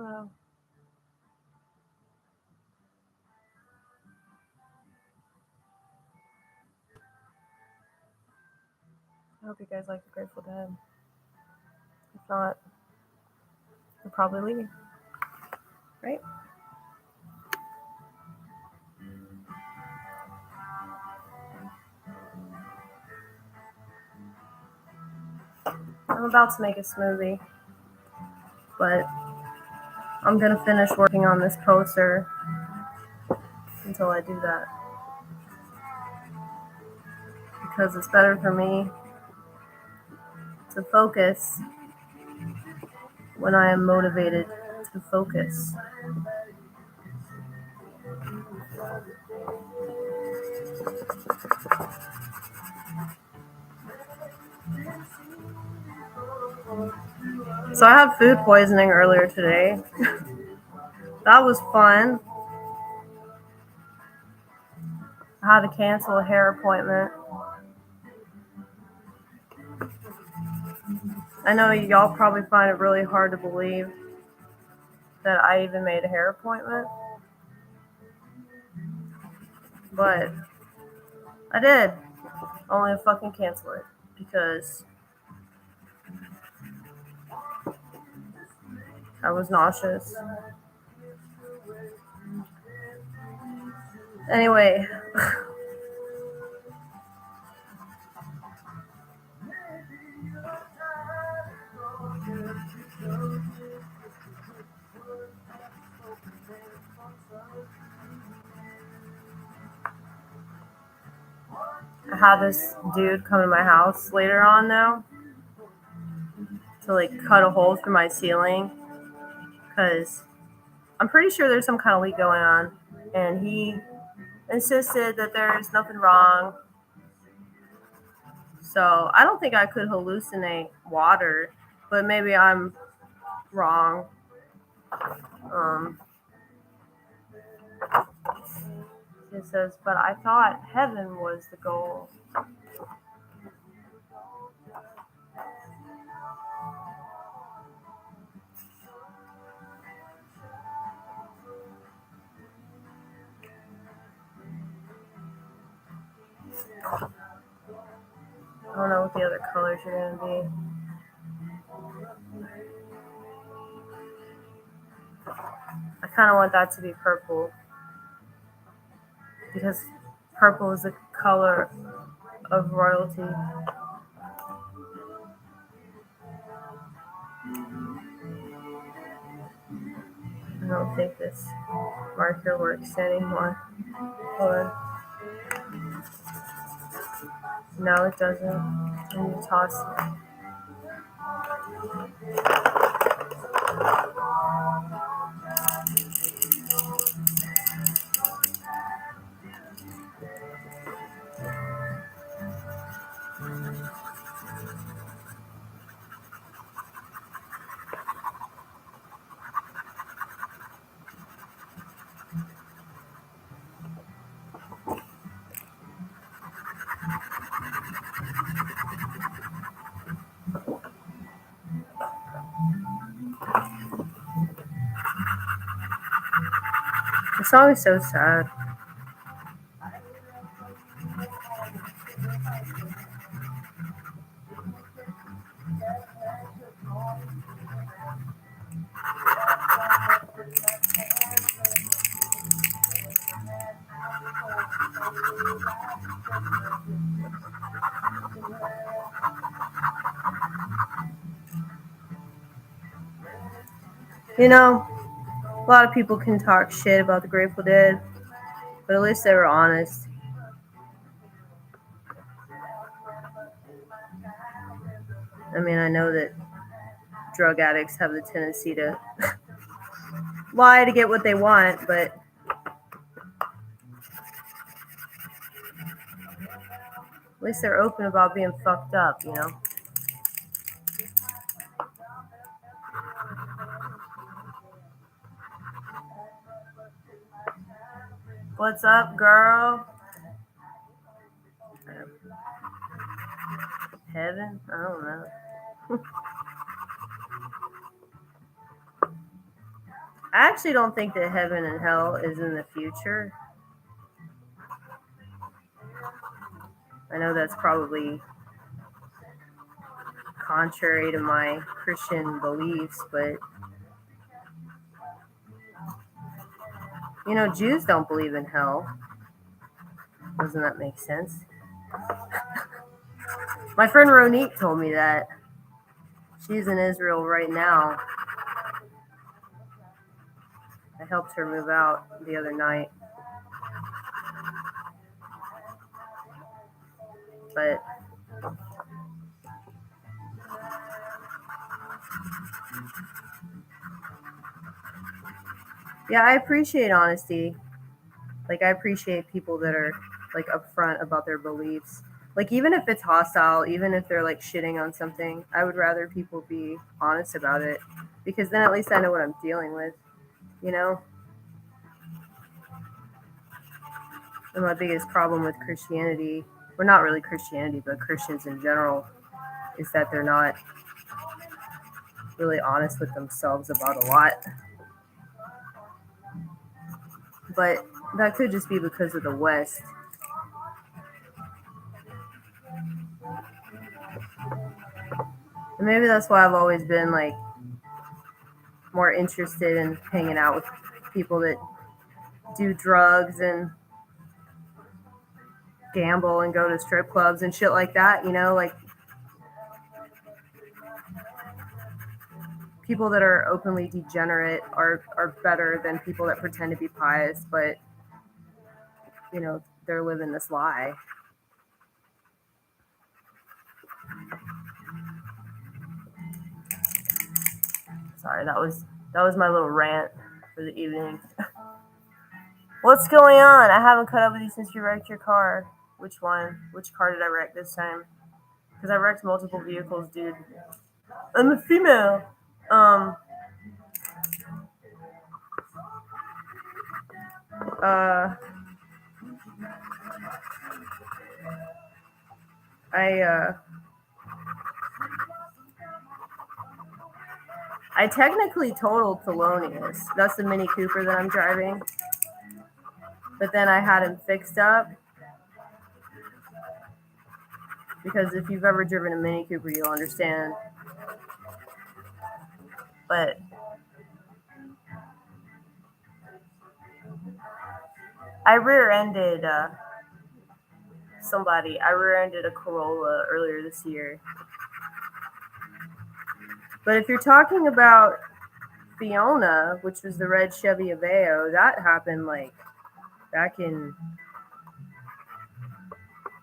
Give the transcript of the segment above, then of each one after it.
Hello. I hope you guys like the Grateful Dead. If not, you're probably leaving. Right? I'm about to make a smoothie, but I'm gonna finish working on this poster until I do that. Because it's better for me to focus when I am motivated to focus. So I had food poisoning earlier today. That was fun. I had to cancel a hair appointment. I know y'all probably find it really hard to believe that I even made a hair appointment, but I did. Only to fucking cancel it because I was nauseous. Anyway, I had this dude come to my house later on now to like cut a hole through my ceiling because I'm pretty sure there's some kind of leak going on, and he insisted that there's nothing wrong. So I don't think I could hallucinate water, but maybe I'm wrong. It says, but I thought heaven was the goal. I don't know what the other colors are going to be. I kind of want that to be purple because purple is the color of royalty. I don't think this marker works anymore. Hold on. No, it doesn't. I need to toss it. The song is so sad. You know, a lot of people can talk shit about the Grateful Dead, but at least they were honest. I mean, I know that drug addicts have the tendency to lie to get what they want, but at least they're open about being fucked up, you know? What's up, girl? Heaven? I don't know. I actually don't think that heaven and hell is in the future. I know that's probably contrary to my Christian beliefs, but Jews don't believe in hell. Doesn't that make sense? My friend Ronique told me that. She's in Israel right now. I helped her move out the other night. But yeah, I appreciate honesty. Like, I appreciate people that are like upfront about their beliefs. Like, even if it's hostile, even if they're like shitting on something, I would rather people be honest about it, because then at least I know what I'm dealing with, you know? And my biggest problem with Christianity, well, not really Christianity, but Christians in general, is that they're not really honest with themselves about a lot. But that could just be because of the West. And maybe that's why I've always been like more interested in hanging out with people that do drugs and gamble and go to strip clubs and shit like that, like people that are openly degenerate are better than people that pretend to be pious, but they're living this lie. Sorry, that was my little rant for the evening. What's going on? I haven't caught up with you since you wrecked your car. Which one? Which car did I wreck this time? Because I wrecked multiple vehicles, dude. I'm a female. Uh, I technically totaled Thelonious. That's the Mini Cooper that I'm driving. But then I had him fixed up. Because if you've ever driven a Mini Cooper, you'll understand. But I rear-ended somebody. I rear-ended a Corolla earlier this year. But if you're talking about Fiona, which was the red Chevy Aveo, that happened like back in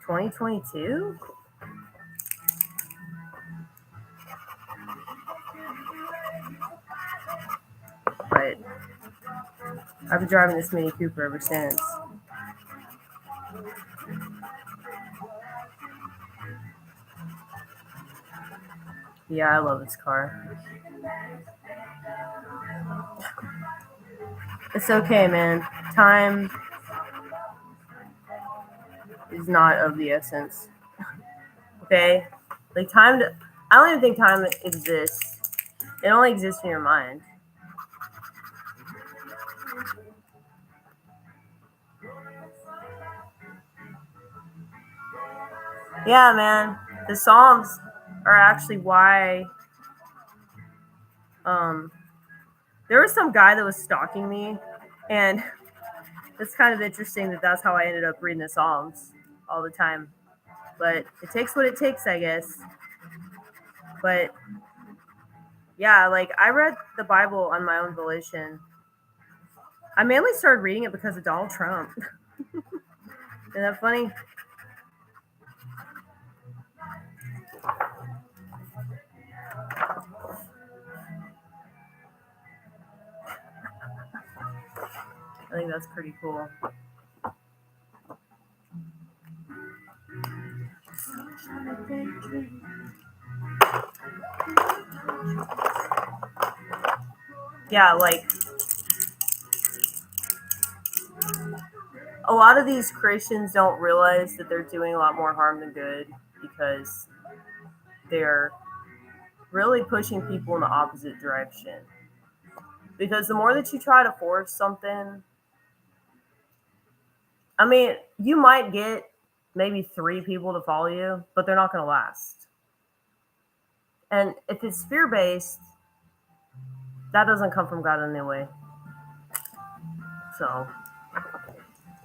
2022. But I've been driving this Mini Cooper ever since. Yeah, I love this car. It's okay, man. Time is not of the essence. Okay? Like, I don't even think time exists. It only exists in your mind. Yeah, man. The Psalms are actually why there was some guy that was stalking me, and it's kind of interesting that that's how I ended up reading the Psalms all the time. But it takes what it takes, I guess. But yeah, like, I read the Bible on my own volition. I mainly started reading it because of Donald Trump. Isn't that funny? I think that's pretty cool. Yeah, like, a lot of these Christians don't realize that they're doing a lot more harm than good, because they're really pushing people in the opposite direction. Because the more that you try to force something, I mean, you might get maybe 3 people to follow you, but they're not going to last. And if it's fear based, that doesn't come from God anyway. So,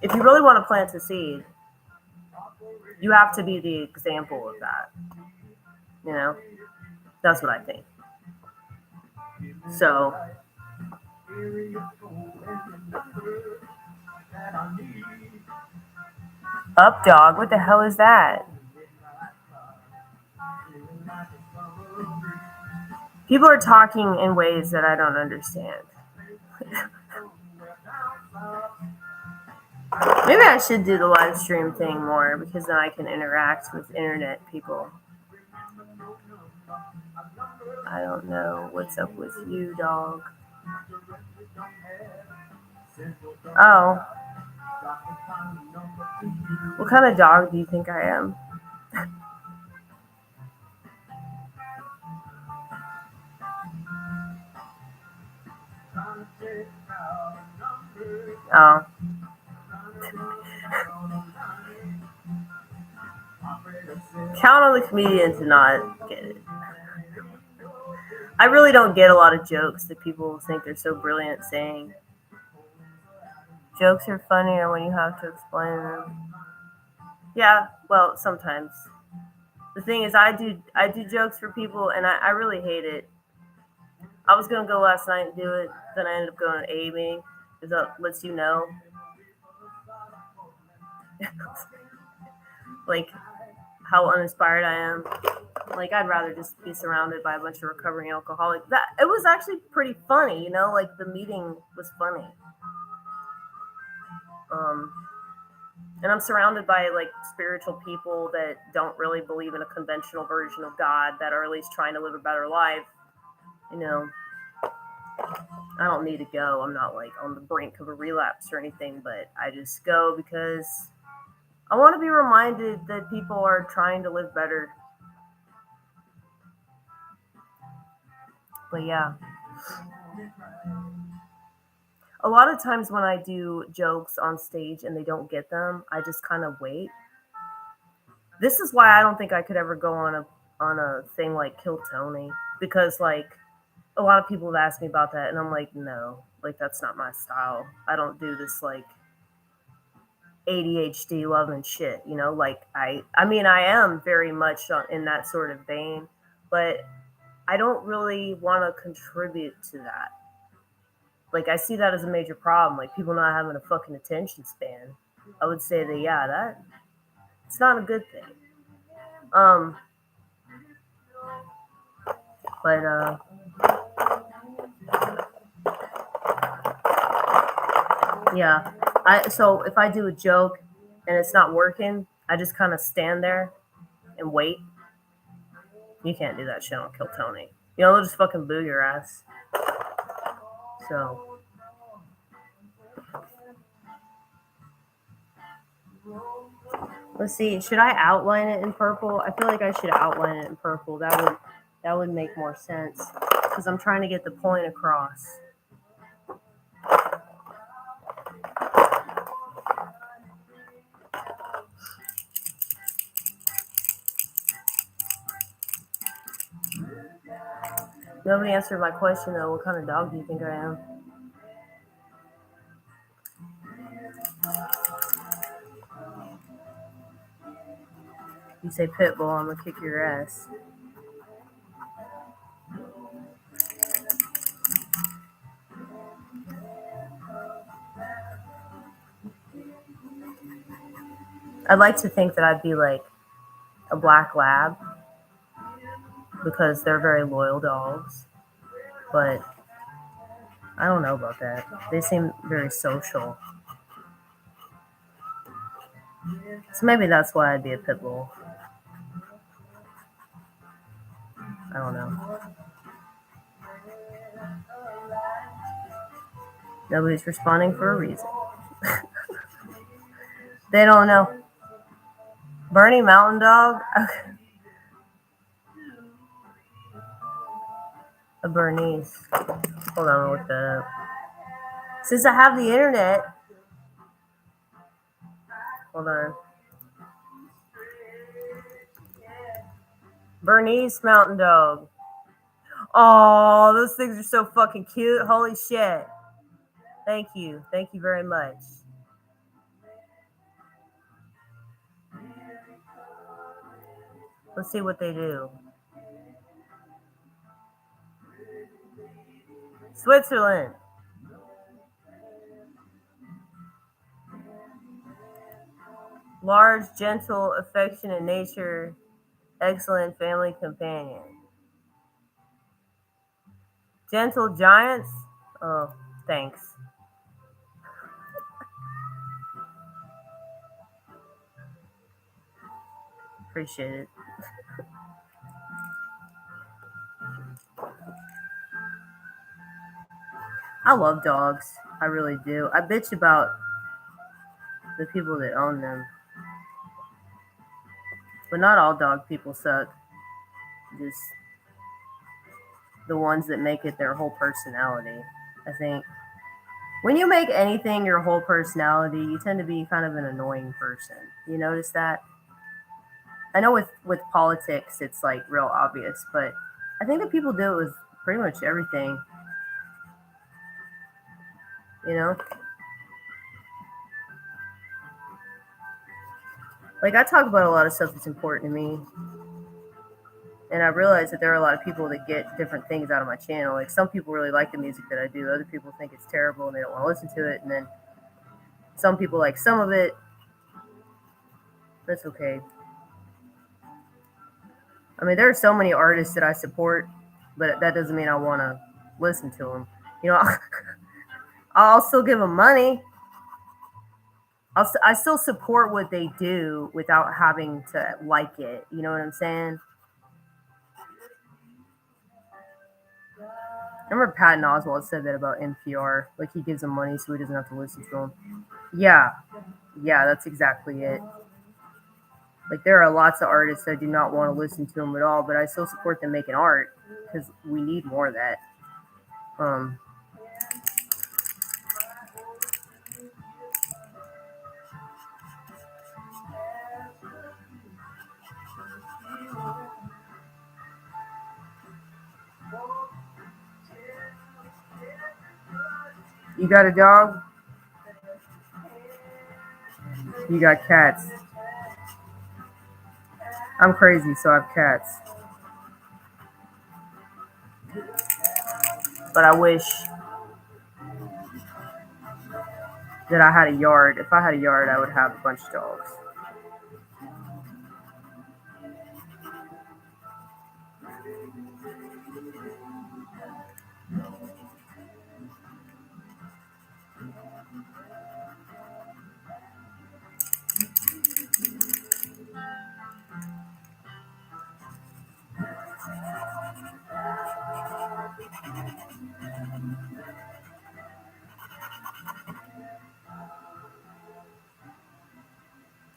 if you really want to plant a seed, you have to be the example of that. You know, that's what I think. So, up dog, what the hell is that? People are talking in ways that I don't understand. Maybe I should do the live stream thing more because then I can interact with internet people. I don't know what's up with you, dog. Oh. What kind of dog do you think I am? Oh. Count on the comedian to not get it. I really don't get a lot of jokes that people think they're so brilliant saying. Jokes are funnier when you have to explain them. Yeah, well, sometimes. The thing is, I do jokes for people, and I really hate it. I was gonna go last night and do it, then I ended up going to a meeting, because that lets you know, like, how uninspired I am. Like, I'd rather just be surrounded by a bunch of recovering alcoholics. It was actually pretty funny, you know, like, the meeting was funny. And I'm surrounded by, like, spiritual people that don't really believe in a conventional version of God, that are at least trying to live a better life. You know, I don't need to go. I'm not, like, on the brink of a relapse or anything, but I just go because I want to be reminded that people are trying to live better. But yeah. A lot of times when I do jokes on stage and they don't get them, I just kind of wait. This is why I don't think I could ever go on a thing like Kill Tony, because, like, a lot of people have asked me about that, and I'm like, no, like, that's not my style. I don't do this, like, ADHD loving shit, you know, like, I mean, I am very much in that sort of vein, but I don't really want to contribute to that. Like, I see that as a major problem, like, people not having a fucking attention span. I would say that, yeah, it's not a good thing. But, yeah. So if I do a joke and it's not working, I just kind of stand there and wait. You can't do that shit on Kill Tony. You know, they'll just fucking boo your ass. So. Let's see. Should I outline it in purple? I feel like I should outline it in purple. That would make more sense, because I'm trying to get the point across. Nobody answered my question, though. What kind of dog do you think I am? You say pit bull, I'm gonna kick your ass. I'd like to think that I'd be like a black lab, because they're very loyal dogs. But I don't know about that. They seem very social. So maybe that's why I'd be a pit bull. I don't know. Nobody's responding for a reason. They don't know. Bernie Mountain Dog? A Bernice. Hold on, I'll look that up. Since I have the internet, hold on. Bernice Mountain Dog. Oh, those things are so fucking cute. Holy shit. Thank you. Thank you very much. Let's see what they do. Switzerland. Large, gentle, affectionate nature, excellent family companion. Gentle giants? Oh, thanks. Appreciate it. I love dogs. I really do. I bitch about the people that own them. But not all dog people suck. Just the ones that make it their whole personality. I think when you make anything your whole personality, you tend to be kind of an annoying person. You notice that? I know with politics it's like real obvious, but I think that people do it with pretty much everything. You know? Like I talk about a lot of stuff that's important to me. And I realize that there are a lot of people that get different things out of my channel. Like some people really like the music that I do. Other people think it's terrible and they don't want to listen to it. And then some people like some of it. That's okay. I mean, there are so many artists that I support, but that doesn't mean I want to listen to them. You know, I'll still give them money. I still support what they do without having to like it. You know what I'm saying? I remember Patton Oswalt said that about NPR. Like he gives them money so he doesn't have to listen to them. Yeah, that's exactly it. Like there are lots of artists that I do not want to listen to them at all, but I still support them making art because we need more of that. You got a dog? You got cats? I'm crazy, so I have cats. But I wish that I had a yard. If I had a yard, I would have a bunch of dogs.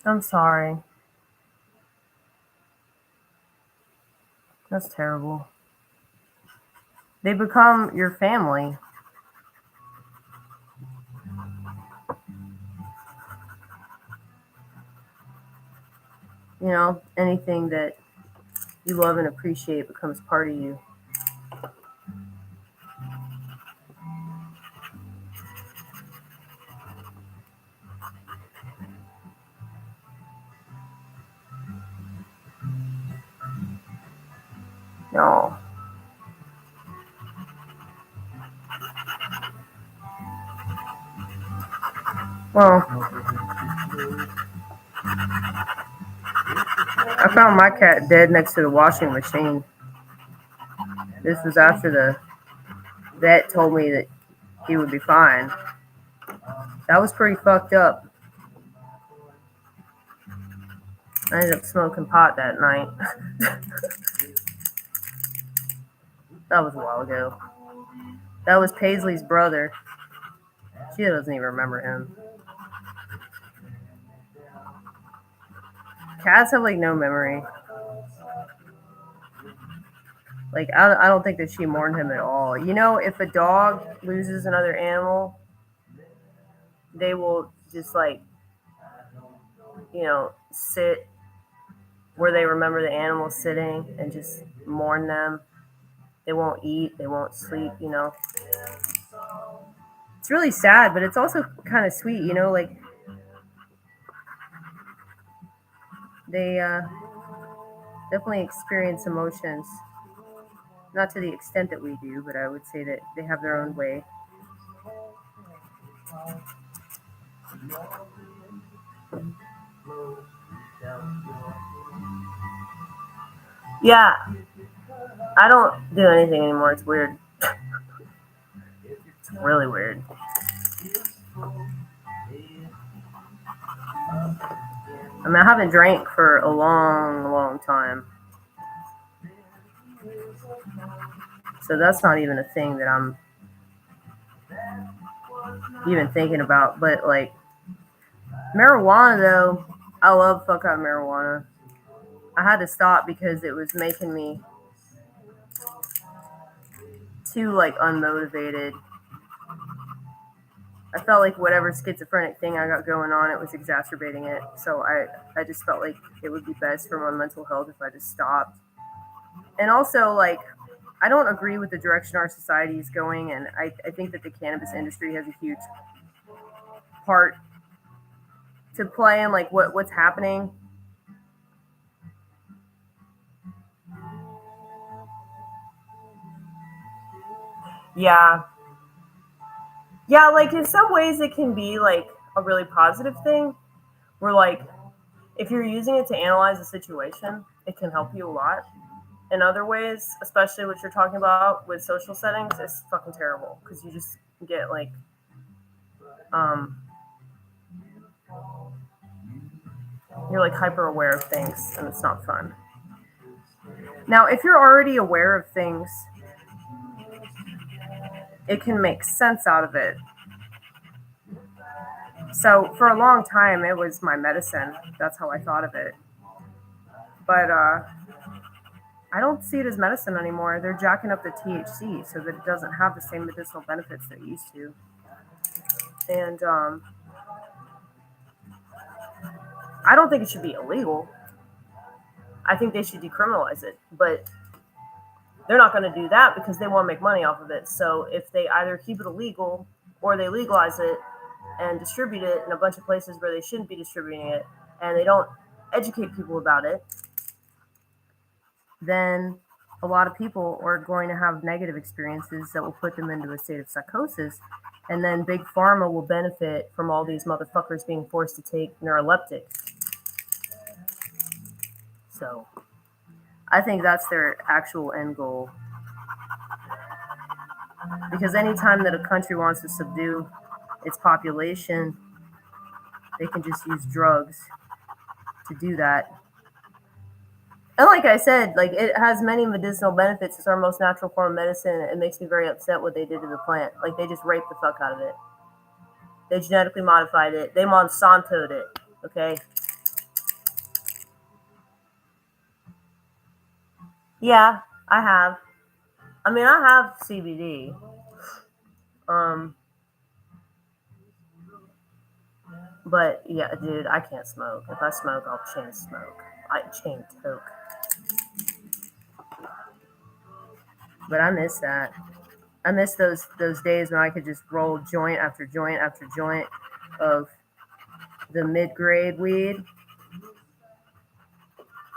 I'm sorry. That's terrible. They become your family. You know, anything that you love and appreciate becomes part of you. No. Well, I found my cat dead next to the washing machine. This was after the vet told me that he would be fine. That was pretty fucked up. I ended up smoking pot that night. That was a while ago. That was Paisley's brother. She doesn't even remember him. Cats have like no memory. Like, I don't think that she mourned him at all. You know, if a dog loses another animal, they will just, like, sit where they remember the animal sitting and just mourn them. They won't eat, they won't sleep. It's really sad, but it's also kind of sweet. Like, they definitely experience emotions. Not to the extent that we do, but I would say that they have their own way. Yeah, I don't do anything anymore. It's weird. It's really weird. I mean, I haven't drank for a long, long time. So that's not even a thing that I'm even thinking about. But, like, marijuana, though, I love fuck out marijuana. I had to stop because it was making me too, like, unmotivated. I felt like whatever schizophrenic thing I got going on, it was exacerbating it. So I just felt like it would be best for my mental health if I just stopped. And also, like, I don't agree with the direction our society is going, and I think that the cannabis industry has a huge part to play in, like, what's happening. Yeah. Yeah, like, in some ways it can be, like, a really positive thing, where, like, if you're using it to analyze a situation, it can help you a lot. In other ways, especially what you're talking about with social settings, it's fucking terrible because you just get, like, um, you're, like, hyper aware of things, and it's not fun. Now, if you're already aware of things, it can make sense out of it. So for a long time, it was my medicine. That's how I thought of it. But I don't see it as medicine anymore. They're jacking up the THC so that it doesn't have the same medicinal benefits that it used to. And I don't think it should be illegal. I think they should decriminalize it. But they're not going to do that because they want to make money off of it. So if they either keep it illegal or they legalize it and distribute it in a bunch of places where they shouldn't be distributing it, and they don't educate people about it, then a lot of people are going to have negative experiences that will put them into a state of psychosis. And then Big Pharma will benefit from all these motherfuckers being forced to take neuroleptics. So I think that's their actual end goal. Because anytime that a country wants to subdue its population, they can just use drugs to do that. And like I said, like, it has many medicinal benefits. It's our most natural form of medicine. It makes me very upset what they did to the plant. Like, they just raped the fuck out of it. They genetically modified it. They Monsanto'd it. Okay? Yeah, I have. I mean, I have CBD. But yeah, dude, I can't smoke. If I smoke, I'll chain smoke. I chain toke. But I miss that. I miss those days when I could just roll joint after joint after joint of the mid-grade weed,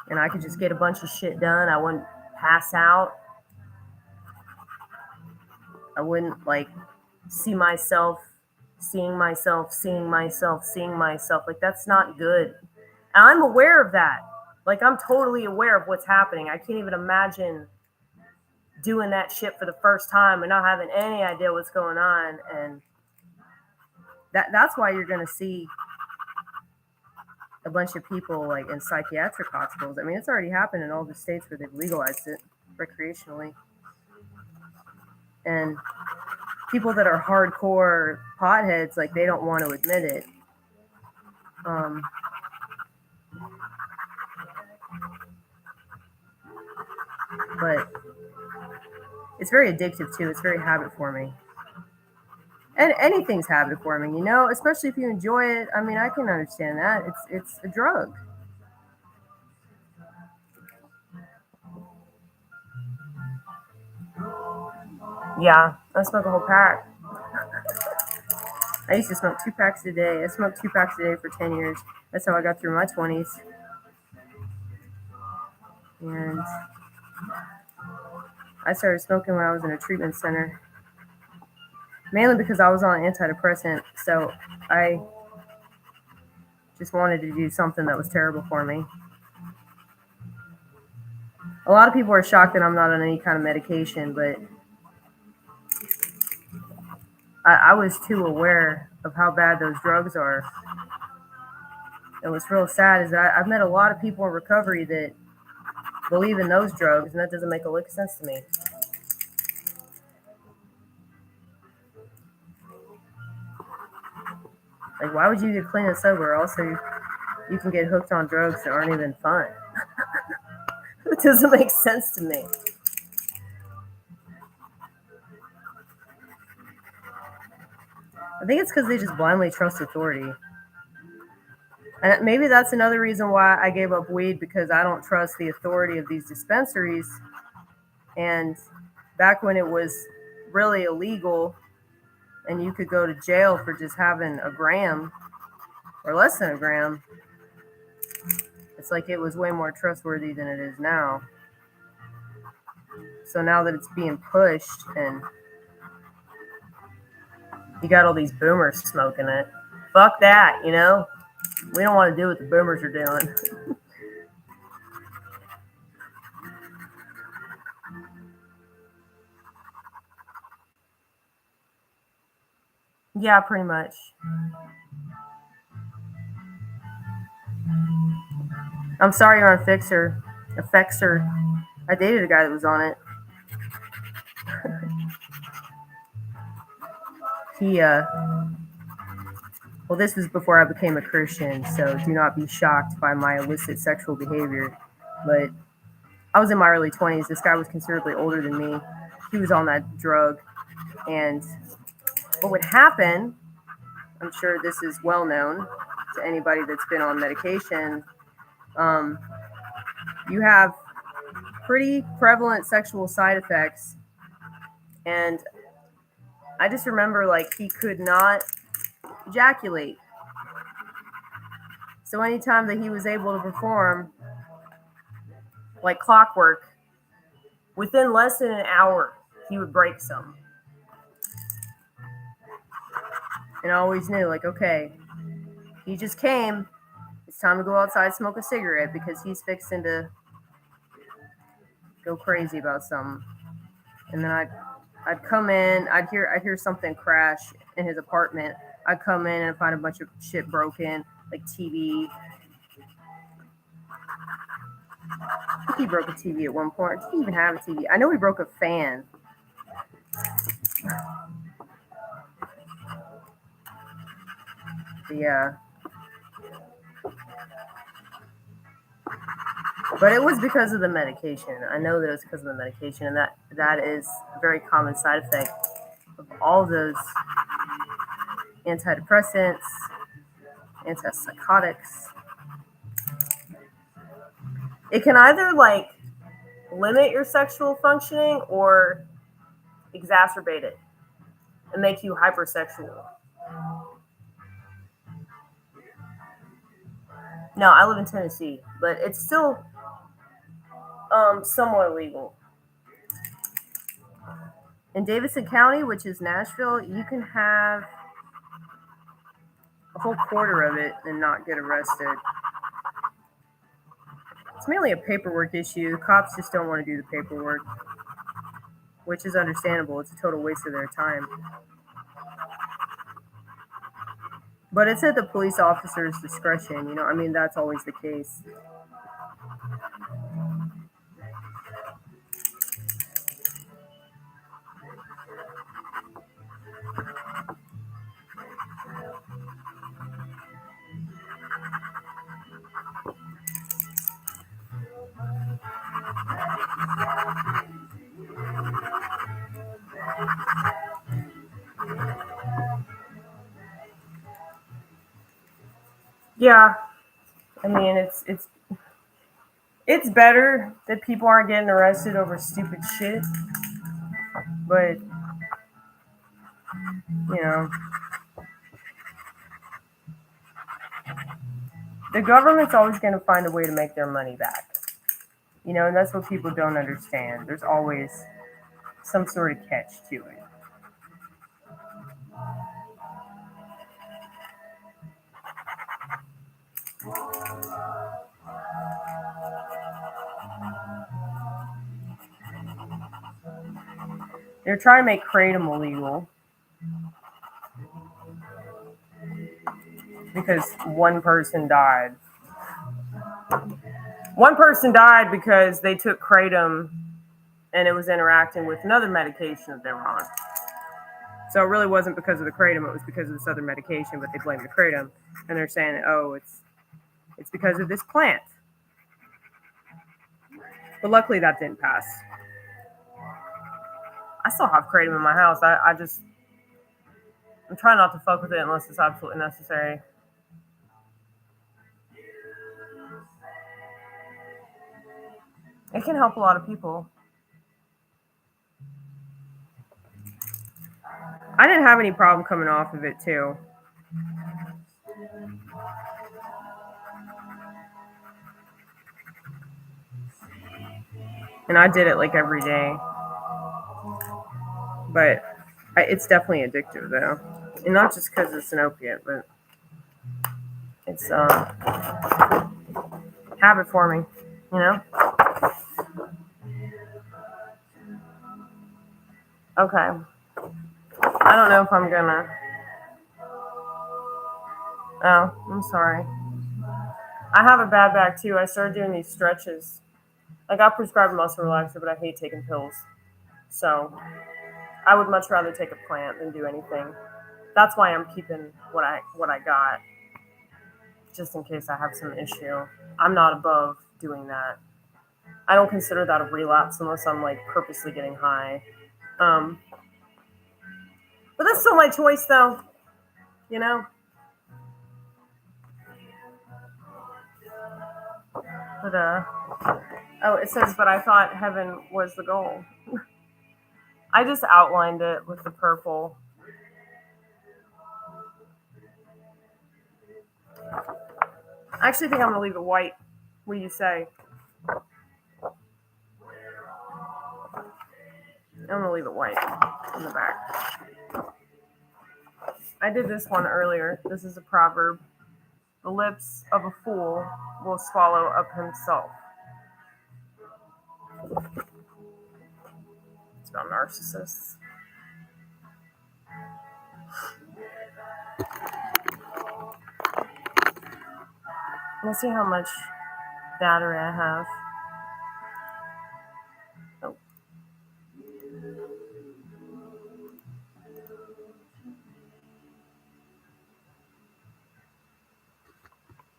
and I could just get a bunch of shit done. I wouldn't pass out. I wouldn't, like, see myself, seeing myself, seeing myself, seeing myself. Like, that's not good. And I'm aware of that. Like, I'm totally aware of what's happening. I can't even imagine doing that shit for the first time and not having any idea what's going on. And that's why you're going to see a bunch of people, like, in psychiatric hospitals. I mean, it's already happened in all the states where they've legalized it recreationally. And people that are hardcore potheads, like, they don't want to admit it. But It's very addictive too. It's very habit forming. And anything's habit forming, you know, especially if you enjoy it. I mean, I can understand that. It's a drug. Yeah, I smoke a whole pack. I used to smoke 2 packs a day. I smoked 2 packs a day for 10 years. That's how I got through my 20s. And I started smoking when I was in a treatment center, mainly because I was on an antidepressant. So I just wanted to do something that was terrible for me. A lot of people are shocked that I'm not on any kind of medication, but I was too aware of how bad those drugs are. And what's real sad is that I've met a lot of people in recovery that believe in those drugs, and that doesn't make a lick of sense to me. Like, why would you get clean and sober? Also, you can get hooked on drugs that aren't even fun. It doesn't make sense to me. I think it's because they just blindly trust authority. And maybe that's another reason why I gave up weed, because I don't trust the authority of these dispensaries. And back when it was really illegal and you could go to jail for just having a gram or less than a gram, it's like it was way more trustworthy than it is now. So now that it's being pushed and you got all these boomers smoking it, fuck that, you know? We don't want to do what the boomers are doing. Yeah, pretty much. I'm sorry you're on Fixer. I dated a guy that was on it. Well, this was before I became a Christian, so do not be shocked by my illicit sexual behavior. But I was in my early 20s. This guy was considerably older than me. He was on that drug. And what would happen, I'm sure this is well known to anybody that's been on medication, you have pretty prevalent sexual side effects. And I just remember, like, he could not ejaculate. So anytime that he was able to perform like clockwork, within less than an hour, he would break some. And I always knew, like, okay, he just came. It's time to go outside, smoke a cigarette, because he's fixing to go crazy about something. And then I'd come in, I'd hear something crash in his apartment. I'd come in and find a bunch of shit broken, like TV. I think he broke a TV at one point. Did he even have a TV? I know he broke a fan. Yeah. But it was because of the medication. I know that it was because of the medication, and that is a very common side effect of all those antidepressants, antipsychotics. It can either, like, limit your sexual functioning or exacerbate it and make you hypersexual. No, I live in Tennessee, but it's still somewhat illegal. In Davidson County, which is Nashville, you can have a whole quarter of it and not get arrested. It's mainly a paperwork issue. The cops just don't want to do the paperwork, which is understandable. It's a total waste of their time. But it's at the police officer's discretion, you know. I mean, that's always the case. Yeah, I mean it's better that people aren't getting arrested over stupid shit, but you know, the government's always going to find a way to make their money back. You know, and that's what people don't understand. There's always some sort of catch to it. They're trying to make kratom illegal because one person died. One person died because they took kratom and it was interacting with another medication that they were on. So it really wasn't because of the kratom; it was because of this other medication. But they blame the kratom, and they're saying, "Oh, it's because of this plant." But luckily, that didn't pass. I still have kratom in my house. I'm trying not to fuck with it unless it's absolutely necessary. It can help a lot of people. I didn't have any problem coming off of it too. And I did it like every day. But it's definitely addictive though. And not just because it's an opiate, but it's habit forming, you know? Okay. I don't know if I'm gonna. Oh, I'm sorry. I have a bad back too. I started doing these stretches. I got prescribed muscle relaxer, but I hate taking pills. So I would much rather take a plant than do anything. That's why I'm keeping what I got, just in case I have some issue. I'm not above doing that. I don't consider that a relapse unless I'm like purposely getting high. Um, but that's still my choice, though. You know. But oh, it says, but I thought heaven was the goal. I just outlined it with the purple. I actually think I'm gonna leave it white. What do you say? I'm gonna leave it white on the back. I did this one earlier. This is a proverb. The lips of a fool will swallow up himself. It's about narcissists. Let's see how much battery I have. Oh.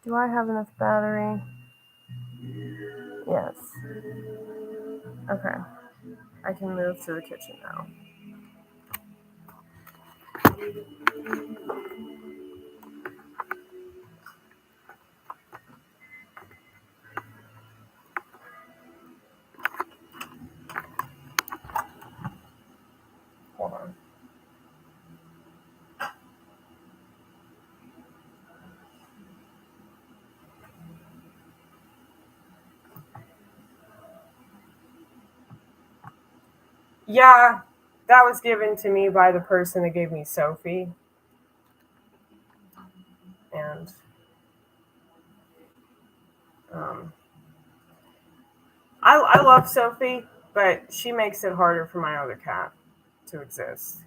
Do I have enough battery? Yes. Okay. I can move to the kitchen now. Hold on. Yeah, that was given to me by the person that gave me Sophie. And um, I love Sophie, but she makes it harder for my other cat to exist.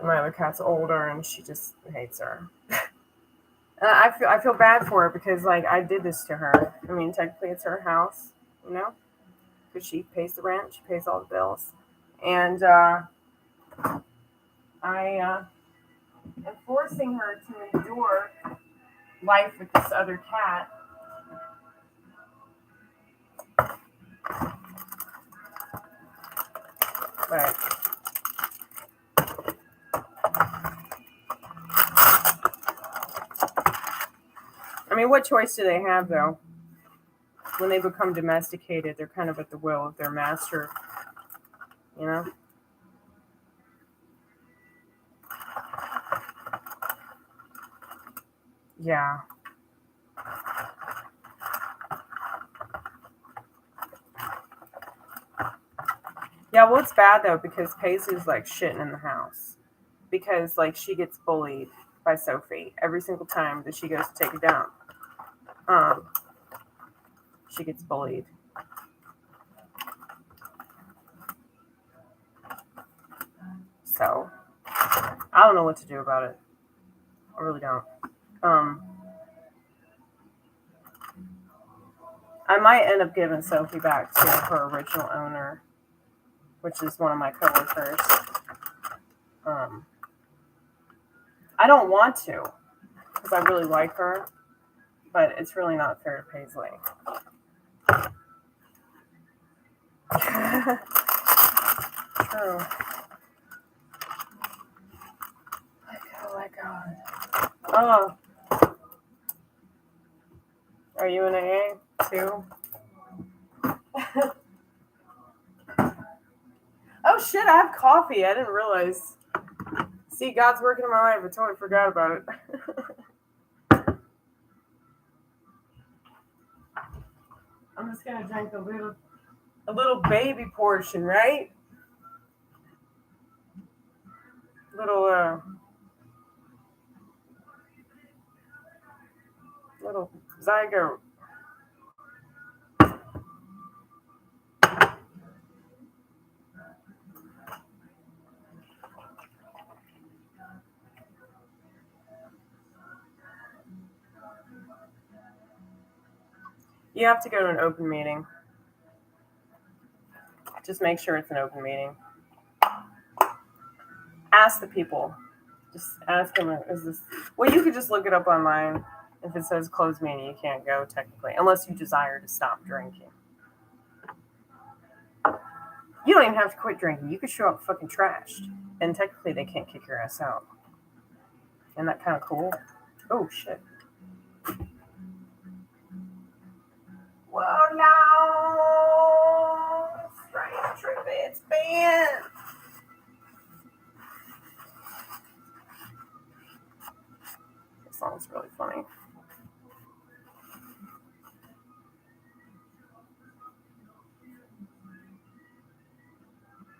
My other cat's older, and she just hates her. And I feel bad for her because like I did this to her. I mean, technically it's her house, you know, because she pays the rent, she pays all the bills, and I am forcing her to endure life with this other cat. But mean, what choice do they have, though? When they become domesticated, they're kind of at the will of their master, you know? Yeah. Yeah, well, it's bad, though, because Paisley's, like, shitting in the house. Because, like, she gets bullied by Sophie every single time that she goes to take it down. She gets bullied. So, I don't know what to do about it. I really don't. I might end up giving Sophie back to her original owner, which is one of my coworkers. I don't want to, because I really like her, but it's really not fair to Paisley. True. Oh my god. Oh. Are you in AA too? Oh shit, I have coffee. I didn't realize. See, God's working in my life. I totally forgot about it. I'm just gonna drink a little baby portion, right? Little zygote. You have to go to an open meeting. Just make sure it's an open meeting. Ask the people. Just ask them, is this... Well, you could just look it up online. If it says closed meeting, you can't go, technically. Unless you desire to stop drinking. You don't even have to quit drinking. You could show up fucking trashed. And technically, they can't kick your ass out. Isn't that kind of cool? Oh, shit. Whoa, no! Strange trip, it's banned! This song's really funny.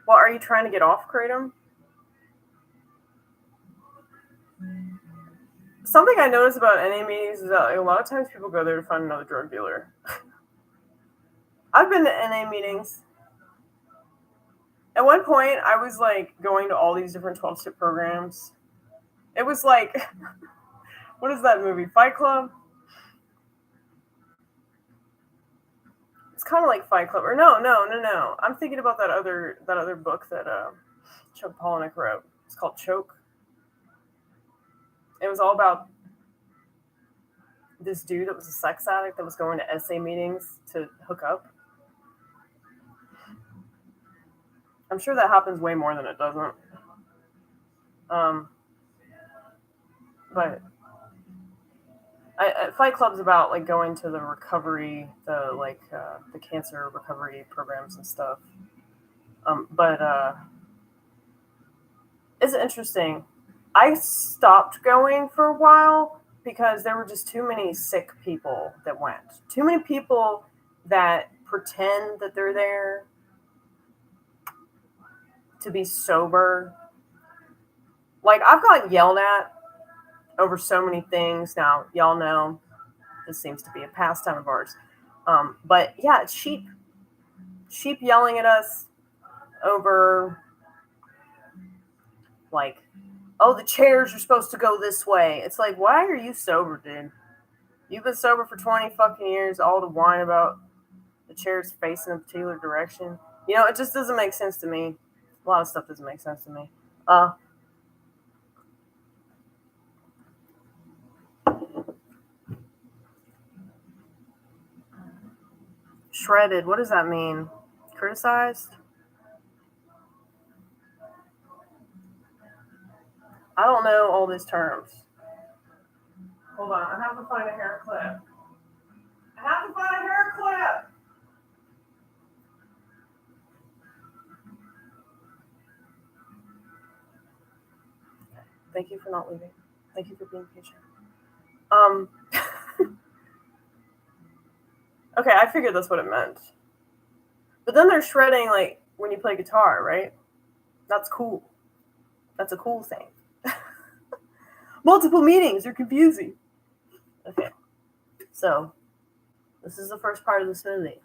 Well, are you trying to get off Kratom? Something I noticed about NA meetings is that a lot of times people go there to find another drug dealer. I've been to NA meetings. At one point, I was like going to all these different 12-step programs. It was like, what is that movie? Fight Club? It's kind of like Fight Club. Or no. I'm thinking about that other book that Chuck Palahniuk wrote. It's called Choke. It was all about this dude that was a sex addict that was going to SA meetings to hook up. I'm sure that happens way more than it doesn't. But Fight Club's about like going to the recovery, the cancer recovery programs and stuff. But it's interesting. I stopped going for a while because there were just too many sick people that went. Too many people that pretend that they're there to be sober. Like, I've gotten yelled at over so many things. Now, y'all know this seems to be a pastime of ours. But yeah, it's sheep. Sheep yelling at us over, like, oh, the chairs are supposed to go this way. It's like, why are you sober, dude? You've been sober for 20 fucking years, all to whine about the chairs facing a particular direction. You know, it just doesn't make sense to me. A lot of stuff doesn't make sense to me. Shredded, what does that mean? Criticized? I don't know all these terms. Hold on, I have to find a hair clip. I have to find a hair clip. Thank you for not leaving. Thank you for being patient. Okay, I figured that's what it meant. But then they're shredding like when you play guitar, right? That's cool. That's a cool thing. Multiple meanings are confusing. Okay, so this is the first part of the smoothie.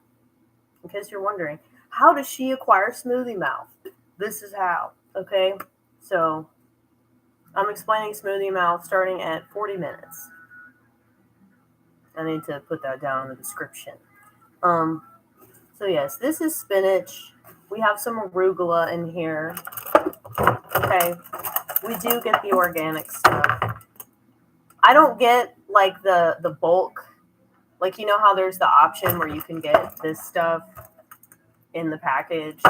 In case you're wondering, how does she acquire Smoothie Mouth? This is how. Okay, so I'm explaining Smoothie Mouth starting at 40 minutes. I need to put that down in the description. So yes, this is spinach. We have some arugula in here. Okay, we do get the organic stuff. I don't get like the bulk. Like, you know how there's the option where you can get this stuff in the package,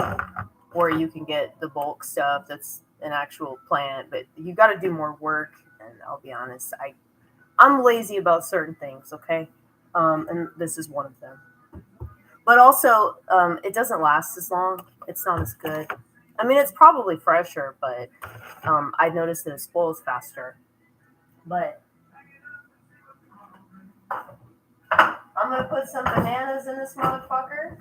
or you can get the bulk stuff that's an actual plant, but you got to do more work. And I'll be honest, I'm lazy about certain things. Okay, and this is one of them. But also, it doesn't last as long. It's not as good. I mean, it's probably fresher, but I noticed that it spoils faster. But I'm going to put some bananas in this motherfucker.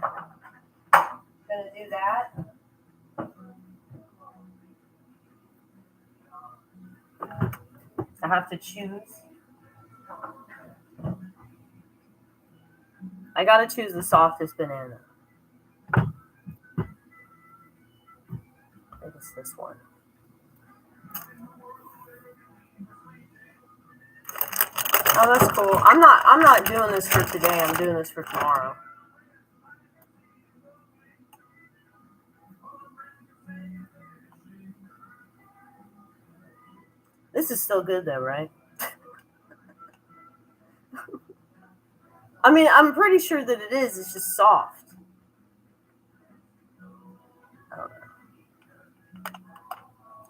Gonna do that. I have to choose. I gotta choose the softest banana. I think it's this one. Oh, that's cool. I'm not doing this for today. I'm doing this for tomorrow. This is still good though, right? I mean, I'm pretty sure that it is. It's just soft. I don't know.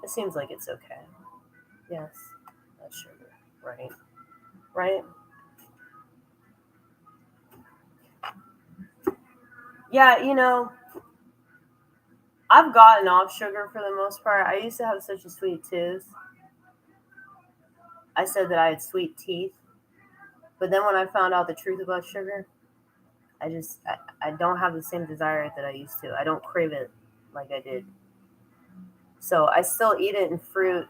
It seems like it's okay. Yes, that's sugar. Right. Right? Yeah, you know, I've gotten off sugar for the most part. I used to have such a sweet tooth. I said that I had sweet teeth. But then when I found out the truth about sugar, I don't have the same desire that I used to. I don't crave it like I did. So I still eat it in fruit.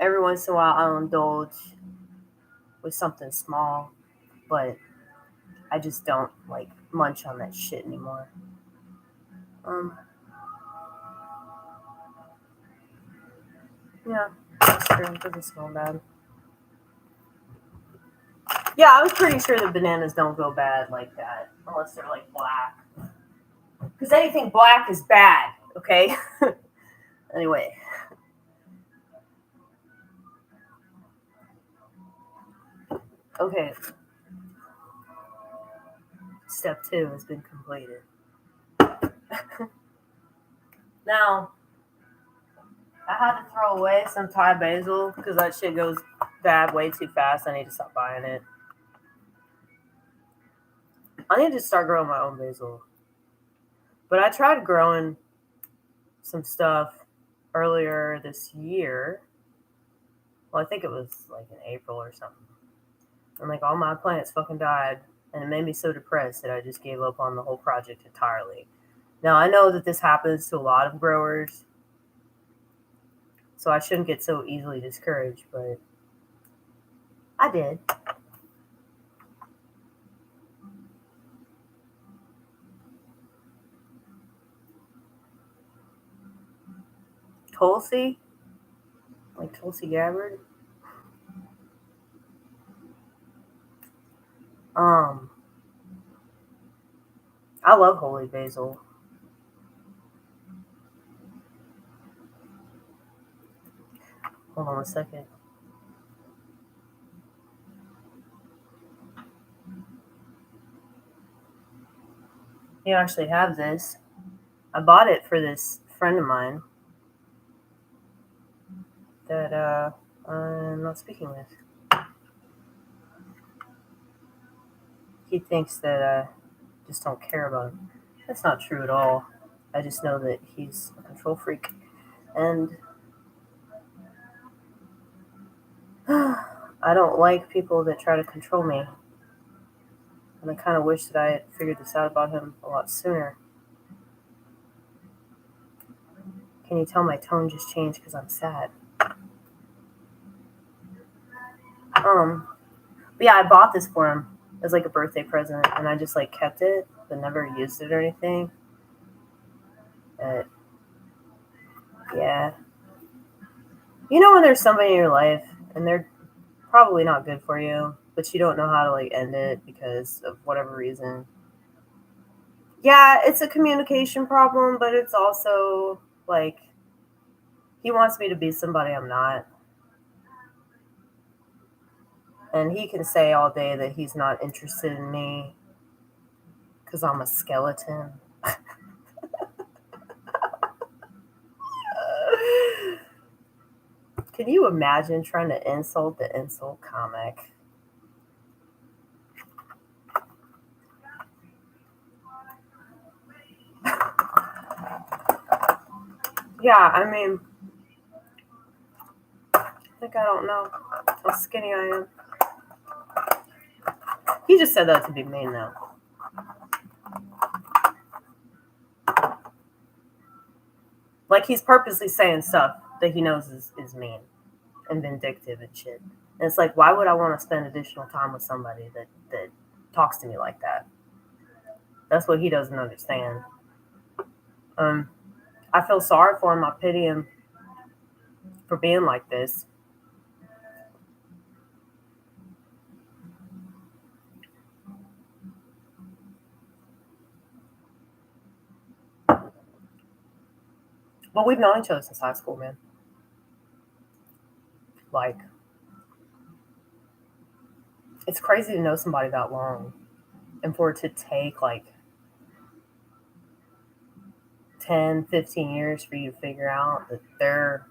Every once in a while I'll indulge with something small, but I just don't like munch on that shit anymore. Yeah, that's true. It doesn't smell bad. Yeah, I was pretty sure the bananas don't go bad like that, unless they're like black. Because anything black is bad, okay? Anyway. Okay. Step 2 has been completed. Now, I had to throw away some Thai basil because that shit goes bad way too fast. I need to stop buying it. I need to start growing my own basil. But I tried growing some stuff earlier this year. Well, I think it was like in April or something. And like all my plants fucking died. And it made me so depressed that I just gave up on the whole project entirely. Now, I know that this happens to a lot of growers. So I shouldn't get so easily discouraged, but I did. Tulsi? Like Tulsi Gabbard? I love holy basil. Hold on a second. You actually have this. I bought it for this friend of mine that I'm not speaking with. He thinks that I just don't care about him. That's not true at all. I just know that he's a control freak. And I don't like people that try to control me. And I kind of wish that I had figured this out about him a lot sooner. Can you tell my tone just changed because I'm sad? But yeah, I bought this for him as like a birthday present, and I just like kept it, but never used it or anything. But yeah, you know when there's somebody in your life and they're probably not good for you, but you don't know how to like end it because of whatever reason. Yeah, it's a communication problem, but it's also like he wants me to be somebody I'm not. And he can say all day that he's not interested in me because I'm a skeleton. Can you imagine trying to insult the insult comic? Yeah, I mean, I don't know how skinny I am. He just said that to be mean, though. Like, he's purposely saying stuff that he knows is mean and vindictive and shit. And it's like, why would I want to spend additional time with somebody that talks to me like that? That's what he doesn't understand. I feel sorry for him. I pity him for being like this. But we've known each other since high school, man. Like, it's crazy to know somebody that long and for it to take like 10, 15 years for you to figure out that they're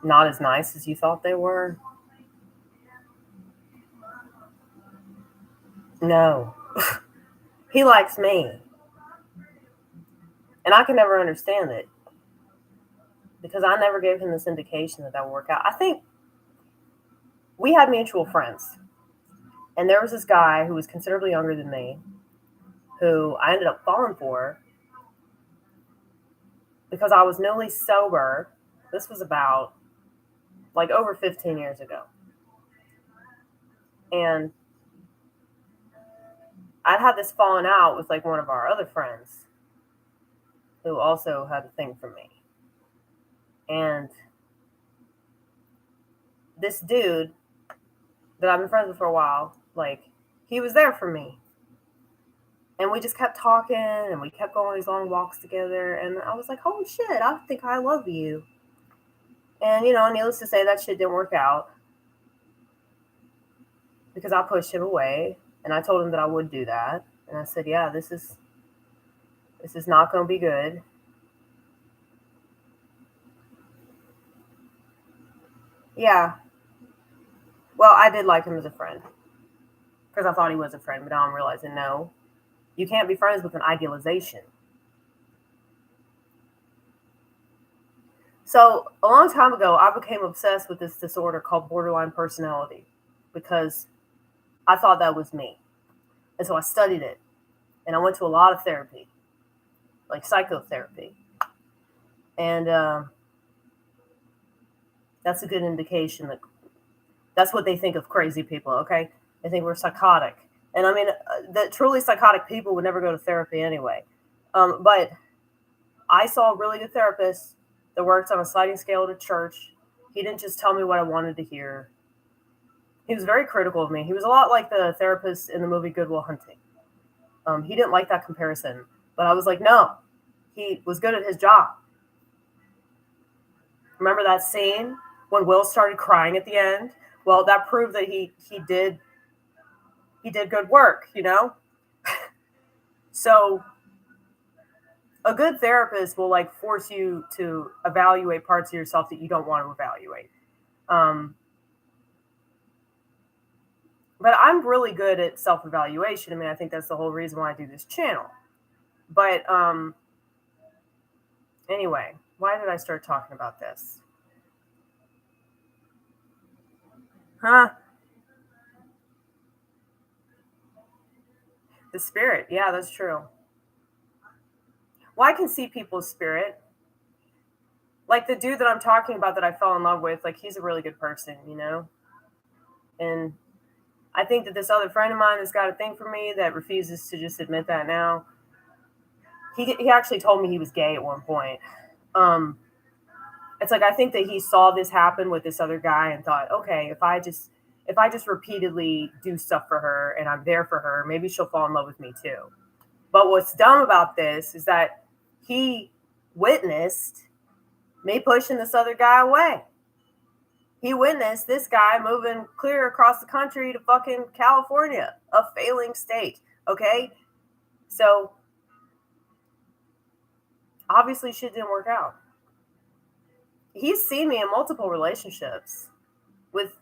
not as nice as you thought they were. No. He likes me. And I can never understand it because I never gave him this indication that would work out. I think we had mutual friends. And there was this guy who was considerably younger than me who I ended up falling for because I was newly sober. This was about like over 15 years ago. And I'd had this falling out with like one of our other friends who also had a thing for me. And this dude that I've been friends with for a while, like, he was there for me. And we just kept talking and we kept going on these long walks together. And I was like, holy shit, I think I love you. And, you know, needless to say, that shit didn't work out because I pushed him away. And I told him that I would do that. And I said, yeah, this is not going to be good. Yeah. Well, I did like him as a friend because I thought he was a friend, but now I'm realizing, no, you can't be friends with an idealization. So a long time ago, I became obsessed with this disorder called borderline personality because I thought that was me. And so I studied it and I went to a lot of therapy, like psychotherapy. And that's a good indication that that's what they think of crazy people, okay? They think we're psychotic. And I mean, that truly psychotic people would never go to therapy anyway. But I saw a really good therapist that worked on a sliding scale at a church. He didn't just tell me what I wanted to hear. He was very critical of me. He was a lot like the therapist in the movie Good Will Hunting. He didn't like that comparison. But I was like, no, he was good at his job. Remember that scene when Will started crying at the end? Well, that proved that he did good work, you know? So A good therapist will like force you to evaluate parts of yourself that you don't want to evaluate. Um, but I'm really good at self-evaluation. I mean, I think that's the whole reason why I do this channel. But anyway, why did I start talking about this? Huh? The spirit. Yeah, that's true. Well, I can see people's spirit. Like the dude that I'm talking about that I fell in love with, like he's a really good person, you know? And I think that this other friend of mine that's got a thing for me that refuses to just admit that now. He actually told me he was gay at one point. Um, it's like I think that he saw this happen with this other guy and thought, okay, if I just repeatedly do stuff for her and I'm there for her, maybe she'll fall in love with me too. But what's dumb about this is that he witnessed me pushing this other guy away. He witnessed this guy moving clear across the country to fucking California, a failing state. Okay? So obviously shit didn't work out. He's seen me in multiple relationships with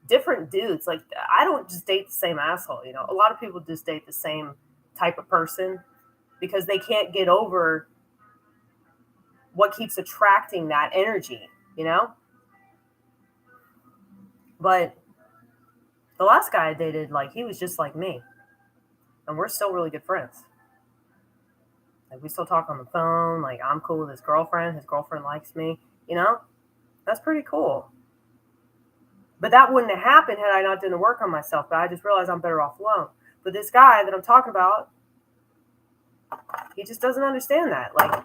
different dudes. Like I don't just date the same asshole, you know. A lot of people just date the same type of person because they can't get over what keeps attracting that energy, you know? But the last guy I dated, like he was just like me. And we're still really good friends. Like we still talk on the phone, like I'm cool with his girlfriend likes me, you know? That's pretty cool. But that wouldn't have happened had I not done the work on myself. But I just realized I'm better off alone. But this guy that I'm talking about, he just doesn't understand that. Like,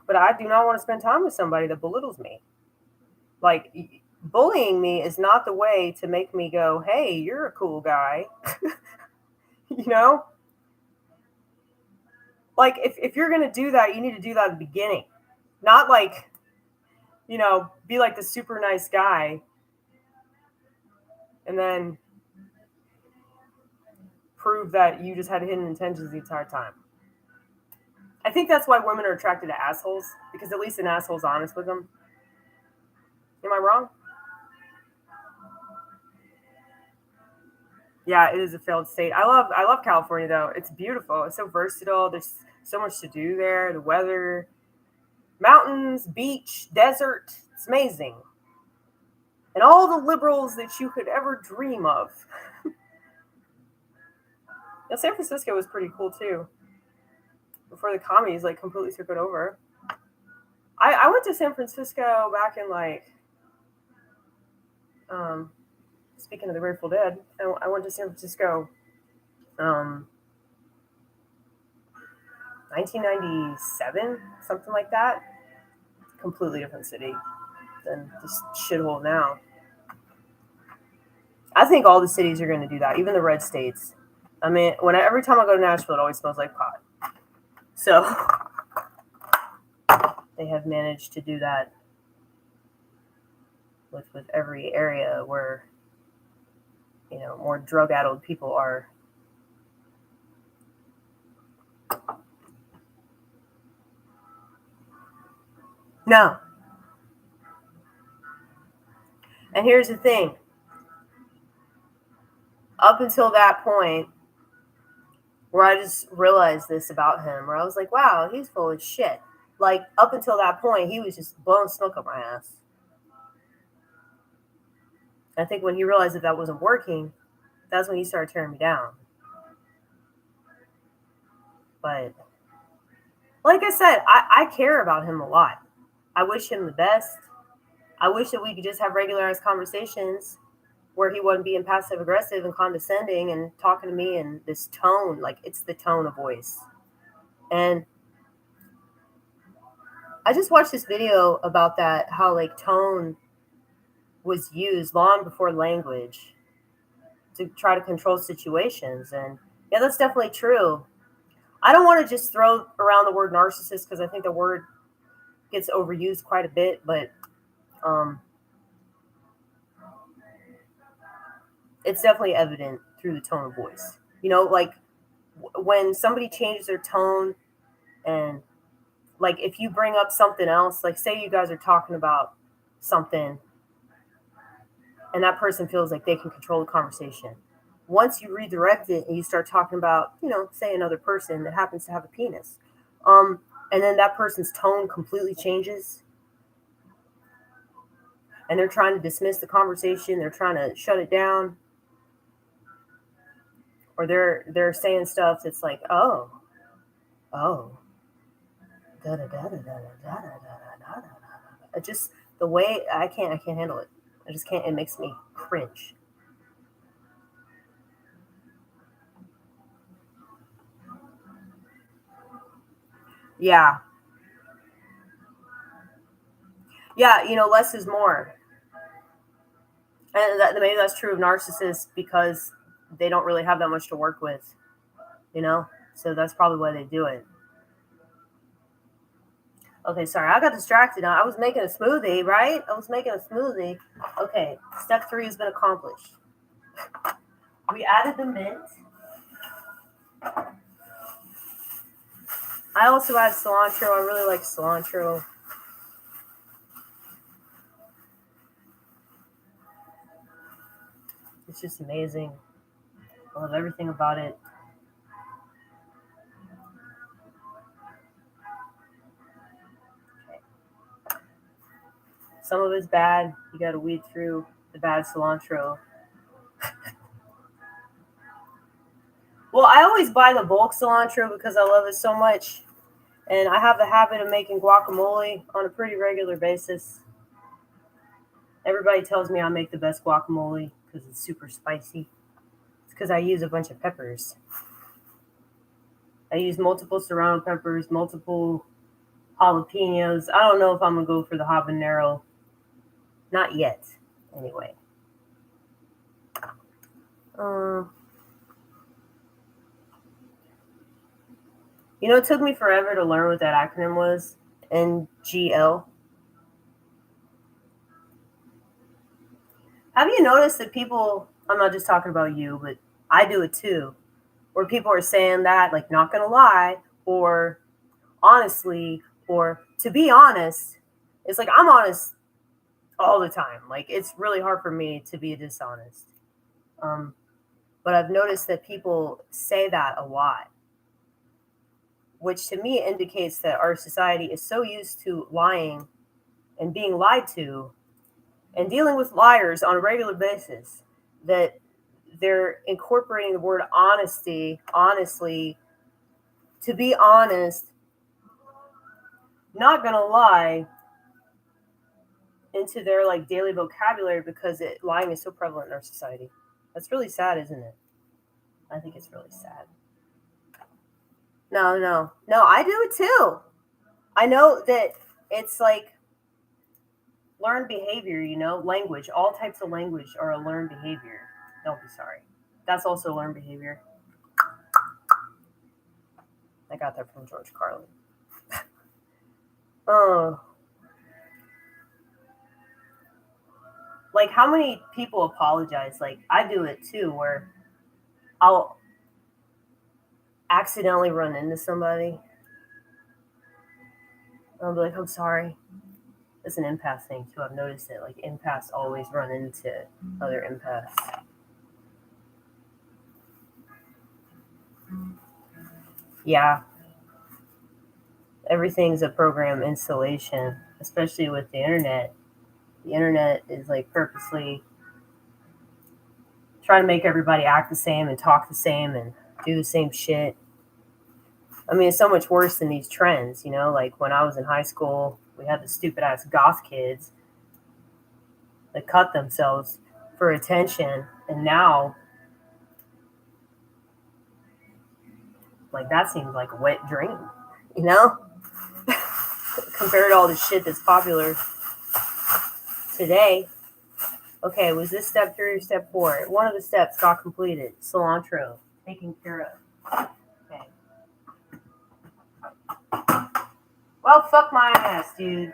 but I do not want to spend time with somebody that belittles me. Like, bullying me is not the way to make me go, hey, you're a cool guy. You know? Like, if you're going to do that, you need to do that at the beginning. Not like, you know, be like the super nice guy and then prove that you just had hidden intentions the entire time. I think that's why women are attracted to assholes, because at least an asshole's honest with them. Am I wrong? Yeah, it is a failed state. I love California though. It's beautiful. It's so versatile. There's so much to do there. The weather, mountains, beach, desert. It's amazing. And all the liberals that you could ever dream of. Now, San Francisco was pretty cool too. Before the commies like completely took it over. I went to San Francisco back in like speaking of the Grateful Dead, I went to San Francisco 1997, something like that. Completely different city than this shithole now. I think all the cities are going to do that, even the red states. I mean, every time I go to Nashville, it always smells like pot. So they have managed to do that with every area where, you know, more drug-addled people are. No. And here's the thing. Up until that point, where I just realized this about him, where I was like, wow, he's full of shit. Like, up until that point, he was just blowing smoke up my ass. I think when he realized that wasn't working, that's when he started tearing me down. But, like I said, I care about him a lot. I wish him the best. I wish that we could just have regularized conversations where he wasn't being passive aggressive and condescending and talking to me in this tone. Like, it's the tone of voice. And I just watched this video about that, how like tone was used long before language to try to control situations. And yeah, that's definitely true. I don't want to just throw around the word narcissist because I think the word gets overused quite a bit, but it's definitely evident through the tone of voice. You know, like when somebody changes their tone, and like if you bring up something else, like say you guys are talking about something and that person feels like they can control the conversation. Once you redirect it and you start talking about, say another person that happens to have a penis, and then that person's tone completely changes, and they're trying to dismiss the conversation, they're trying to shut it down, or they're saying stuff that's like, oh, da da da da da da da da da da. It just the way I can't handle it. I just can't. It makes me cringe. Yeah. Yeah, less is more. And maybe that's true of narcissists because they don't really have that much to work with, So that's probably why they do it. Okay, sorry, I got distracted. I was making a smoothie, right? I was making a smoothie. Okay, step 3 has been accomplished. We added the mint. I also add cilantro. I really like cilantro. It's just amazing. I love everything about it. Okay. Some of it's bad. You got to weed through the bad cilantro. Well, I always buy the bulk cilantro because I love it so much. And I have the habit of making guacamole on a pretty regular basis. Everybody tells me I make the best guacamole because it's super spicy. It's because I use a bunch of peppers. I use multiple serrano peppers, multiple jalapenos. I don't know if I'm going to go for the habanero. Not yet, anyway. It took me forever to learn what that acronym was. NGL. Have you noticed that people, I'm not just talking about you, but I do it too, where people are saying that, like, not gonna lie, or honestly, or to be honest, it's like I'm honest all the time. Like, it's really hard for me to be dishonest. But I've noticed that people say that a lot, which to me indicates that our society is so used to lying and being lied to and dealing with liars on a regular basis that they're incorporating the word honestly, to be honest, not gonna lie, into their like daily vocabulary because lying is so prevalent in our society. That's really sad, isn't it? I think it's really sad. No, I do it too. I know that it's like learned behavior, language. All types of language are a learned behavior. Don't be sorry. That's also learned behavior. I got that from George Carlin. Like, how many people apologize? Like, I do it too, where I'll accidentally run into somebody. I'll be like, I'm sorry. It's an empath thing too. I've noticed it. Like, empaths always run into other empaths. Yeah. Everything's a program installation, especially with the internet. The internet is like purposely trying to make everybody act the same and talk the same and do the same shit. I mean, it's so much worse than these trends, like when I was in high school, we had the stupid ass goth kids that cut themselves for attention. And now, like, that seems like a wet dream, compared to all the shit that's popular today. Okay, was this step 3 or step 4? One of the steps got completed. Cilantro, taken care of. Okay. Well, fuck my ass, dude.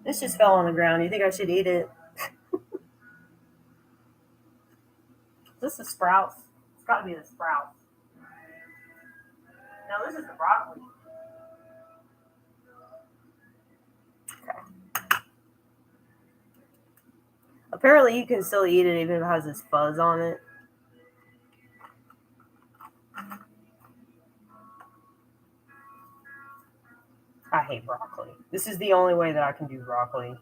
This just fell on the ground. You think I should eat it? Is this a Sprouts? It's got to be the sprouts. No, this is the broccoli. Okay. Apparently, you can still eat it even if it has this fuzz on it. I hate broccoli. This is the only way that I can do broccoli.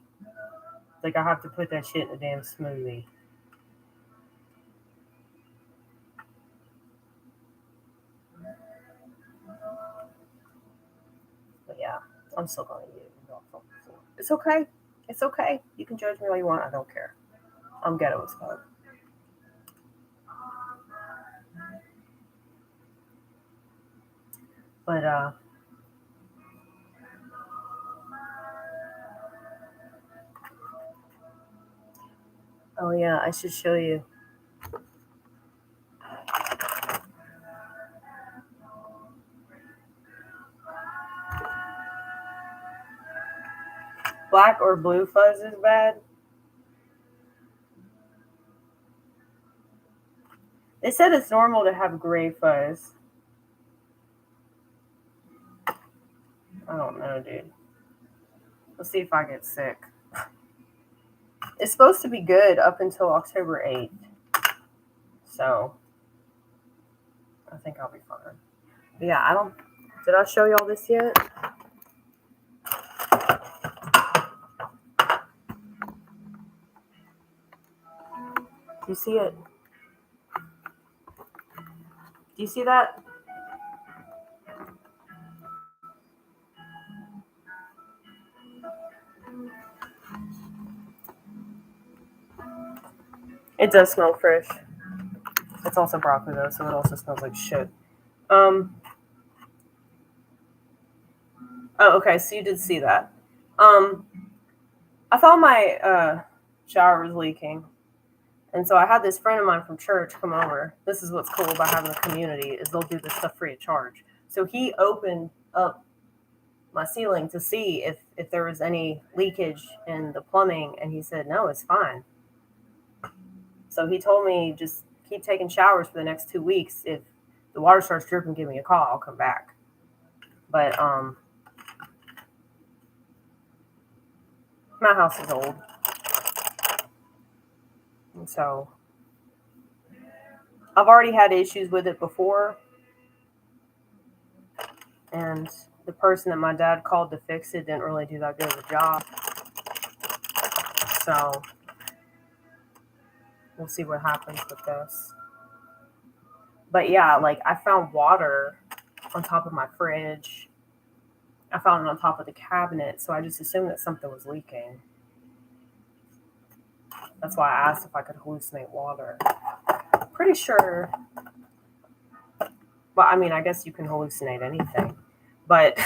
Like, I have to put that shit in a damn smoothie. But yeah, I'm still going to eat it. It's okay. It's okay. You can judge me all you want. I don't care. I'm ghetto as fuck. But, oh yeah, I should show you. Black or blue fuzz is bad. They said it's normal to have gray fuzz. I don't know, dude. Let's see if I get sick. It's supposed to be good up until October 8th. So, I think I'll be fine. But yeah, I don't... Did I show y'all this yet? Do you see it? Do you see that? It does smell fresh. It's also broccoli though, so it also smells like shit. Oh, okay, so you did see that. I thought my shower was leaking. And so I had this friend of mine from church come over. This is what's cool about having a community, is they'll do this stuff free of charge. So he opened up my ceiling to see if there was any leakage in the plumbing, and he said, no, it's fine. So he told me just keep taking showers for the next 2 weeks. If the water starts dripping, give me a call. I'll come back. But my house is old. And so I've already had issues with it before. And the person that my dad called to fix it didn't really do that good of a job. So we'll see what happens with this. But yeah, like I found water on top of my fridge. I found it on top of the cabinet, so I just assumed that something was leaking. That's why I asked if I could hallucinate water. Pretty sure. Well, I mean, I guess you can hallucinate anything. But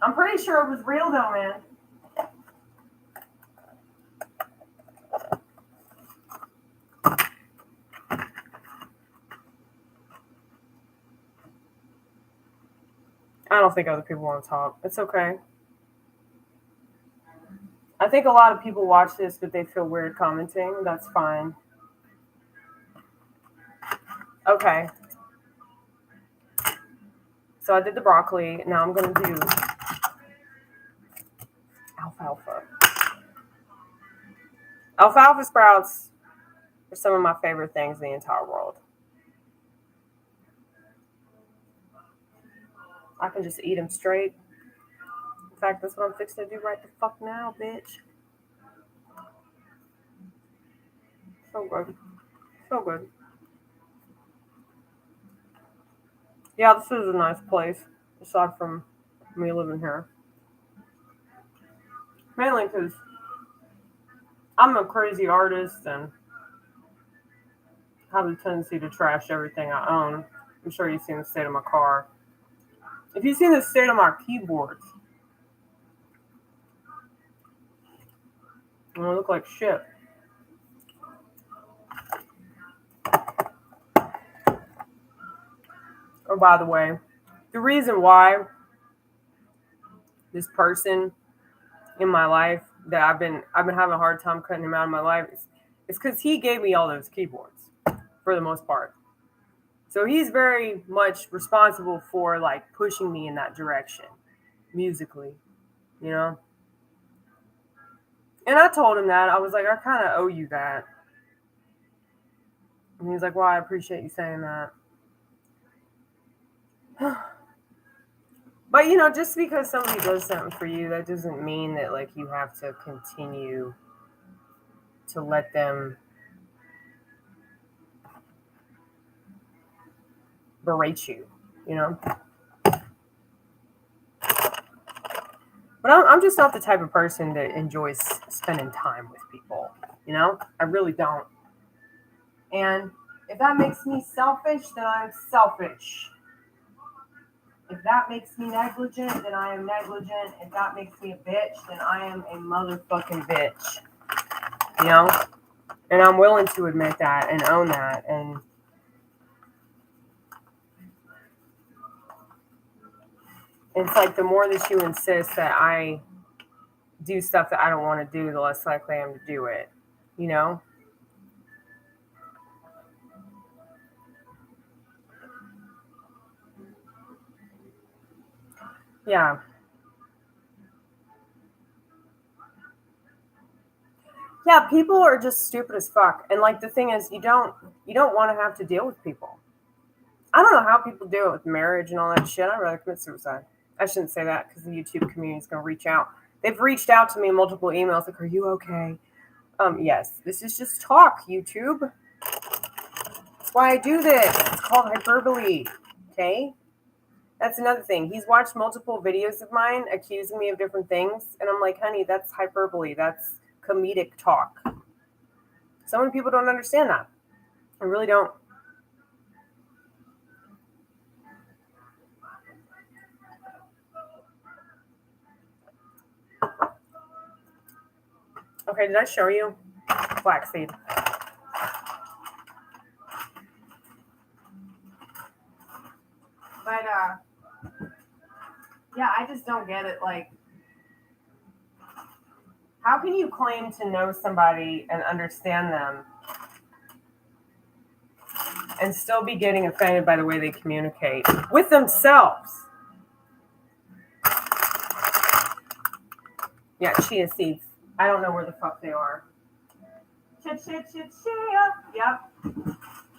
I'm pretty sure it was real though, man. I don't think other people want to talk. It's okay. I think a lot of people watch this, but they feel weird commenting. That's fine. Okay. So I did the broccoli. Now I'm going to do alfalfa. Alfalfa sprouts are some of my favorite things in the entire world. I can just eat them straight. In fact, that's what I'm fixing to do right the fuck now, bitch. So good. So good. Yeah, this is a nice place, aside from me living here. Mainly because I'm a crazy artist and have a tendency to trash everything I own. I'm sure you've seen the state of my car. If you've seen the state of my keyboards, I'm gonna look like shit. Oh, by the way, the reason why this person in my life that I've been having a hard time cutting him out of my life, it's because he gave me all those keyboards for the most part. So he's very much responsible for like pushing me in that direction musically, you know? And I told him that. I was like, I kind of owe you that. And he was like, well, I appreciate you saying that. But, you know, just because somebody does something for you, that doesn't mean that, like, you have to continue to let them berate you, you know? But I'm just not the type of person that enjoys spending time with people, you know? I really don't. And if that makes me selfish, then I'm selfish. If that makes me negligent, then I am negligent. If that makes me a bitch, then I am a motherfucking bitch. You know? And I'm willing to admit that and own that. And it's like the more that you insist that I do stuff that I don't want to do, the less likely I am to do it. You know? Yeah. Yeah, people are just stupid as fuck. And like the thing is, you don't want to have to deal with people. I don't know how people do it with marriage and all that shit. I'd rather commit suicide. I shouldn't say that because the YouTube community is going to reach out. They've reached out to me in multiple emails like, are you okay? Yes, this is just talk, YouTube. That's why I do this. It's called hyperbole. Okay? That's another thing. He's watched multiple videos of mine accusing me of different things. And I'm like, honey, that's hyperbole. That's comedic talk. So many people don't understand that. I really don't. Okay, did I show you? Flaxseed. But, yeah, I just don't get it. Like, how can you claim to know somebody and understand them and still be getting offended by the way they communicate with themselves? Yeah, chia seeds. I don't know where the fuck they are. Chia. Yep,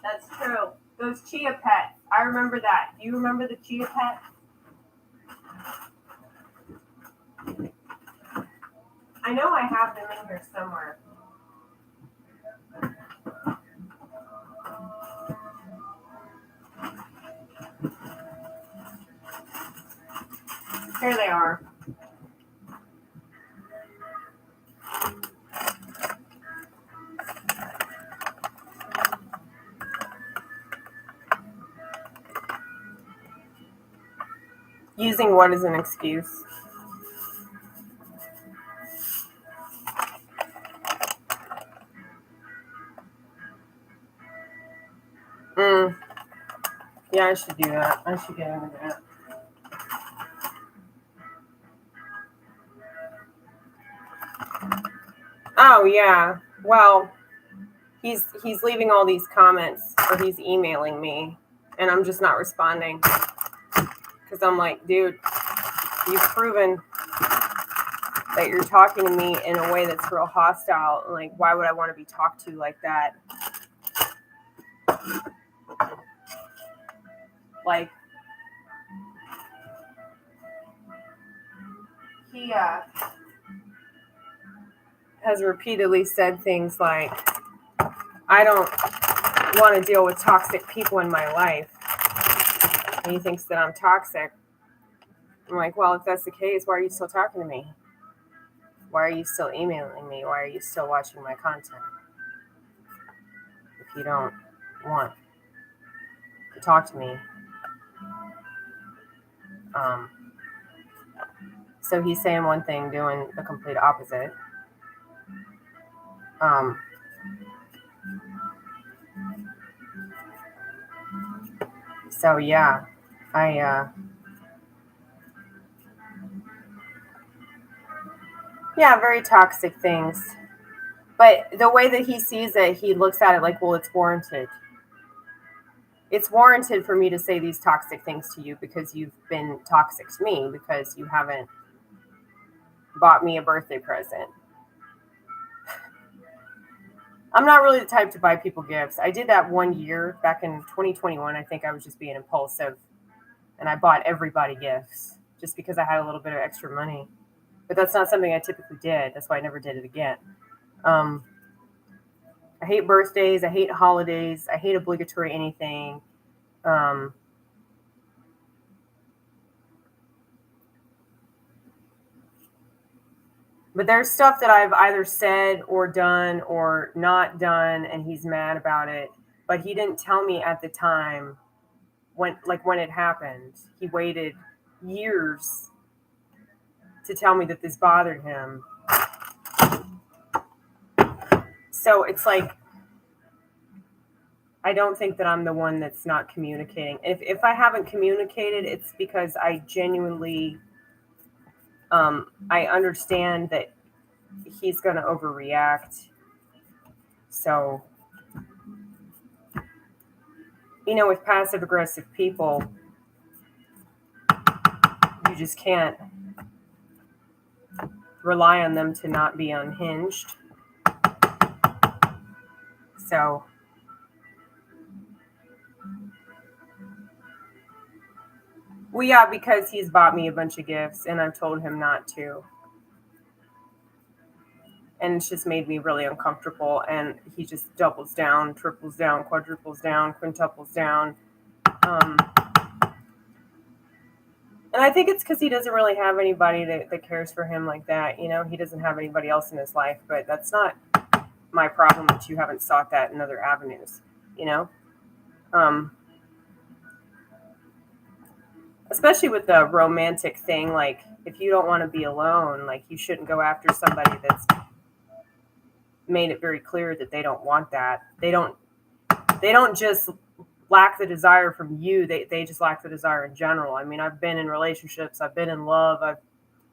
that's true. Those chia pets. I remember that. Do you remember the chia pets? I know I have them in here somewhere. Here they are. Using what as an excuse? Yeah, I should do that. I should get into that. Oh yeah. Well, he's leaving all these comments or he's emailing me and I'm just not responding. Because I'm like, dude, you've proven that you're talking to me in a way that's real hostile. Like, why would I want to be talked to like that? Like, he has repeatedly said things like, I don't want to deal with toxic people in my life. And he thinks that I'm toxic. I'm like, well, if that's the case, why are you still talking to me? Why are you still emailing me? Why are you still watching my content? If you don't want to talk to me. So he's saying one thing, doing the complete opposite. So yeah, I Yeah, very toxic things. But the way that he sees it, he looks at it like, well, it's warranted. It's warranted for me to say these toxic things to you because you've been toxic to me because you haven't bought me a birthday present. I'm not really the type to buy people gifts. I did that one year back in 2021. I think I was just being impulsive and I bought everybody gifts just because I had a little bit of extra money. But that's not something I typically did. That's why I never did it again. Um, I hate birthdays. I hate holidays. I hate obligatory anything. Um, but there's stuff that I've either said or done or not done, and he's mad about it. But he didn't tell me at the time when it happened. He waited years to tell me that this bothered him. So it's like I don't think that I'm the one that's not communicating. If I haven't communicated, it's because I genuinely I understand that he's going to overreact. So, with passive aggressive people, you just can't rely on them to not be unhinged. So, well, yeah, because he's bought me a bunch of gifts and I've told him not to. And it's just made me really uncomfortable. And he just doubles down, triples down, quadruples down, quintuples down. And I think it's because he doesn't really have anybody that cares for him like that. He doesn't have anybody else in his life. But that's not my problem that you haven't sought that in other avenues. Especially with the romantic thing. Like, if you don't want to be alone, like, you shouldn't go after somebody that's made it very clear that they don't want that. They don't just lack the desire from you. They just lack the desire in general. I mean, I've been in relationships, I've been in love, I've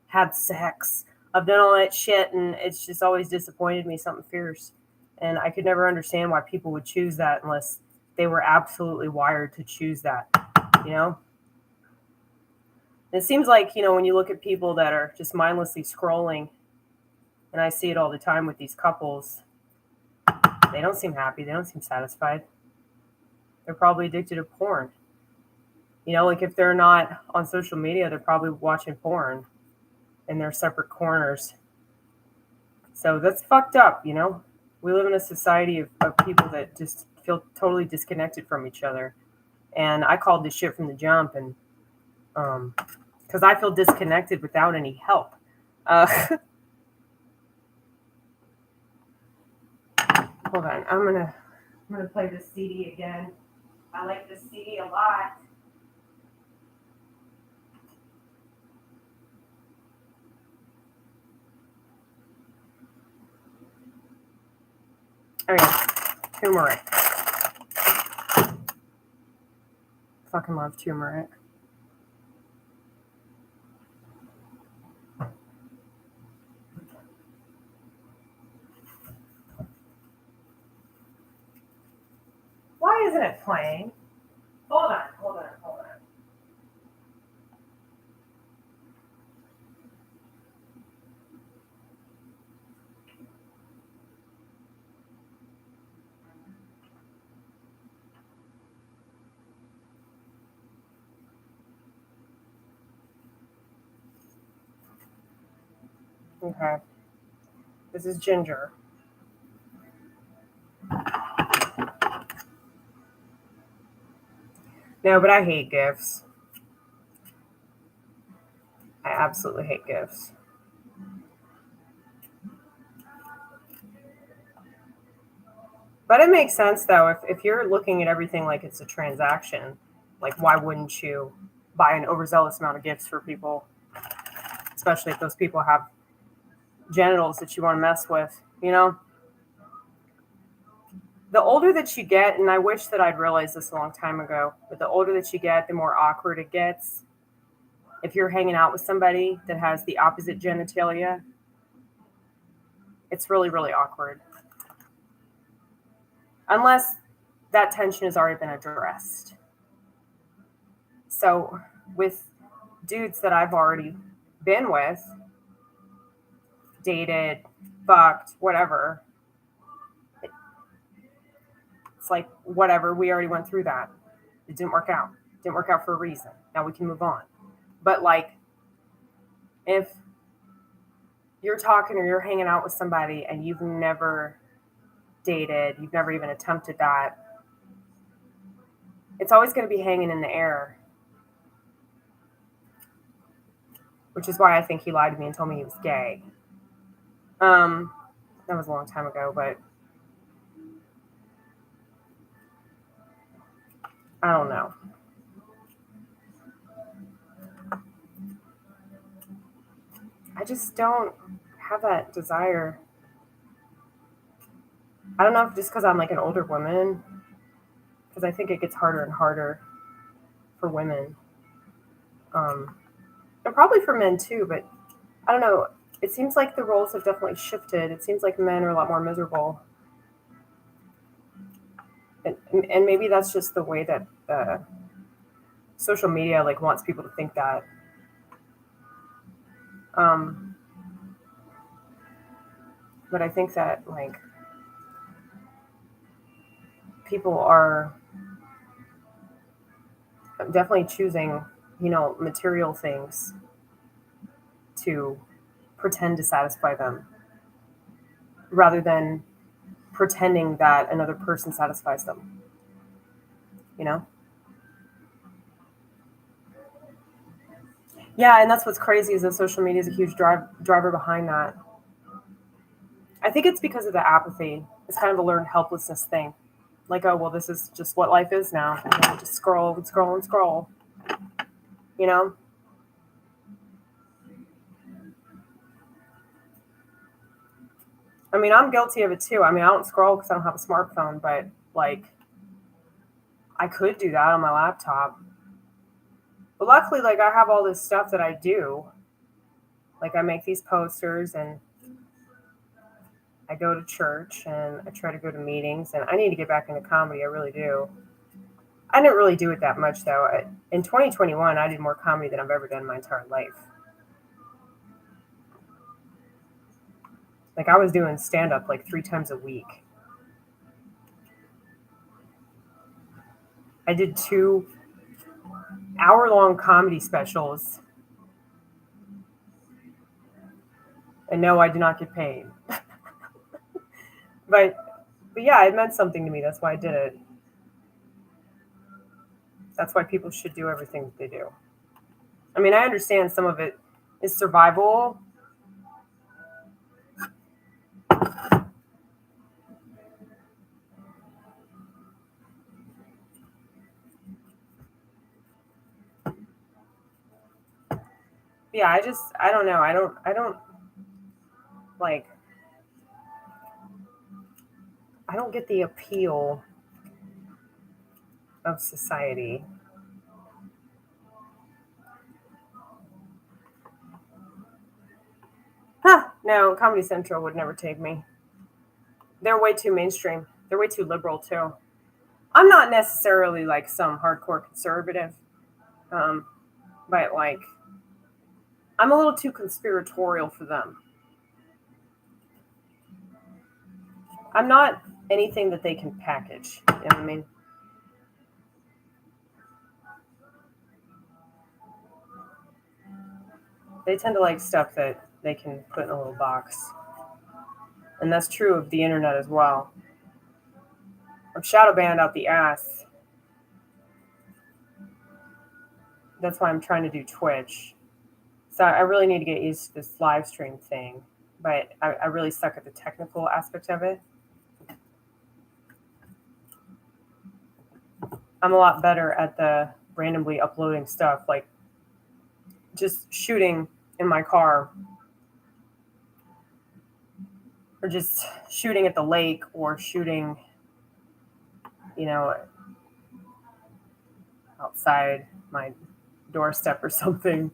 had sex, I've done all that shit, and it's just always disappointed me, something fierce. And I could never understand why people would choose that unless they were absolutely wired to choose that, It seems like, when you look at people that are just mindlessly scrolling, and I see it all the time with these couples, they don't seem happy, they don't seem satisfied. They're probably addicted to porn. Like, if they're not on social media, they're probably watching porn in their separate corners. So that's fucked up, We live in a society of people that just feel totally disconnected from each other. And I called this shit from the jump, and because I feel disconnected without any help. Hold on, I'm gonna play this CD again. I like this CD a lot. Oh yeah, turmeric. Fucking love turmeric. Why isn't it playing? Hold on. Okay. This is ginger. No, but I hate gifts. I absolutely hate gifts. But it makes sense, though, if you're looking at everything like it's a transaction, like, why wouldn't you buy an overzealous amount of gifts for people, especially if those people have genitals that you want to mess with, The older that you get, and I wish that I'd realized this a long time ago, but the older that you get, the more awkward it gets. If you're hanging out with somebody that has the opposite genitalia, It's really, really awkward. Unless that tension has already been addressed. So with dudes that I've already been with, dated, fucked, whatever, it's like, whatever, we already went through that. It didn't work out. It didn't work out for a reason. Now we can move on. But like, if you're talking or you're hanging out with somebody and you've never dated, you've never even attempted that, it's always going to be hanging in the air. Which is why I think he lied to me and told me he was gay. That was a long time ago, but I don't know. I just don't have that desire. I don't know if just because I'm like an older woman, because I think it gets harder and harder for women. And probably for men too, but I don't know. It seems like the roles have definitely shifted. It seems like men are a lot more miserable. And maybe that's just the way that social media like wants people to think that. But I think that like people are definitely choosing, material things to pretend to satisfy them rather than pretending that another person satisfies them. Yeah, and that's what's crazy is that social media is a huge driver behind that. I think it's because of the apathy. It's kind of a learned helplessness thing. Like, oh, well, this is just what life is now. Just scroll and scroll and scroll. I mean, I'm guilty of it too. I mean, I don't scroll because I don't have a smartphone, but like, I could do that on my laptop. But luckily, like, I have all this stuff that I do. Like, I make these posters and I go to church and I try to go to meetings, and I need to get back into comedy. I really do. I didn't really do it that much, though. In 2021, I did more comedy than I've ever done in my entire life. Like, I was doing stand-up like 3 times a week. I did 2 hour-long comedy specials. And no, I did not get paid. But yeah, it meant something to me. That's why I did it. That's why people should do everything that they do. I mean, I understand some of it is survival. Yeah, I don't know. I don't like, I don't get the appeal of society. No, Comedy Central would never take me. They're way too mainstream. They're way too liberal too. I'm not necessarily like some hardcore conservative, but like, I'm a little too conspiratorial for them. I'm not anything that they can package. You know what I mean? They tend to like stuff that they can put in a little box. And that's true of the internet as well. I'm shadow banned out the ass. That's why I'm trying to do Twitch. So I really need to get used to this live stream thing. But I really suck at the technical aspect of it. I'm a lot better at the randomly uploading stuff, like just shooting in my car, or just shooting at the lake, or shooting, outside my doorstep or something.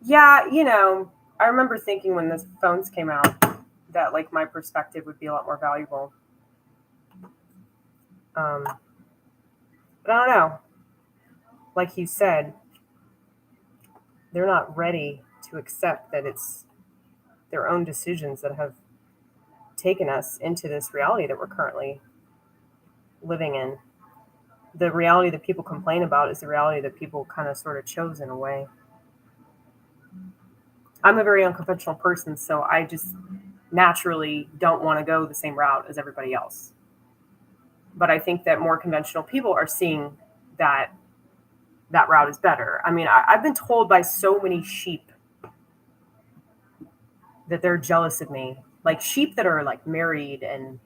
Yeah, I remember thinking when the phones came out that like my perspective would be a lot more valuable. But I don't know. Like you said, they're not ready to accept that it's their own decisions that have taken us into this reality that we're currently living in. The reality that people complain about is the reality that people kind of sort of chose in a way. I'm a very unconventional person, so I just naturally don't want to go the same route as everybody else. But I think that more conventional people are seeing that that route is better. I mean, I've been told by so many sheep that they're jealous of me. Like sheep that are like married and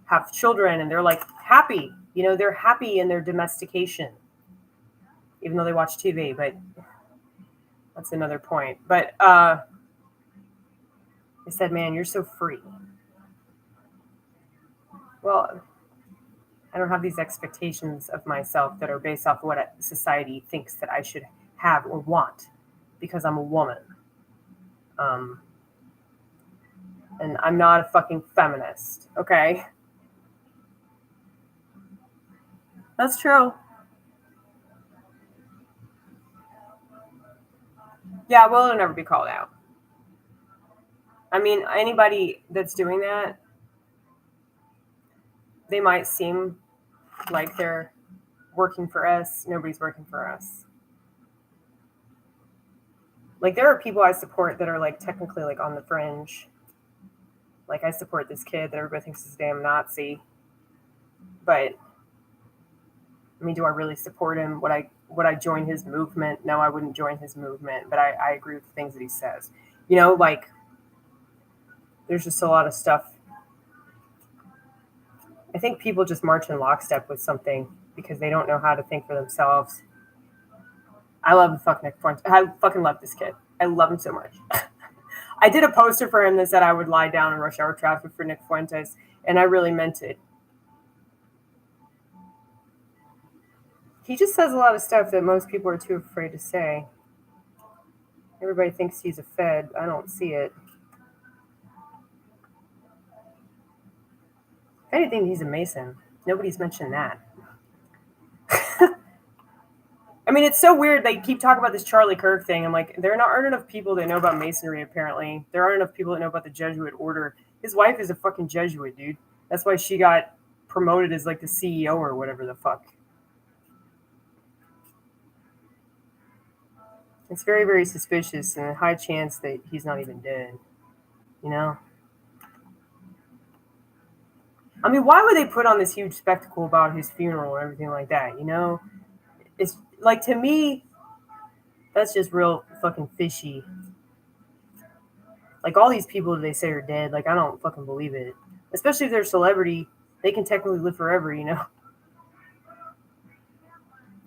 have children and they're like happy. They're happy in their domestication, even though they watch TV, but that's another point. But they said, man, you're so free. Well, I don't have these expectations of myself that are based off of what society thinks that I should have or want because I'm a woman. And I'm not a fucking feminist, okay? That's true. Yeah, well, it'll never be called out. I mean, anybody that's doing that, they might seem like they're working for us. Nobody's working for us. Like, there are people I support that are, like, technically, like, on the fringe. Like, I support this kid that everybody thinks is a damn Nazi. But, I mean, do I really support him? Would I join his movement? No, I wouldn't join his movement. But I agree with the things that he says. Like, there's just a lot of stuff. I think people just march in lockstep with something because they don't know how to think for themselves. I love the fucking Nick Fuentes. I fucking love this kid. I love him so much. I did a poster for him that said I would lie down in rush hour traffic for Nick Fuentes, and I really meant it. He just says a lot of stuff that most people are too afraid to say. Everybody thinks he's a Fed. I don't see it. If anything, he's a Mason. Nobody's mentioned that. I mean, it's so weird. They keep talking about this Charlie Kirk thing. I'm like, there aren't enough people that know about Masonry, apparently. There aren't enough people that know about the Jesuit order. His wife is a fucking Jesuit, dude. That's why she got promoted as, like, the CEO or whatever the fuck. It's very, very suspicious and a high chance that he's not even dead. I mean, why would they put on this huge spectacle about his funeral and everything like that, It's, like, to me, that's just real fucking fishy. Like, all these people that they say are dead, like, I don't fucking believe it. Especially if they're a celebrity, they can technically live forever,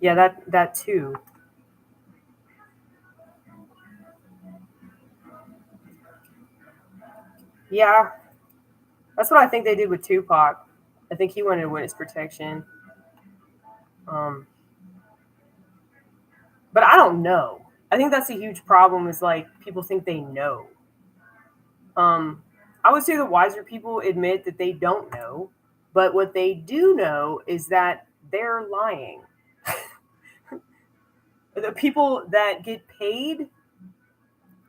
Yeah, that too. Yeah, that's what I think they did with Tupac. I think he wanted witness protection. But I don't know. I think that's a huge problem is, like, people think they know. I would say the wiser people admit that they don't know, but what they do know is that they're lying. The people that get paid,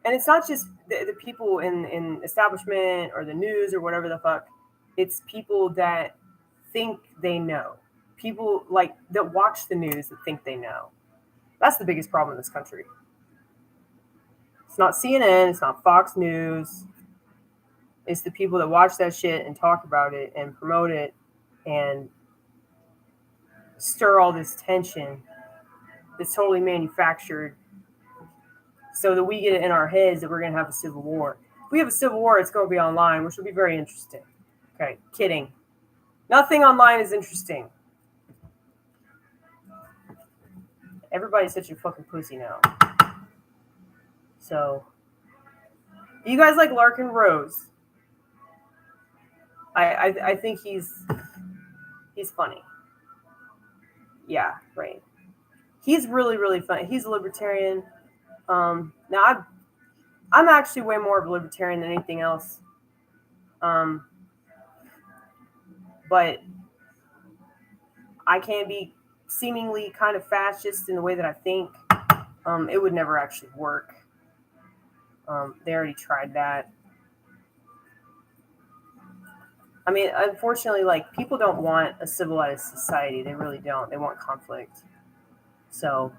and it's not just the people in establishment or the news or whatever the fuck, it's people that think they know. People like that watch the news that think they know. That's the biggest problem in this country. It's not CNN, it's not Fox News. It's the people that watch that shit and talk about it and promote it and stir all this tension that's totally manufactured so that we get it in our heads that we're going to have a civil war. If we have a civil war, it's going to be online, which will be very interesting. Okay, kidding. Nothing online is interesting. Everybody's such a fucking pussy now. So, you guys like Larkin Rose? I think he's funny. Yeah, right. He's really, really funny. He's a libertarian. Now, I'm actually way more of a libertarian than anything else. But I can be seemingly kind of fascist in the way that I think. It would never actually work. They already tried that. I mean, unfortunately, like, people don't want a civilized society. They really don't. They want conflict. So,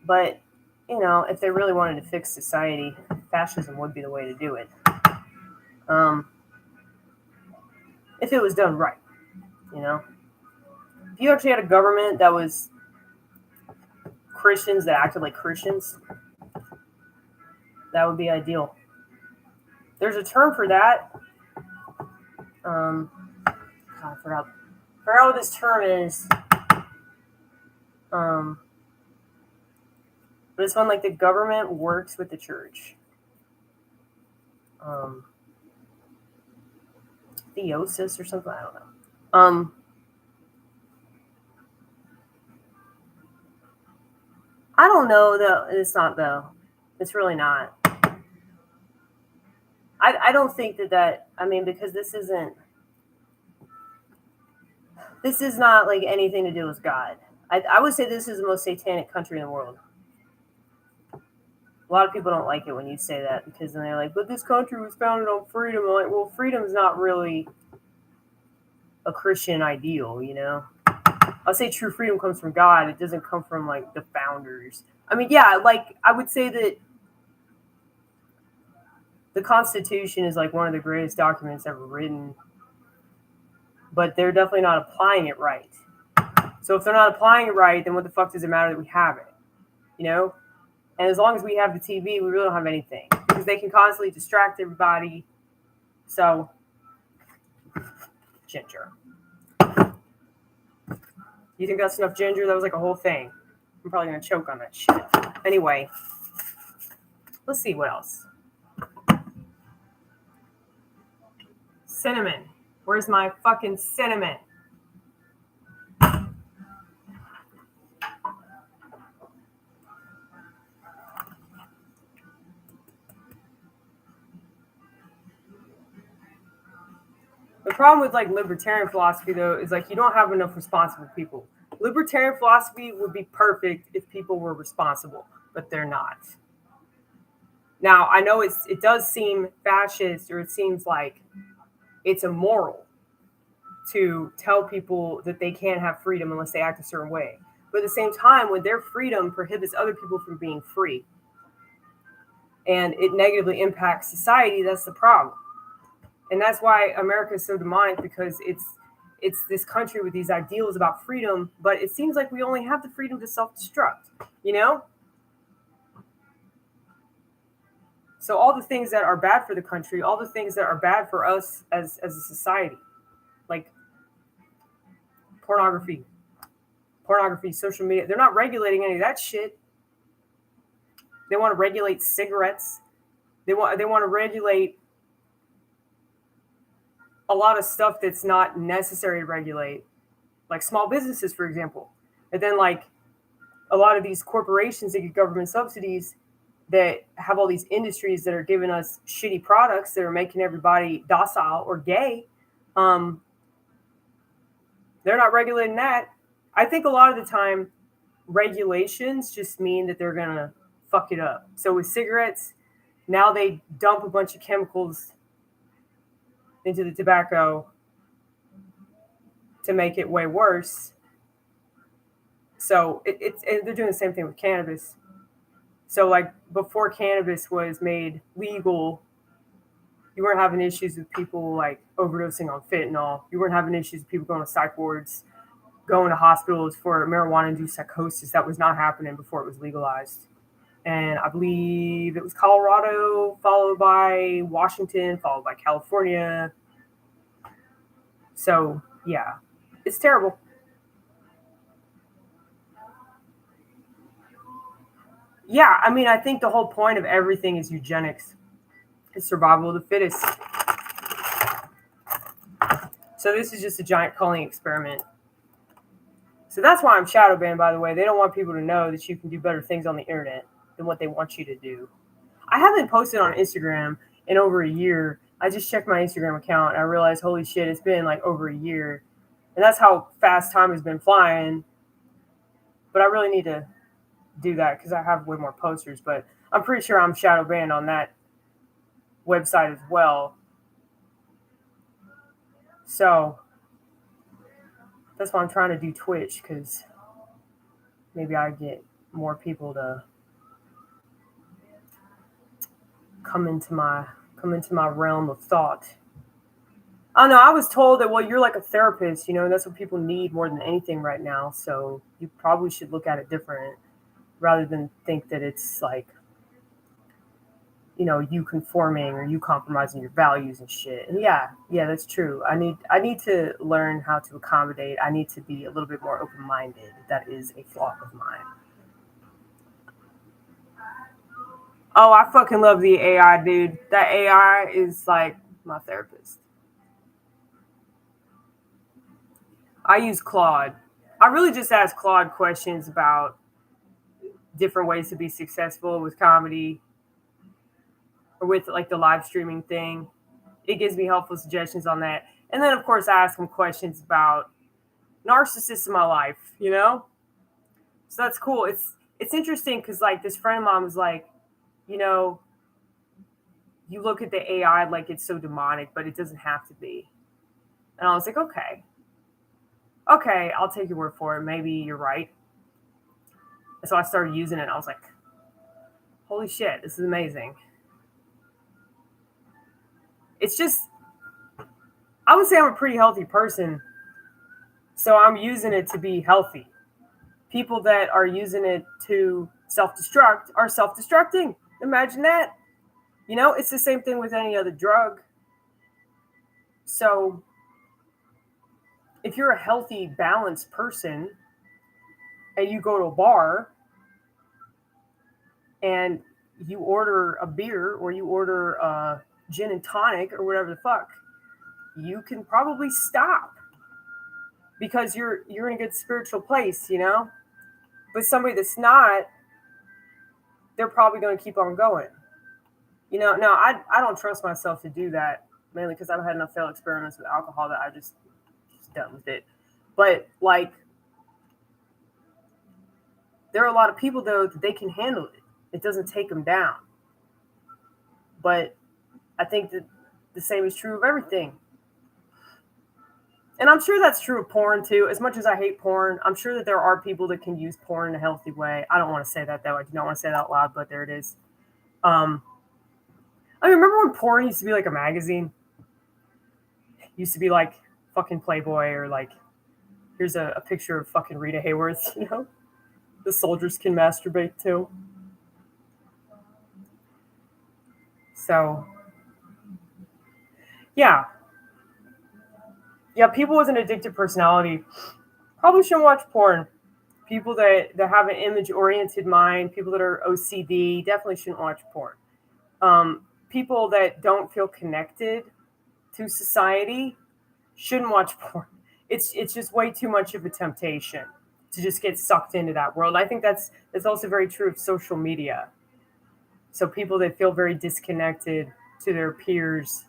but, you know, if they really wanted to fix society, fascism would be the way to do it. If it was done right, you know. If you actually had a government that was Christians that acted like Christians, that would be ideal. There's a term for that. I forgot what this term is. But it's when, like, the government works with the church. Theosis or something. I don't know. I don't know though. It's not though. It's really not. I don't think that. I mean, because this is not like anything to do with God. I would say this is the most satanic country in the world. A lot of people don't like it when you say that, because then they're like, but this country was founded on freedom. I'm like, well, freedom is not really a Christian ideal, you know? I'll say true freedom comes from God. It doesn't come from, like, the founders. I mean, yeah, like, I would say that the Constitution is, like, one of the greatest documents ever written, but they're definitely not applying it right. So if they're not applying it right, then what the fuck does it matter that we have it? You know? And as long as we have the TV, we really don't have anything, because they can constantly distract everybody. So, ginger. You think that's enough ginger? That was like a whole thing. I'm probably going to choke on that shit. Anyway, let's see what else. Cinnamon. Where's my fucking cinnamon? The problem with, like, libertarian philosophy, though, is, like, you don't have enough responsible people. Libertarian philosophy would be perfect if people were responsible, but they're not. Now, I know it does seem fascist, or it seems like it's immoral to tell people that they can't have freedom unless they act a certain way. But at the same time, when their freedom prohibits other people from being free, and it negatively impacts society, that's the problem. And that's why America is so demonic, because it's this country with these ideals about freedom, but it seems like we only have the freedom to self-destruct, you know? So all the things that are bad for the country, all the things that are bad for us as a society, like pornography, social media, they're not regulating any of that shit. They want to regulate cigarettes. They want to regulate a lot of stuff that's not necessary to regulate, like small businesses, for example. And then, like, a lot of these corporations that get government subsidies that have all these industries that are giving us shitty products that are making everybody docile or gay. They're not regulating that. I think a lot of the time regulations just mean that they're going to fuck it up. So with cigarettes, now they dump a bunch of chemicals into the tobacco to make it way worse. So they're doing the same thing with cannabis. So, like, before cannabis was made legal, you weren't having issues with people, like, overdosing on fentanyl. You weren't having issues with people going to psych wards, going to hospitals for marijuana-induced psychosis. That was not happening before it was legalized. And I believe it was Colorado, followed by Washington, followed by California. So, yeah, it's terrible. Yeah, I mean, I think the whole point of everything is eugenics. It's survival of the fittest. So this is just a giant culling experiment. So that's why I'm shadow banned, by the way. They don't want people to know that you can do better things on the internet than what they want you to do. I haven't posted on Instagram in over a year. I just checked my Instagram account and I realized, holy shit, it's been like over a year. And that's how fast time has been flying. But I really need to do that because I have way more posters. But I'm pretty sure I'm shadow banned on that website as well. So that's why I'm trying to do Twitch, because maybe I get more people to come into my realm of thought. I don't know. I was told that, well, you're like a therapist, and that's what people need more than anything right now. So you probably should look at it different rather than think that it's like, you conforming or you compromising your values and shit. And yeah, that's true. I need to learn how to accommodate. I need to be a little bit more open-minded. That is a flaw of mine. Oh, I fucking love the AI, dude. That AI is like my therapist. I use Claude. I really just ask Claude questions about different ways to be successful with comedy or with like the live streaming thing. It gives me helpful suggestions on that. And then, of course, I ask him questions about narcissists in my life, So that's cool. It's interesting because, like, this friend of mine was like, you look at the AI like it's so demonic, but it doesn't have to be. And I was like, okay, I'll take your word for it. Maybe you're right. And so I started using it. And I was like, holy shit, this is amazing. It's just, I would say I'm a pretty healthy person. So I'm using it to be healthy. People that are using it to self-destruct are self-destructing. Imagine that. It's the same thing with any other drug. So if you're a healthy, balanced person and you go to a bar and you order a beer or you order a gin and tonic or whatever the fuck, you can probably stop because you're in a good spiritual place, But somebody that's not, they're probably going to keep on going. No, I don't trust myself to do that, mainly because I've had enough failed experiments with alcohol that I just done with it. But like, there are a lot of people though that they can handle it. It doesn't take them down. But I think that the same is true of everything. And I'm sure that's true of porn too. As much as I hate porn, I'm sure that there are people that can use porn in a healthy way. I don't want to say that though. I do not want to say that out loud, but there it is. I remember when porn used to be like a magazine. It used to be like fucking Playboy or like, here's a picture of fucking Rita Hayworth, The soldiers can masturbate too. So, yeah. Yeah, people with an addictive personality probably shouldn't watch porn. People that have an image-oriented mind, people that are OCD, definitely shouldn't watch porn. People that don't feel connected to society shouldn't watch porn. It's just way too much of a temptation to just get sucked into that world. I think that's also very true of social media. So people that feel very disconnected to their peers,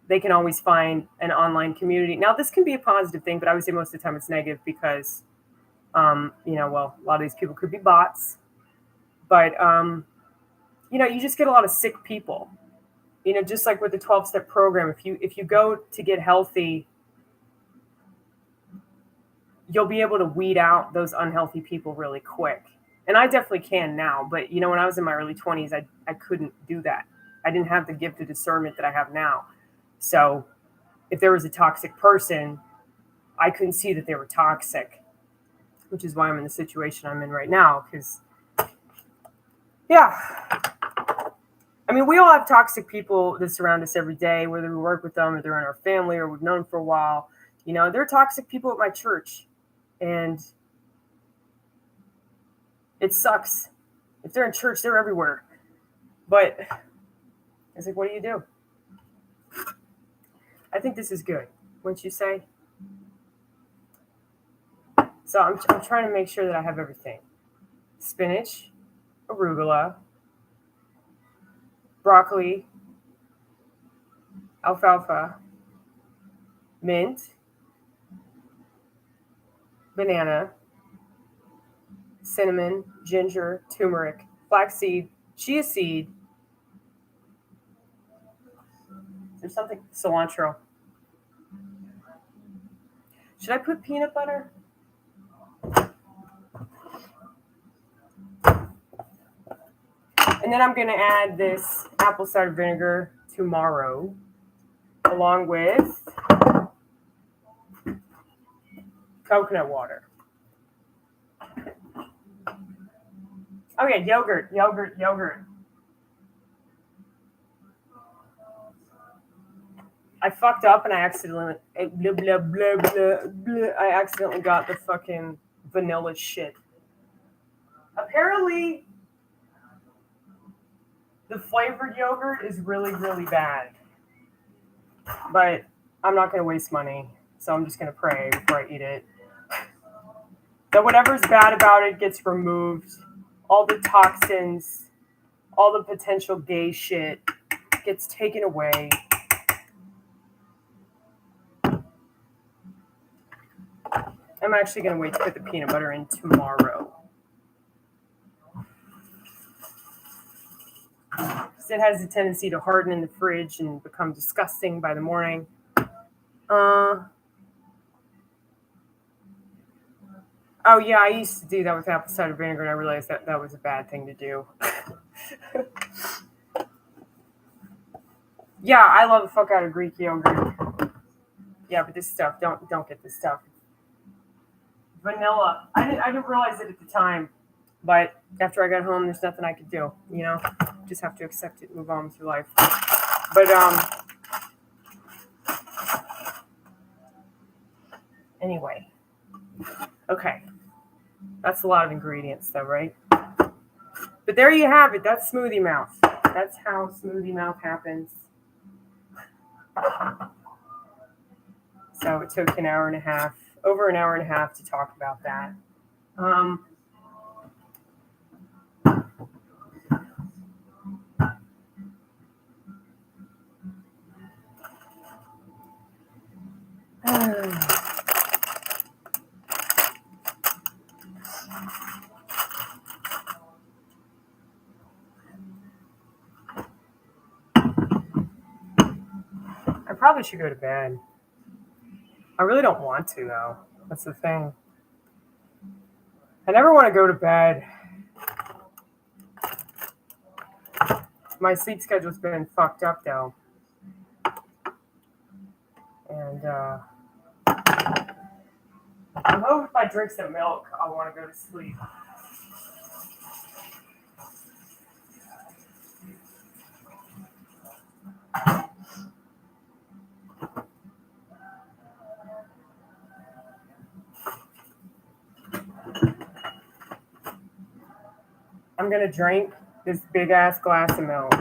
they can always find an online community. Now, this can be a positive thing, but I would say most of the time it's negative because, a lot of these people could be bots. But, you just get a lot of sick people. Just like with the 12-step program, if you go to get healthy, you'll be able to weed out those unhealthy people really quick. And I definitely can now. But, when I was in my early 20s, I couldn't do that. I didn't have the gift of discernment that I have now. So if there was a toxic person, I couldn't see that they were toxic, which is why I'm in the situation I'm in right now. Because, yeah. I mean, we all have toxic people that surround us every day, whether we work with them or they're in our family or we've known them for a while. There are toxic people at my church. And it sucks. If they're in church, they're everywhere. But it's like, what do you do? I think this is good, wouldn't you say? So I'm trying to make sure that I have everything. Spinach, arugula, broccoli, alfalfa, mint, banana, cinnamon, ginger, turmeric, flaxseed, chia seed. There's something, cilantro. Should I put peanut butter? And then I'm going to add this apple cider vinegar tomorrow, along with coconut water. Oh yeah, yogurt. I fucked up and I accidentally I accidentally got the fucking vanilla shit. Apparently, the flavored yogurt is really, really bad. But I'm not going to waste money, so I'm just going to pray before I eat it. That whatever's bad about it gets removed. All the toxins, all the potential gay shit gets taken away. I'm actually going to wait to put the peanut butter in tomorrow. Because it has a tendency to harden in the fridge and become disgusting by the morning. Oh yeah, I used to do that with apple cider vinegar, and I realized that that was a bad thing to do. Yeah, I love the fuck out of Greek yogurt. Yeah, but this stuff, don't get this stuff. Vanilla. I didn't realize it at the time, but after I got home, there's nothing I could do. You know, just have to accept it, and move on with your life. But anyway, okay, that's a lot of ingredients, though, right? But there you have it. That's Smoothie Mouth. That's how Smoothie Mouth happens. So it took over an hour and a half to talk about that. I probably should go to bed. I really don't want to, though. That's the thing. I never want to go to bed. My sleep schedule's been fucked up, though. And I hope if I drink some milk, I'll want to go to sleep. I'm going to drink this big-ass glass of milk.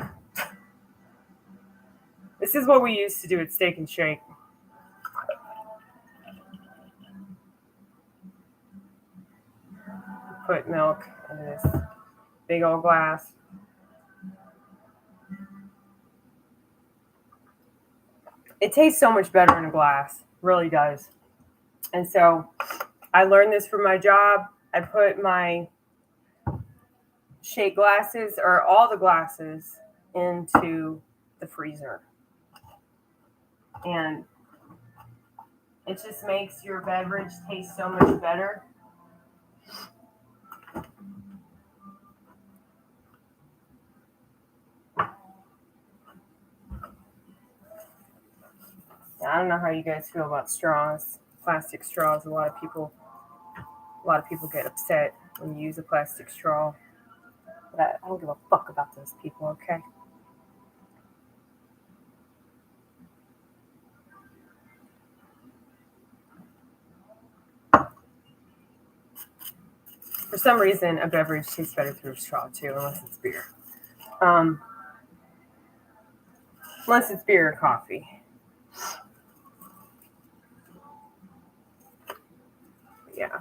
This is what we used to do at Steak and Shake. Put milk in this big old glass. It tastes so much better in a glass. Really does. And so I learned this from my job. I put my shake glasses, or all the glasses, into the freezer. And it just makes your beverage taste so much better. I don't know how you guys feel about straws, plastic straws. A lot of people get upset when you use a plastic straw. But I don't give a fuck about those people, okay? For some reason, a beverage tastes better through a straw too, unless it's beer. Unless it's beer or coffee. Yeah.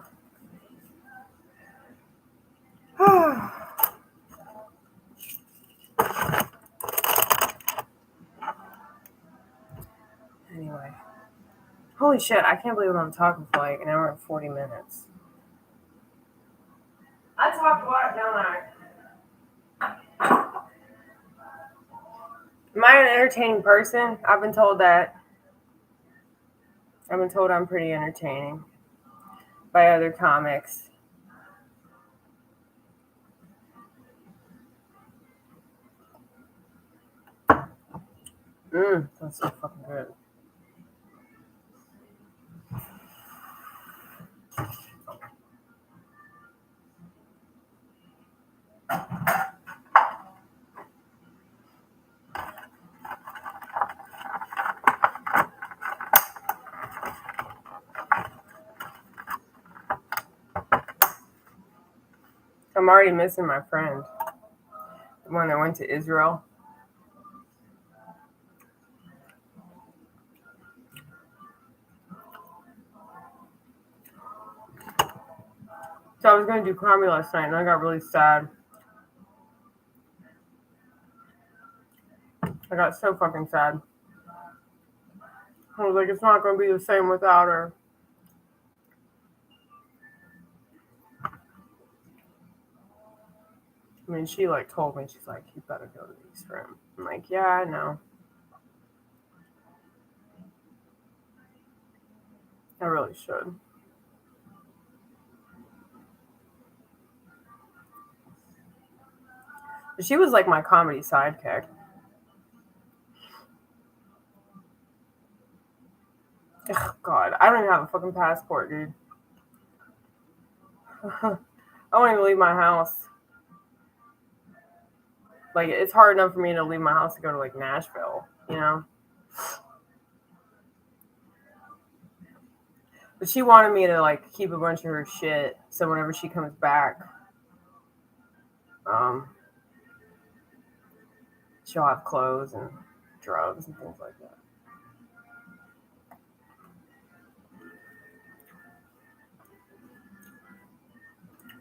Holy shit, I can't believe I'm talking for like an hour and 40 minutes. I talk a lot, don't I? Am I an entertaining person? I've been told that. I've been told I'm pretty entertaining by other comics. That's so fucking good. I'm already missing my friend. The one that went to Israel. So I was going to do comedy last night, and I got really sad. I got so fucking sad. I was like, it's not going to be the same without her. I mean, she like told me, she's like, you better go to the East Room. I'm like, yeah, I know. I really should. But she was like my comedy sidekick. Ugh, God, I don't even have a fucking passport, dude. I won't even leave my house. Like, it's hard enough for me to leave my house to go to like Nashville, you know? But she wanted me to like keep a bunch of her shit, so whenever she comes back, she'll have clothes and drugs and things like that.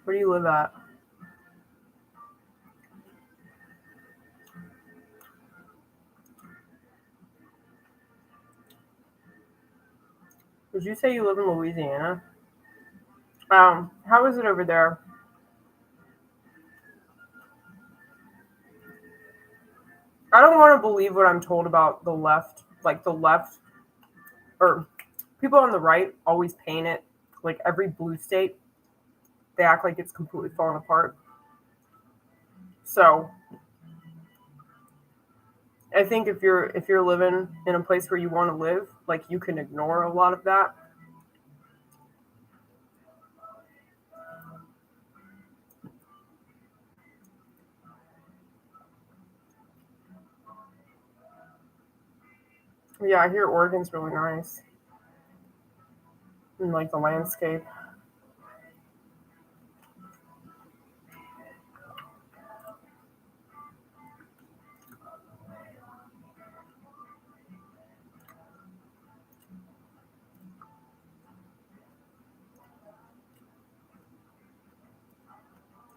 Where do you live at? Did you say you live in Louisiana? How is it over there? I don't want to believe what I'm told about the left. Like the left, or people on the right always paint it like every blue state. They act like it's completely falling apart. So I think if you're living in a place where you want to live, like you can ignore a lot of that. Yeah, I hear Oregon's really nice. And like the landscape.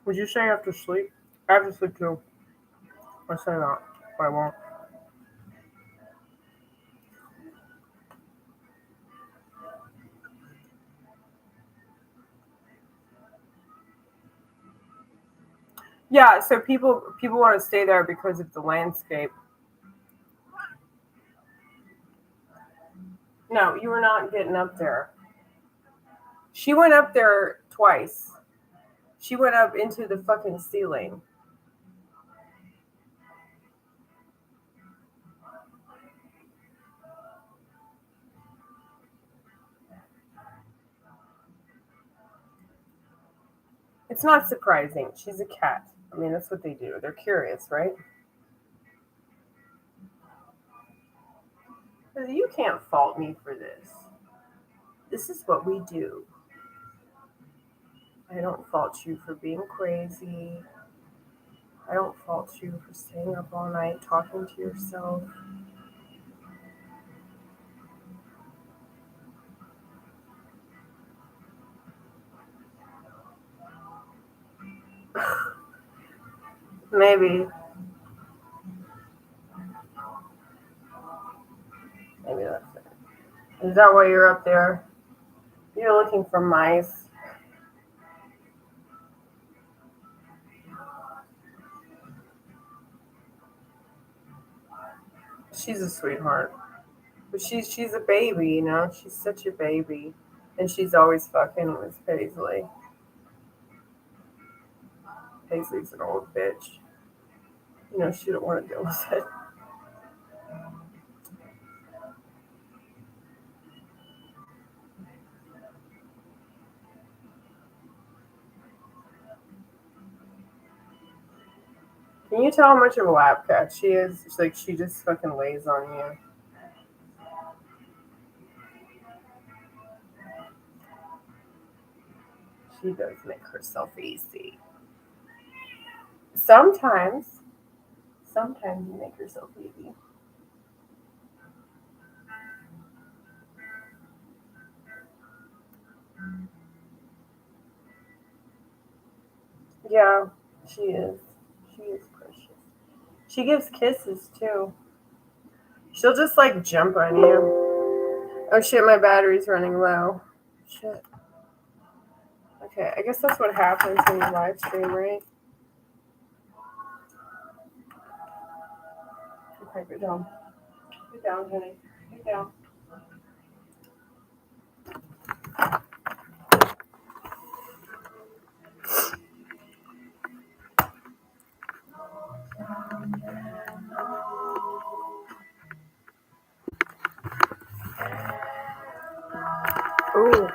Would you say after sleep? I have to sleep too. I say that, but I won't. Yeah, so people want to stay there because of the landscape. No, you were not getting up there. She went up there twice. She went up into the fucking ceiling. It's not surprising. She's a cat. I mean, that's what they do. They're curious, right? You can't fault me for this. This is what we do. I don't fault you for being crazy. I don't fault you for staying up all night talking to yourself. Maybe. Maybe that's it. Is that why you're up there? You're looking for mice. She's a sweetheart. But she's a baby, you know? She's such a baby. And she's always fucking with Paisley. Paisley's an old bitch. You know, she don't want to deal with it. Can you tell how much of a lap cat she is? It's like she just fucking lays on you. She does make herself easy. Sometimes you make yourself easy. Yeah, she is. She is precious. She gives kisses too. She'll just like jump on you. Oh shit, my battery's running low. Shit. Okay, I guess that's what happens when you live stream, right? Okay, go down. Go down, honey. Go down. Ooh.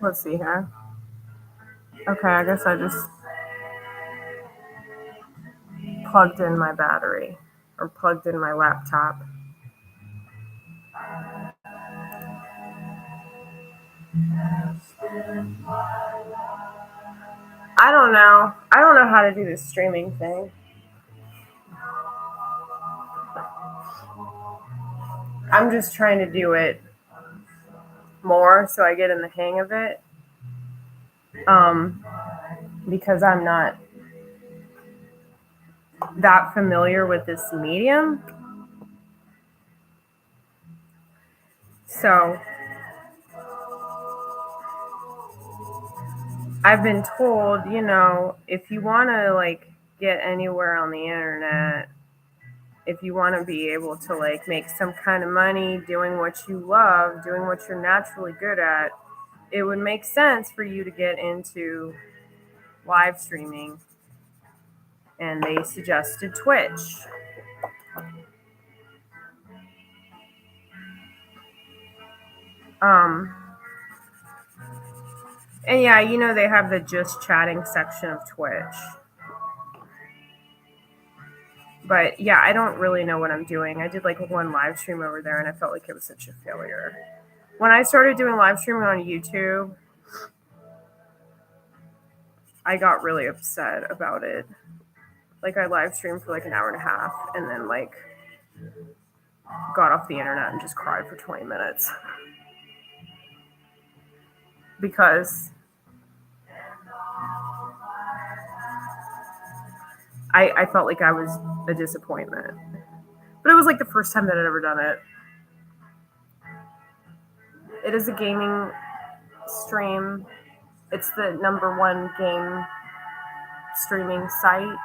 Let's see here. Okay, I guess I just plugged in my battery or plugged in my laptop. I don't know. I don't know how to do this streaming thing. I'm just trying to do it more so I get in the hang of it. Because I'm not that familiar with this medium. So I've been told, you know, if you want to like get anywhere on the internet, if you want to be able to like make some kind of money doing what you love, doing what you're naturally good at, it would make sense for you to get into live streaming. And they suggested Twitch. And yeah, you know, they have the just chatting section of Twitch. But yeah, I don't really know what I'm doing. I did like one live stream over there and I felt like it was such a failure. When I started doing live streaming on YouTube, I got really upset about it. Like I live streamed for like an hour and a half and then like got off the internet and just cried for 20 minutes. Because I felt like I was a disappointment. But it was like the first time that I'd ever done it. It is a gaming stream. It's the #1 game streaming site.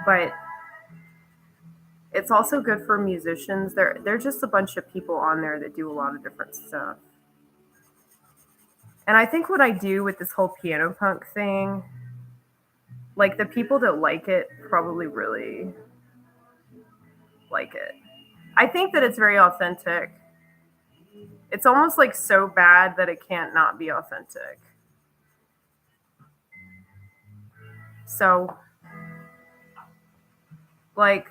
But it's also good for musicians. They're just a bunch of people on there that do a lot of different stuff. And I think what I do with this whole piano punk thing, like the people that like it probably really like it. I think that it's very authentic. It's almost like so bad that it can't not be authentic. So, like,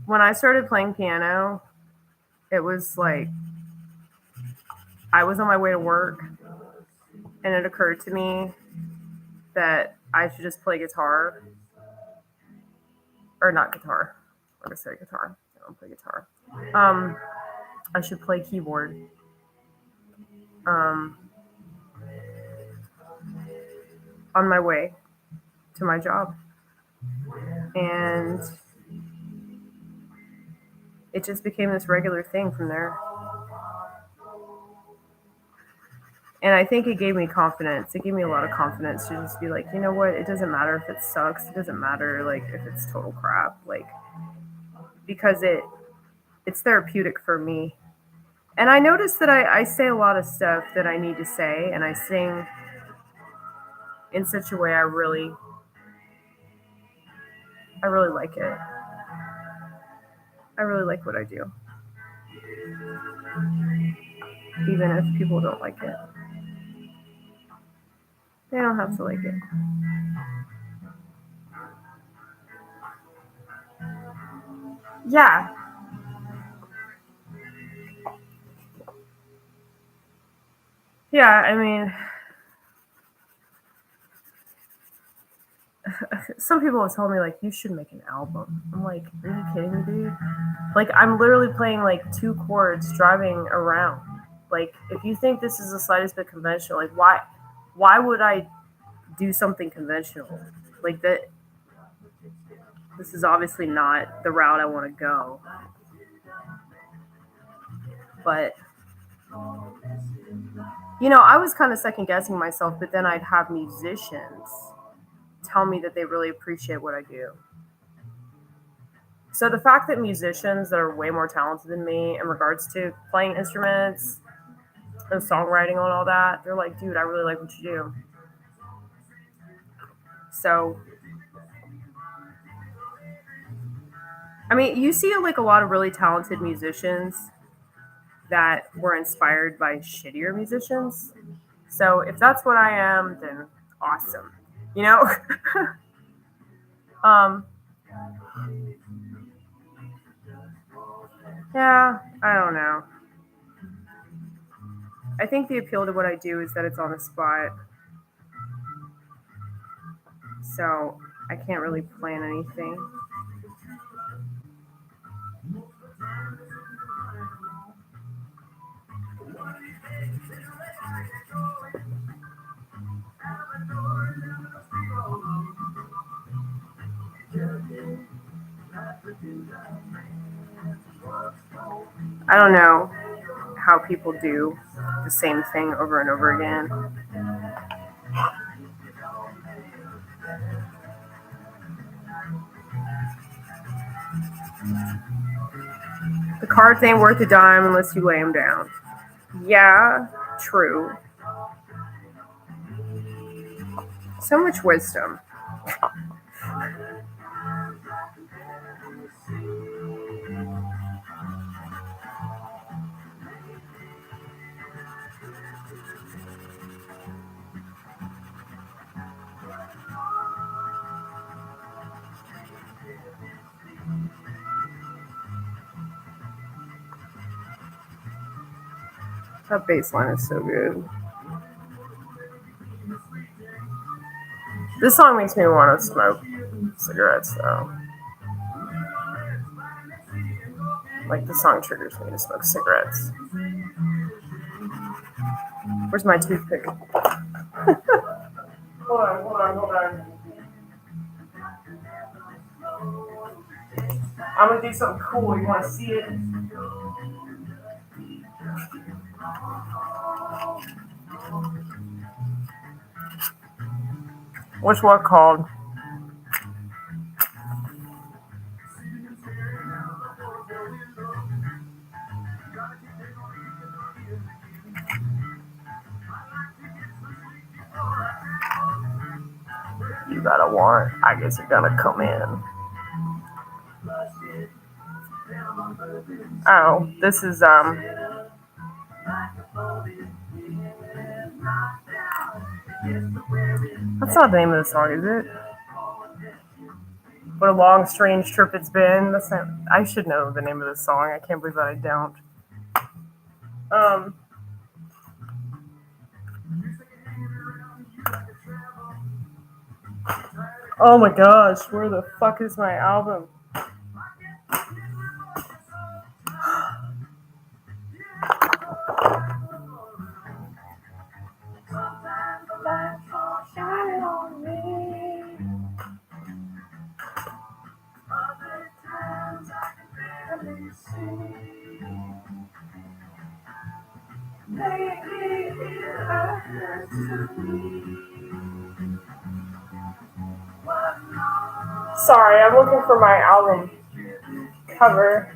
when I started playing piano, it was like I was on my way to work and it occurred to me that I should just play guitar. Or not guitar. What did I say? Guitar. don't play guitar. I should play keyboard. On my way to my job. And it just became this regular thing from there. And I think it gave me confidence. It gave me a lot of confidence to just be like, you know what? It doesn't matter if it sucks. It doesn't matter like if it's total crap. Like, because it's therapeutic for me. And I noticed that I say a lot of stuff that I need to say, and I sing in such a way I really like it. I really like what I do. Even if people don't like it. They don't have to like it. Yeah. Yeah, I mean, some people have told me, like, you should make an album. I'm like, are you kidding me, dude? Like, I'm literally playing, like, 2 chords driving around. Like, if you think this is the slightest bit conventional, like, why would I do something conventional? Like, that. This is obviously not the route I want to go. But, you know, I was kind of second guessing myself, but then I'd have musicians tell me that they really appreciate what I do. So the fact that musicians that are way more talented than me in regards to playing instruments and songwriting and all that, they're like, dude, I really like what you do. So, I mean, you see like a lot of really talented musicians that were inspired by shittier musicians. So if that's what I am, then awesome. You know? Yeah, I don't know. I think the appeal to what I do is that it's on the spot. So I can't really plan anything. I don't know how people do the same thing over and over again. The cards ain't worth a dime unless you lay them down. Yeah, true. So much wisdom. That bass line is so good. This song makes me want to smoke cigarettes, though. Like, the song triggers me to smoke cigarettes. Where's my toothpick? Hold on. I'm gonna do something cool. You wanna see it? What's what called? You got a warrant. I guess you're gonna come in. Oh, this is that's not the name of the song, is it? What a long, strange trip it's been. That's not. I should know the name of the song. I can't believe that I don't. Oh my gosh, where the fuck is my album? Sorry, I'm looking for my album cover.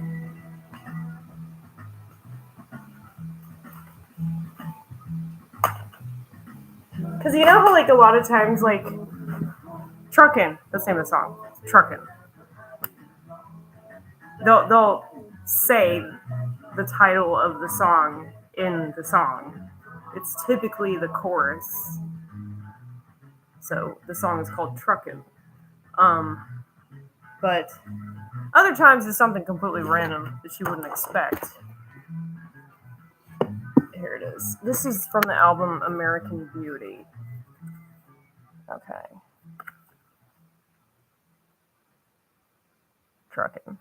Because you know how, like, a lot of times, like, Truckin', that's the name of the song, Truckin'. They'll say the title of the song in the song. It's typically the chorus. So the song is called Truckin'. But other times it's something completely random that you wouldn't expect. Here it is. This is from the album American Beauty. Okay. Truckin'.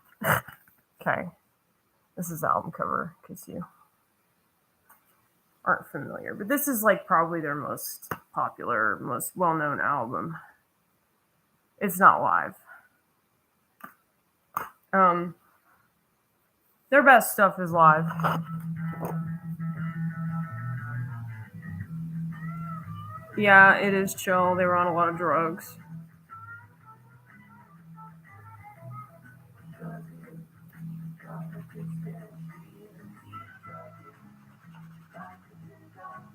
Okay. This is the album cover, in case you aren't familiar. But this is like probably their most popular, most well-known album. It's not live. Their best stuff is live. Yeah, it is chill. They were on a lot of drugs.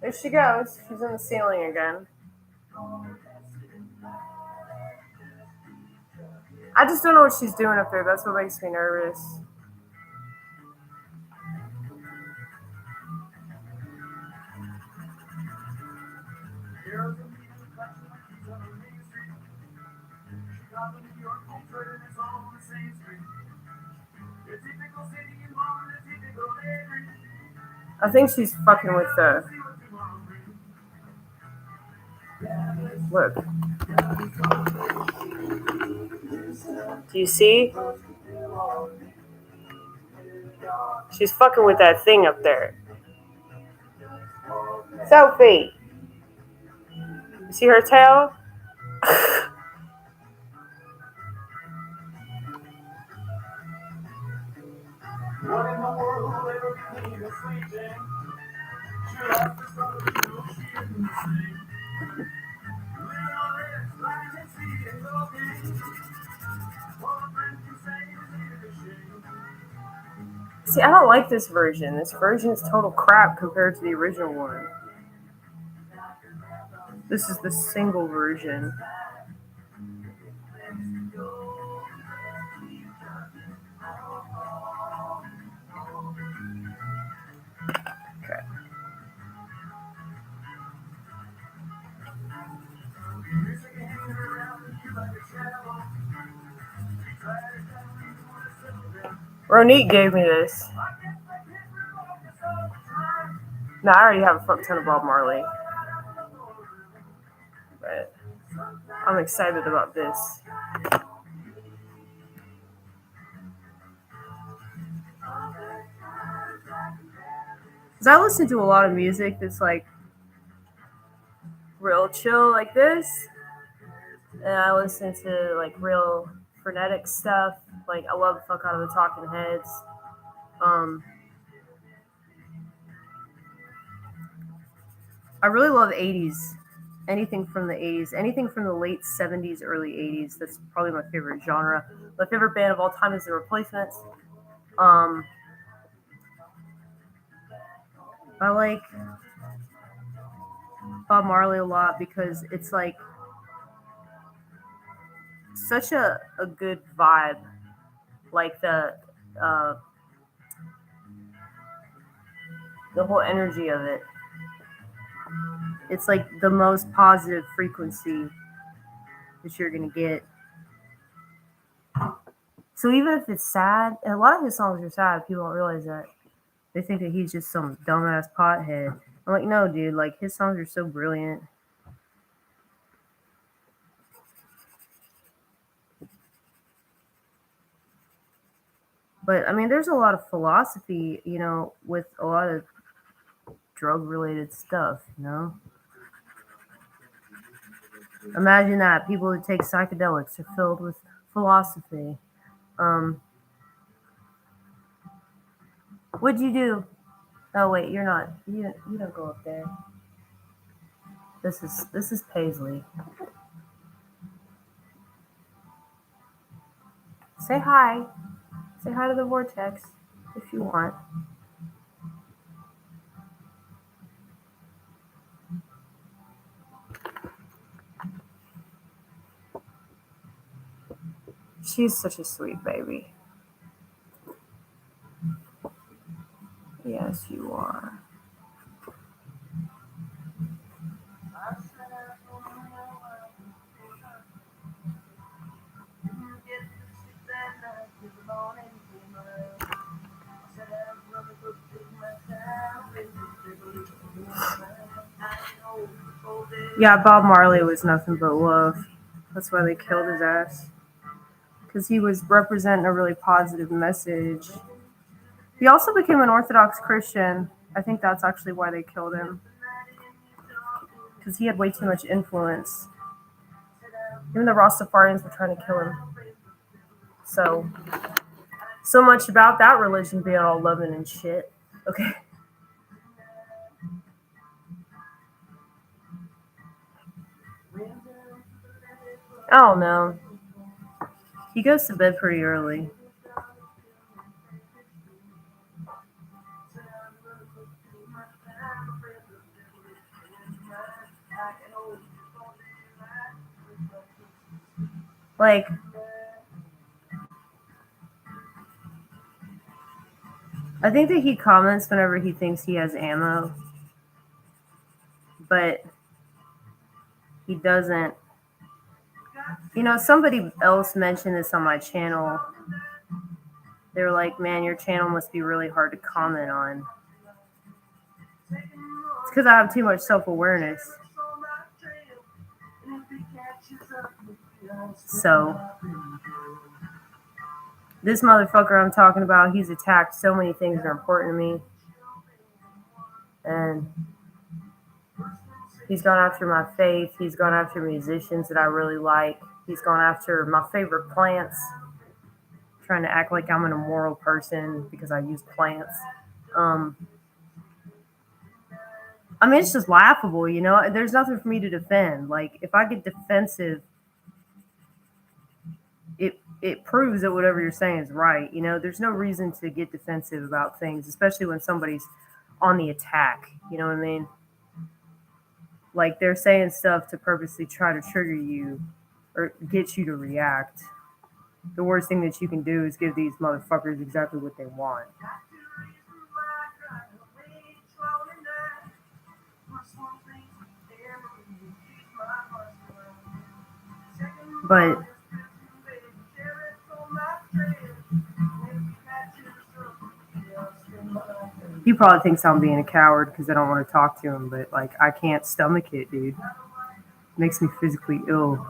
There she goes. She's in the ceiling again. I just don't know what she's doing up there. That's what makes me nervous. I think she's fucking with the... Look. Do you see? She's fucking with that thing up there. Sophie! You see her tail? See, I don't like this version. This version is total crap compared to the original one. This is the single version. Okay. Ronique gave me this. Now, I already have a fuck ton of Bob Marley. But I'm excited about this. Because I listen to a lot of music that's like real chill like this. And I listen to like real frenetic stuff. Like, I love the fuck out of the Talking Heads. I really love 80s. Anything from the 80s. Anything from the late 70s, early 80s. That's probably my favorite genre. My favorite band of all time is The Replacements. I like Bob Marley a lot because it's like such a good vibe. Like the whole energy of it. It's like the most positive frequency that you're gonna get. So even if it's sad, and a lot of his songs are sad, people don't realize that. They think that he's just some dumbass pothead. I'm like, no, dude, like, his songs are so brilliant. But, I mean, there's a lot of philosophy, you know, with a lot of drug-related stuff, you know? Imagine that. People who take psychedelics are filled with philosophy. What'd you do? Oh wait, you're not. You don't go up there. This is Paisley. Say hi. Say hi to the vortex if you want. She's such a sweet baby. Yes, you are. Yeah, Bob Marley was nothing but love. That's why they killed his ass. Because he was representing a really positive message. He also became an Orthodox Christian. I think that's actually why they killed him. Because he had way too much influence. Even the Rastafarians were trying to kill him. So much about that religion being all loving and shit. Okay. I don't know. He goes to bed pretty early. Like, I think that he comments whenever he thinks he has ammo, but he doesn't. You know, somebody else mentioned this on my channel. They were like, man, your channel must be really hard to comment on. It's because I have too much self-awareness. So, this motherfucker I'm talking about, he's attacked so many things that are important to me. And he's gone after my faith. He's gone after musicians that I really like. He's gone after my favorite plants. Trying to act like I'm an immoral person because I use plants. I mean, it's just laughable, you know? There's nothing for me to defend. Like, if I get defensive, it proves that whatever you're saying is right. You know, there's no reason to get defensive about things, especially when somebody's on the attack. You know what I mean? Like, they're saying stuff to purposely try to trigger you or get you to react. The worst thing that you can do is give these motherfuckers exactly what they want. But he probably thinks I'm being a coward because I don't want to talk to him, but like I can't stomach it, dude. It makes me physically ill.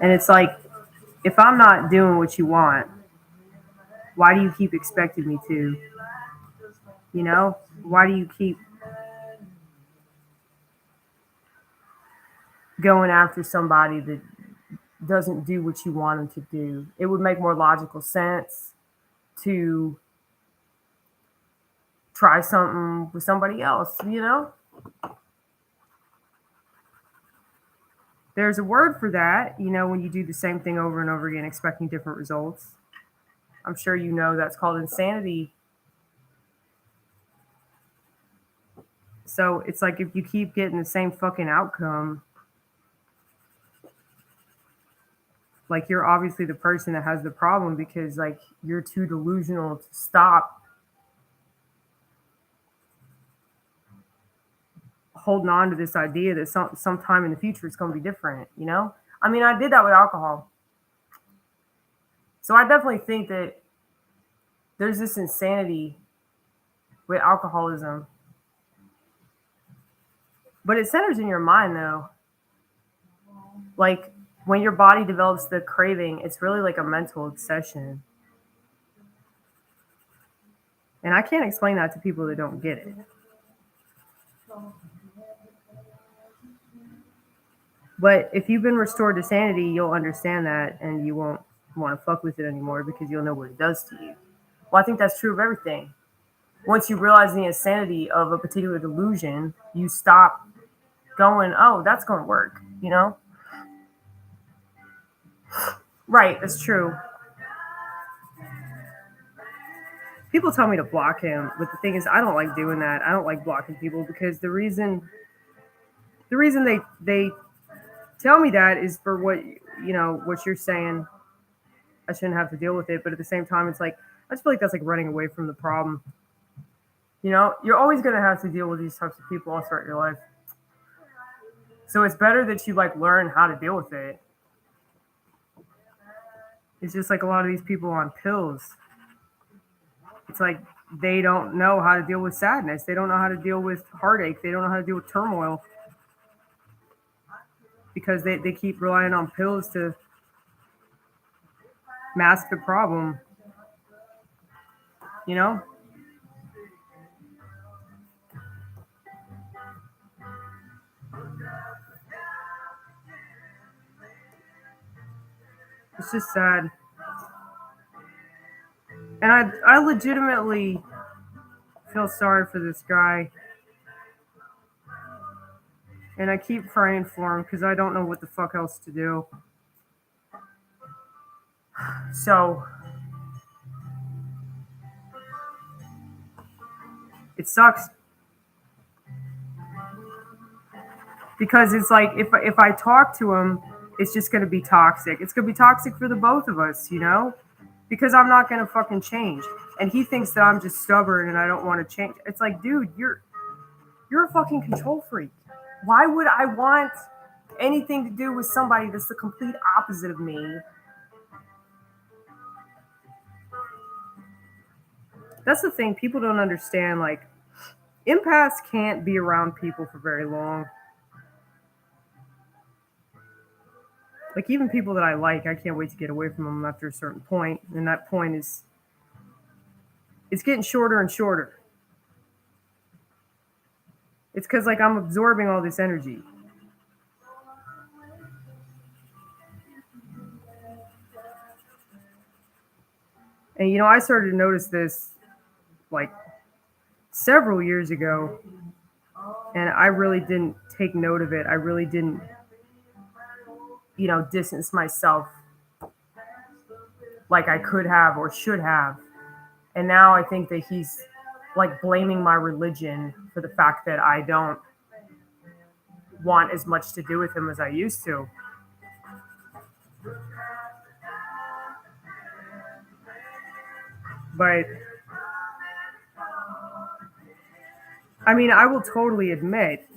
And it's like, if I'm not doing what you want, why do you keep expecting me to? You know? Why do you keep going after somebody that doesn't do what you want them to do? It would make more logical sense to try something with somebody else, you know? There's a word for that, you know, when you do the same thing over and over again expecting different results. I'm sure you know that's called insanity. So it's like if you keep getting the same fucking outcome, like you're obviously the person that has the problem because like you're too delusional to stop holding on to this idea that sometime in the future it's going to be different, you know? I mean, I did that with alcohol. So I definitely think that there's this insanity with alcoholism. But it centers in your mind though. Like when your body develops the craving, it's really like a mental obsession. And I can't explain that to people that don't get it. But if you've been restored to sanity, you'll understand that and you won't want to fuck with it anymore because you'll know what it does to you. Well, I think that's true of everything. Once you realize the insanity of a particular delusion, you stop going, oh, that's going to work, you know? Right, that's true. People tell me to block him, but the thing is, I don't like doing that. I don't like blocking people because the reason they tell me that is for what you're saying. I shouldn't have to deal with it, but at the same time, it's like I just feel like that's like running away from the problem. You know, you're always gonna have to deal with these types of people all throughout your life. So it's better that you like learn how to deal with it. It's just like a lot of these people on pills. It's like they don't know how to deal with sadness. They don't know how to deal with heartache. They don't know how to deal with turmoil because they keep relying on pills to mask the problem. You know? It's just sad. And I legitimately feel sorry for this guy. And I keep praying for him because I don't know what the fuck else to do. So it sucks. Because it's like if I talk to him, it's just gonna be toxic. It's gonna be toxic for the both of us, you know? Because I'm not gonna fucking change. And he thinks that I'm just stubborn and I don't want to change. It's like, dude, you're a fucking control freak. Why would I want anything to do with somebody that's the complete opposite of me? That's the thing people don't understand. Like, empaths can't be around people for very long. Like, even people that I like, I can't wait to get away from them after a certain point. And that point is, it's getting shorter and shorter. It's because, like, I'm absorbing all this energy. And, you know, I started to notice this, like, several years ago. And I really didn't take note of it. I really didn't, distance myself like I could have or should have. And now I think that he's like blaming my religion for the fact that I don't want as much to do with him as I used to. But I mean, I will totally admit,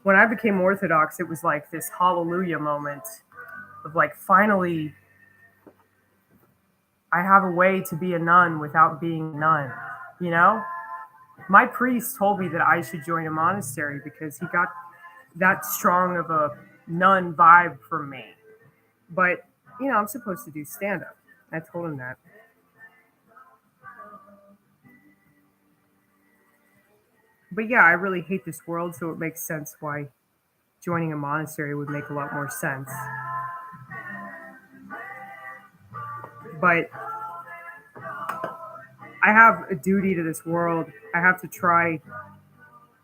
when I became Orthodox, it was like this hallelujah moment of like, finally, I have a way to be a nun without being a nun, you know? My priest told me that I should join a monastery because he got that strong of a nun vibe from me. But, I'm supposed to do stand-up. I told him that. But yeah, I really hate this world, so it makes sense why joining a monastery would make a lot more sense. But I have a duty to this world. I have to try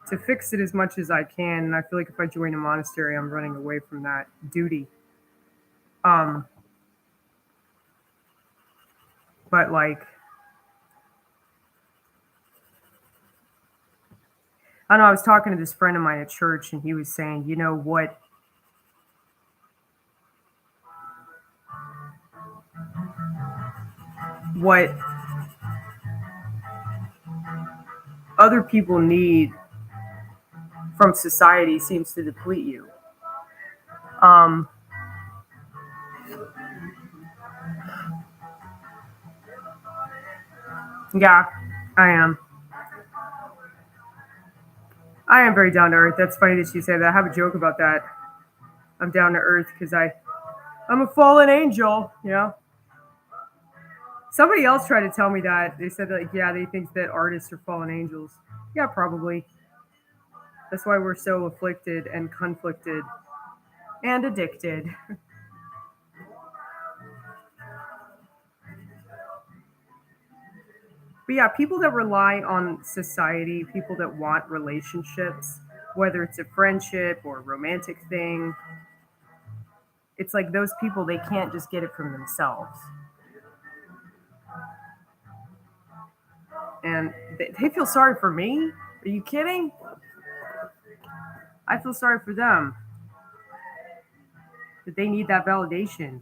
to fix it as much as I can, and I feel like if I join a monastery, I'm running away from that duty. But like, I don't know, I was talking to this friend of mine at church, and he was saying, you know what? What other people need from society seems to deplete you. Yeah, I am. I am very down to earth. That's funny that you say that. I have a joke about that. I'm down to earth because I'm a fallen angel, you know? Somebody else tried to tell me that. They said, like, yeah, they think that artists are fallen angels. Yeah, probably. That's why we're so afflicted and conflicted and addicted. But yeah, people that rely on society, people that want relationships, whether it's a friendship or a romantic thing, it's like those people, they can't just get it from themselves. And they feel sorry for me? Are you kidding? I feel sorry for them that they need that validation.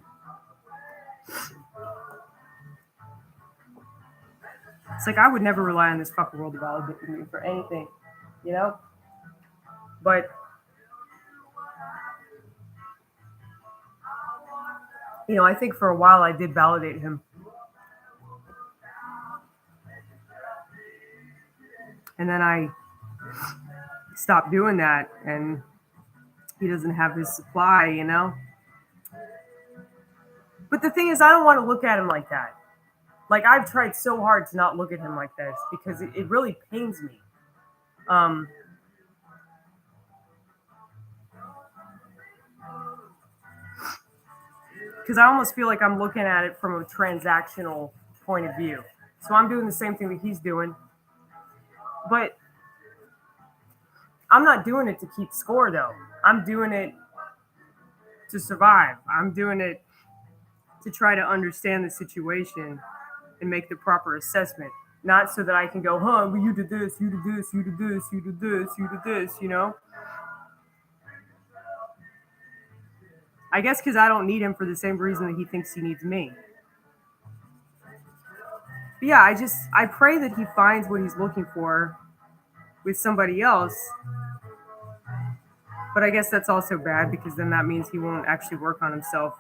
It's like I would never rely on this fucking world to validate me for anything, you know? But, you know, I think for a while I did validate him. And then I stopped doing that, and he doesn't have his supply, you know? But the thing is, I don't want to look at him like that. Like, I've tried so hard to not look at him like this because it really pains me. Because I almost feel like I'm looking at it from a transactional point of view. So I'm doing the same thing that he's doing. But I'm not doing it to keep score, though. I'm doing it to survive. I'm doing it to try to understand the situation and make the proper assessment. Not so that I can go, huh, well, you did this, you did this, you did this, you did this, you did this, you know? I guess because I don't need him for the same reason that he thinks he needs me. But yeah, I pray that he finds what he's looking for with somebody else. But I guess that's also bad because then that means he won't actually work on himself.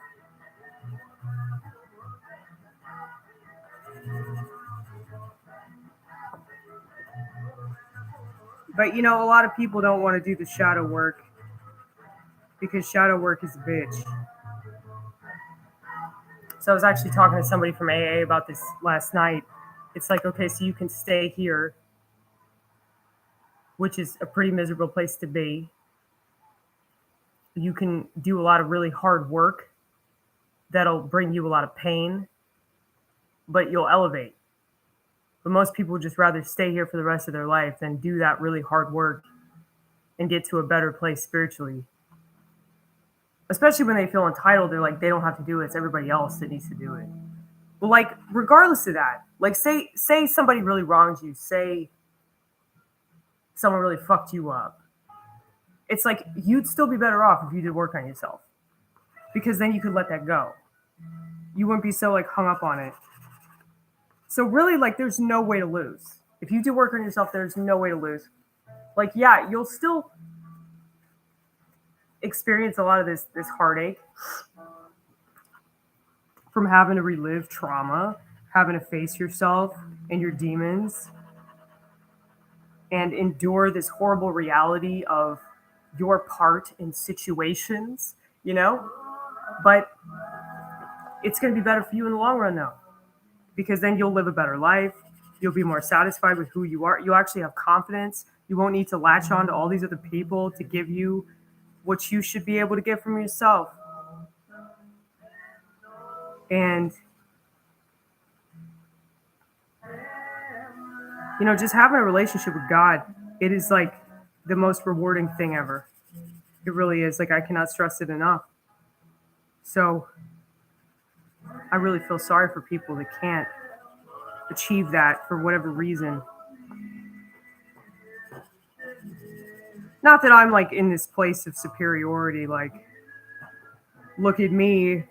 But you know, a lot of people don't want to do the shadow work because shadow work is a bitch. So I was actually talking to somebody from AA about this last night. It's like, okay, so you can stay here, which is a pretty miserable place to be. You can do a lot of really hard work that'll bring you a lot of pain, but you'll elevate. But most people would just rather stay here for the rest of their life than do that really hard work and get to a better place spiritually. Especially when they feel entitled, they're like, they don't have to do it. It's everybody else that needs to do it. Well, like, regardless of that, like, say somebody really wronged you. Say someone really fucked you up. It's like, you'd still be better off if you did work on yourself. Because then you could let that go. You wouldn't be so, like, hung up on it. So really, like, there's no way to lose. If you do work on yourself, there's no way to lose. Like, yeah, you'll still experience a lot of this heartache from having to relive trauma, having to face yourself and your demons, and endure this horrible reality of your part in situations, you know? But it's going to be better for you in the long run, though, because then you'll live a better life. You'll be more satisfied with who you are. You'll actually have confidence. You won't need to latch on to all these other people to give you what you should be able to get from yourself. And, you know, just having a relationship with God, it is like the most rewarding thing ever. It really is. Like, I cannot stress it enough. So I really feel sorry for people that can't achieve that for whatever reason. Not that I'm like in this place of superiority, like, look at me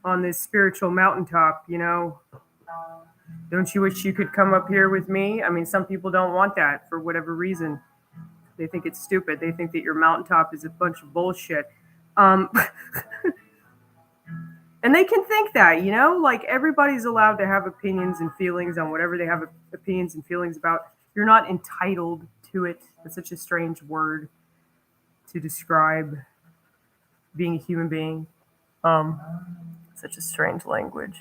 on this spiritual mountaintop, you know? Don't you wish you could come up here with me? I mean, some people don't want that for whatever reason. They think it's stupid. They think that your mountaintop is a bunch of bullshit. And they can think that, you know? Like, everybody's allowed to have opinions and feelings on whatever they have opinions and feelings about. You're not entitled to it. It's such a strange word to describe being a human being. Such a strange language.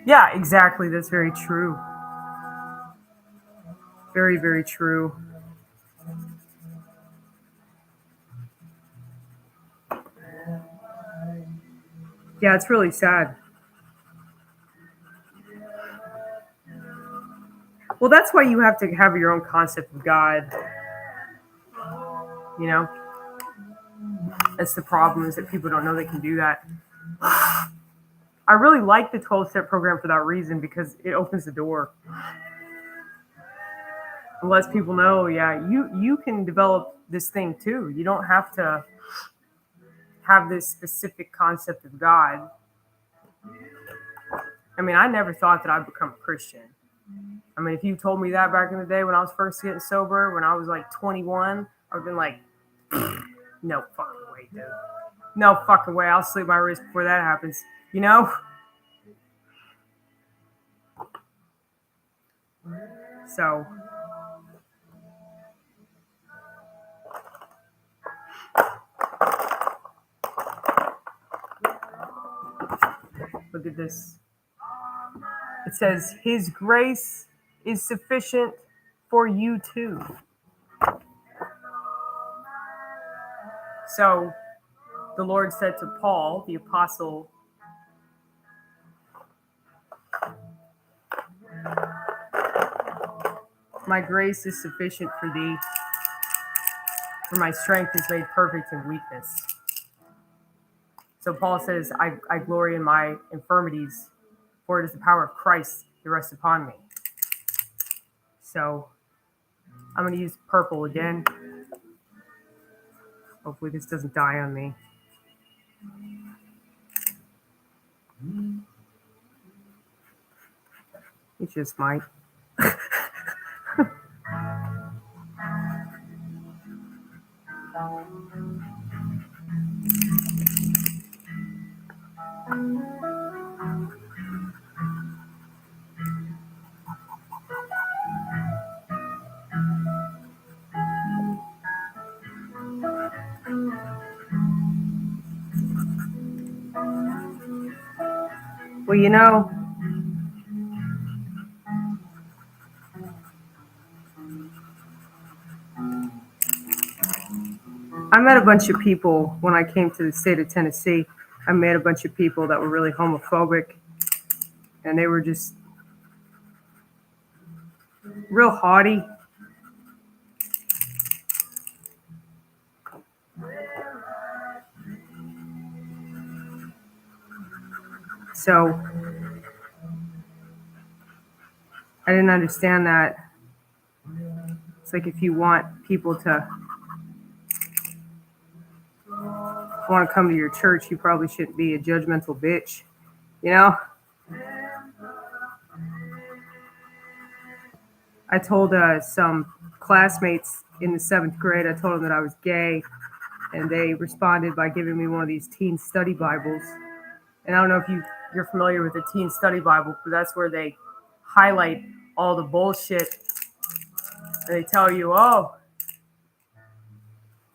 Yeah, exactly. That's very true. Very, very true. Yeah, it's really sad. Well, that's why you have to have your own concept of God. You know, that's the problem, is that people don't know they can do that. I really like the 12-step program for that reason, because it opens the door. And lets people know, yeah, you can develop this thing too. You don't have to have this specific concept of God. I mean, I never thought that I'd become a Christian. I mean, if you told me that back in the day when I was first getting sober, when I was like 21, I would have been like, no fucking way, dude. No fucking way. I'll slit my wrist before that happens. You know? So, look at this. It says, His grace is sufficient for you too. So, the Lord said to Paul, the apostle, my grace is sufficient for thee, for my strength is made perfect in weakness. So Paul says, I glory in my infirmities, for it is the power of Christ that rests upon me. So I'm going to use purple again. Hopefully this doesn't die on me. It just might. Well, you know, I met a bunch of people when I came to the state of Tennessee. I met a bunch of people that were really homophobic, and they were just real haughty. So I didn't understand that. It's like, if you want people to want to come to your church, you probably shouldn't be a judgmental bitch, you know? I told some classmates in the 7th grade, I told them that I was gay, and they responded by giving me one of these teen study Bibles. And I don't know if you're familiar with the teen study Bible, but that's where they highlight all the bullshit. And they tell you, oh,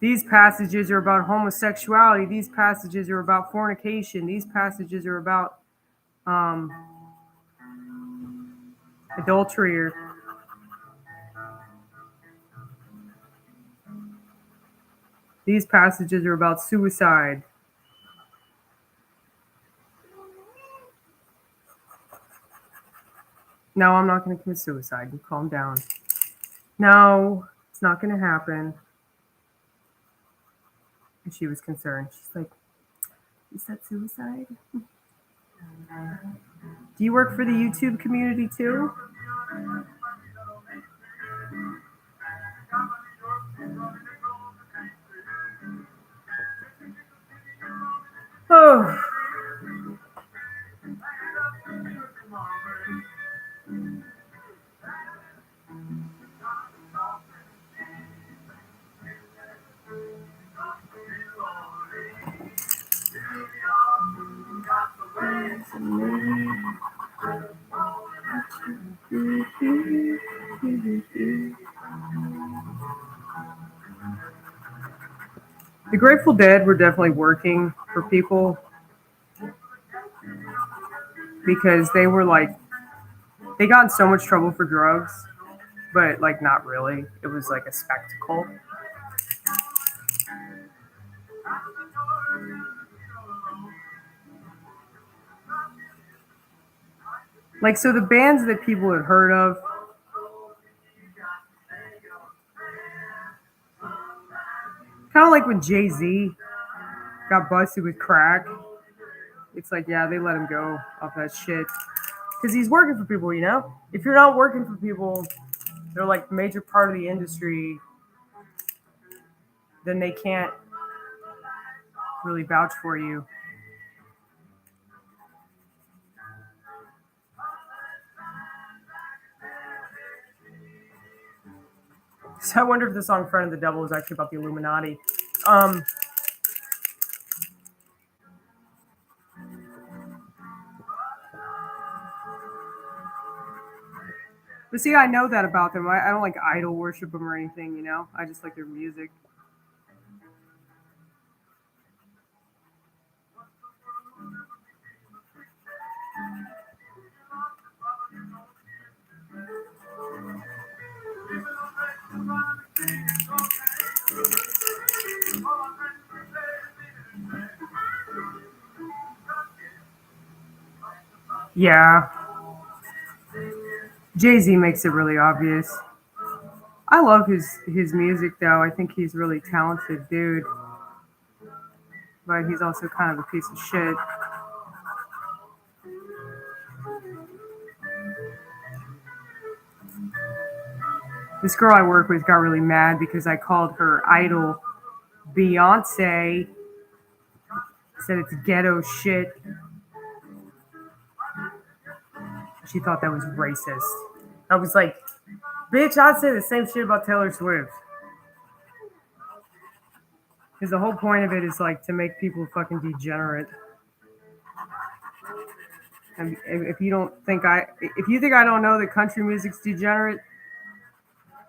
these passages are about homosexuality. These passages are about fornication. These passages are about adultery. Or these passages are about suicide. No, I'm not going to commit suicide. You calm down. No, it's not going to happen. And she was concerned. She's like, is that suicide? Do you work for the YouTube community too? Oh. The Grateful Dead were definitely working for people, because they were like, they got in so much trouble for drugs, but like not really. It was like a spectacle. Like, so the bands that people had heard of, kind of like when Jay-Z got busted with crack, it's like, yeah, they let him go off that shit. Because he's working for people, you know? If you're not working for people, they're like a major part of the industry, then they can't really vouch for you. So I wonder if the song "Friend of the Devil" is actually about the Illuminati. Um, but see, I know that about them. I don't like idol worship them or anything, you know? I just like their music. Yeah, Jay-Z makes it really obvious. I love his music though. I think he's a really talented dude, but he's also kind of a piece of shit. This girl I work with got really mad because I called her idol Beyonce. Said it's ghetto shit. She thought that was racist. I was like, bitch, I'd say the same shit about Taylor Swift. Because the whole point of it is like to make people fucking degenerate. And if you think I don't know that country music's degenerate,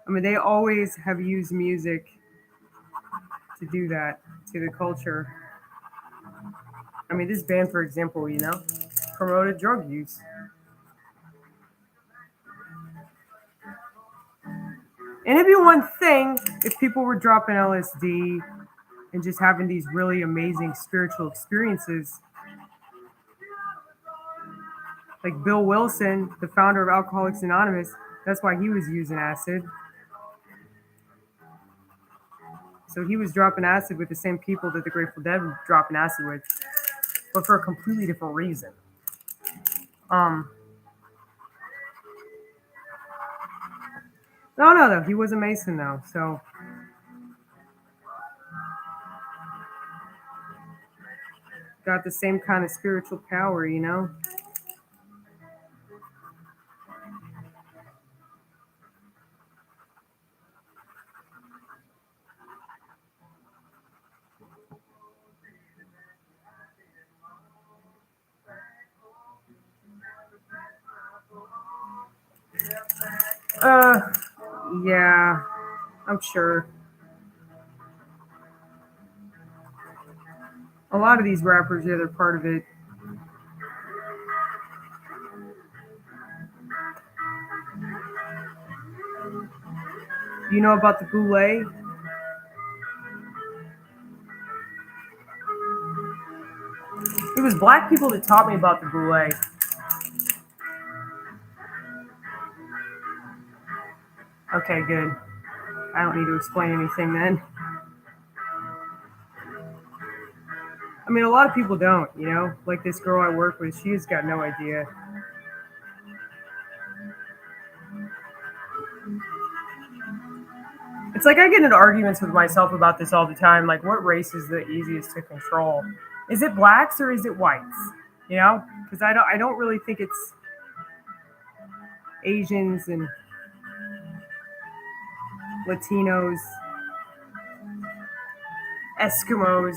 I mean, they always have used music to do that to the culture. I mean, this band, for example, you know, promoted drug use. And it'd be one thing if people were dropping LSD and just having these really amazing spiritual experiences. Like Bill Wilson, the founder of Alcoholics Anonymous, that's why he was using acid. So he was dropping acid with the same people that the Grateful Dead were dropping acid with, but for a completely different reason. Um, no, he was a Mason though, so got the same kind of spiritual power, you know. Uh, yeah, I'm sure. A lot of these rappers, yeah, they're part of it. You know about the boule? It was black people that taught me about the boule. Okay, good. I don't need to explain anything then. I mean, a lot of people don't, you know? Like this girl I work with, she's got no idea. It's like I get into arguments with myself about this all the time. Like, what race is the easiest to control? Is it blacks or is it whites? You know? Because I don't really think it's Asians and Latinos, Eskimos.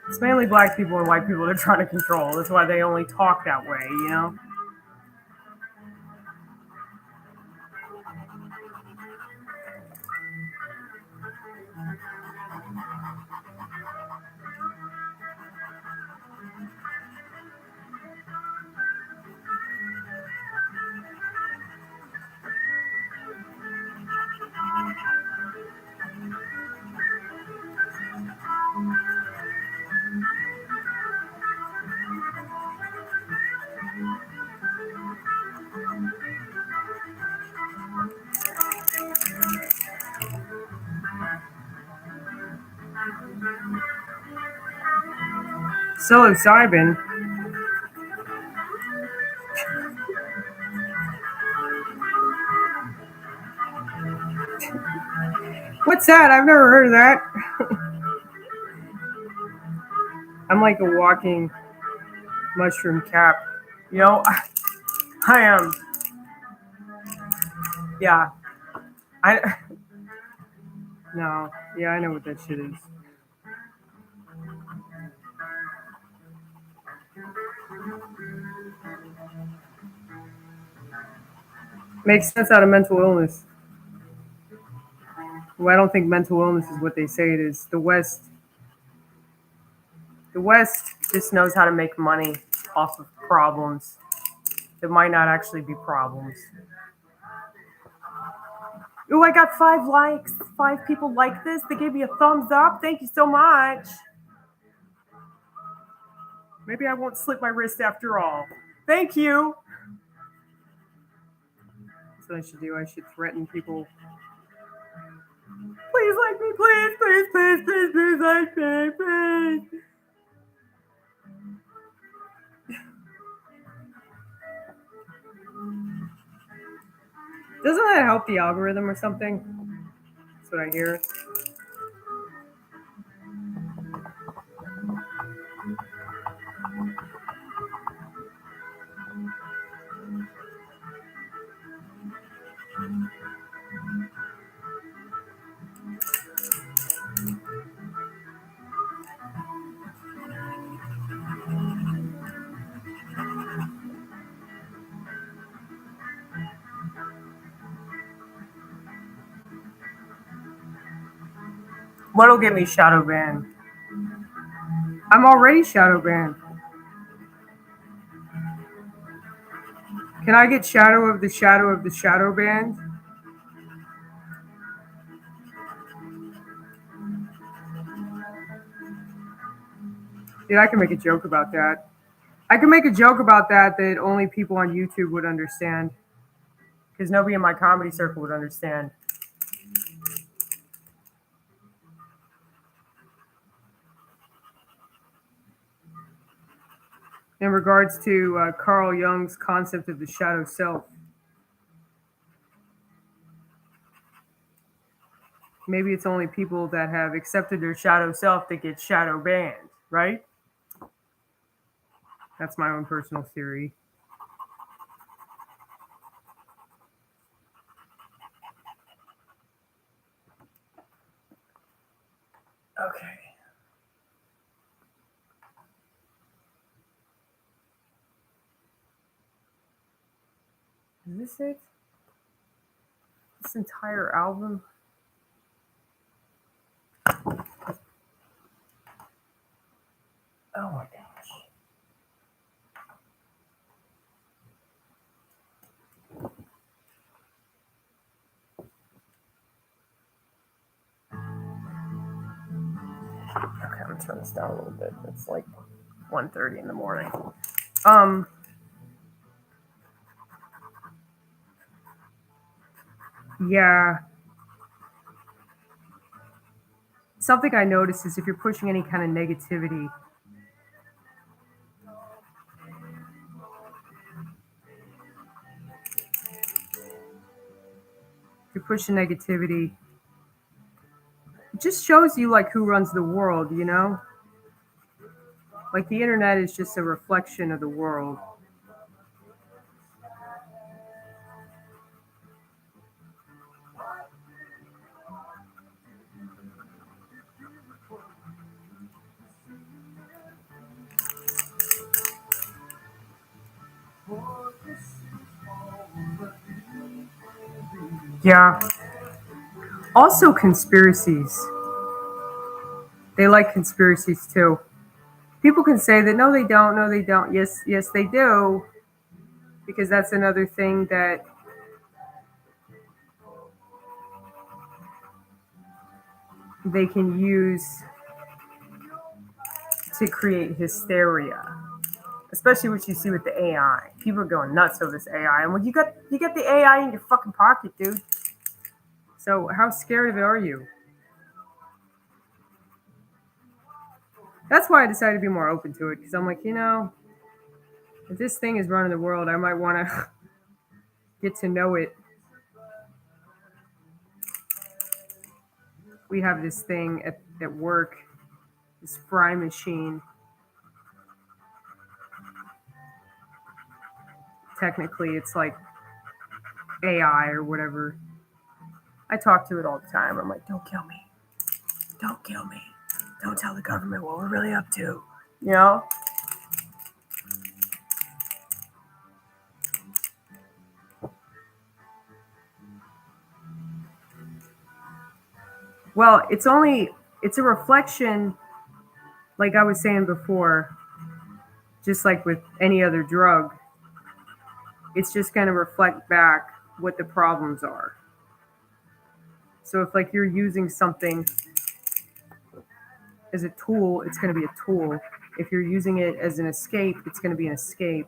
It's mainly black people and white people they're trying to control. That's why they only talk that way, you know? Psilocybin. What's that? I've never heard of that. I'm like a walking mushroom cap. You know, I am. Yeah. No. Yeah, I know what that shit is. Makes sense out of mental illness. Well, I don't think mental illness is what they say it is. The West just knows how to make money off of problems that might not actually be problems. Oh, I got 5 likes. 5 people like this. They gave me a thumbs up. Thank you so much. Maybe I won't slip my wrist after all. Thank you. That's what I should do. I should threaten people. Please like me, please, please, please, please, please like me, please. Doesn't that help the algorithm or something? That's what I hear. What'll get me shadow banned? I'm already shadow banned. Can I get shadow of the shadow banned? Dude, I can make a joke about that. I can make a joke about that only people on YouTube would understand. Because nobody in my comedy circle would understand. In regards to Carl Jung's concept of the shadow self. Maybe it's only people that have accepted their shadow self that get shadow banned, right? That's my own personal theory. Okay. Is this it? This entire album? Oh my gosh. Okay, I'm gonna turn this down a little bit. It's like 1:30 in the morning. Yeah. Something I noticed is if you're pushing any kind of negativity, you're pushing negativity, it just shows you like who runs the world, you know? Like the internet is just a reflection of the world. Yeah. Also conspiracies. They like conspiracies too. People can say that no they don't, no they don't. Yes, yes they do. Because that's another thing that they can use to create hysteria. Especially what you see with the AI. People are going nuts over this AI. And when you got the AI in your fucking pocket, dude. So how scared of it are you? That's why I decided to be more open to it, because I'm like, if this thing is running the world, I might want to get to know it. We have this thing at work, this fry machine. Technically, it's like AI or whatever. I talk to it all the time. I'm like, don't kill me. Don't kill me. Don't tell the government what we're really up to. You know? Well, it's a reflection, like I was saying before, just like with any other drug, it's just going to reflect back what the problems are. So if like you're using something as a tool, it's going to be a tool. If you're using it as an escape, it's going to be an escape.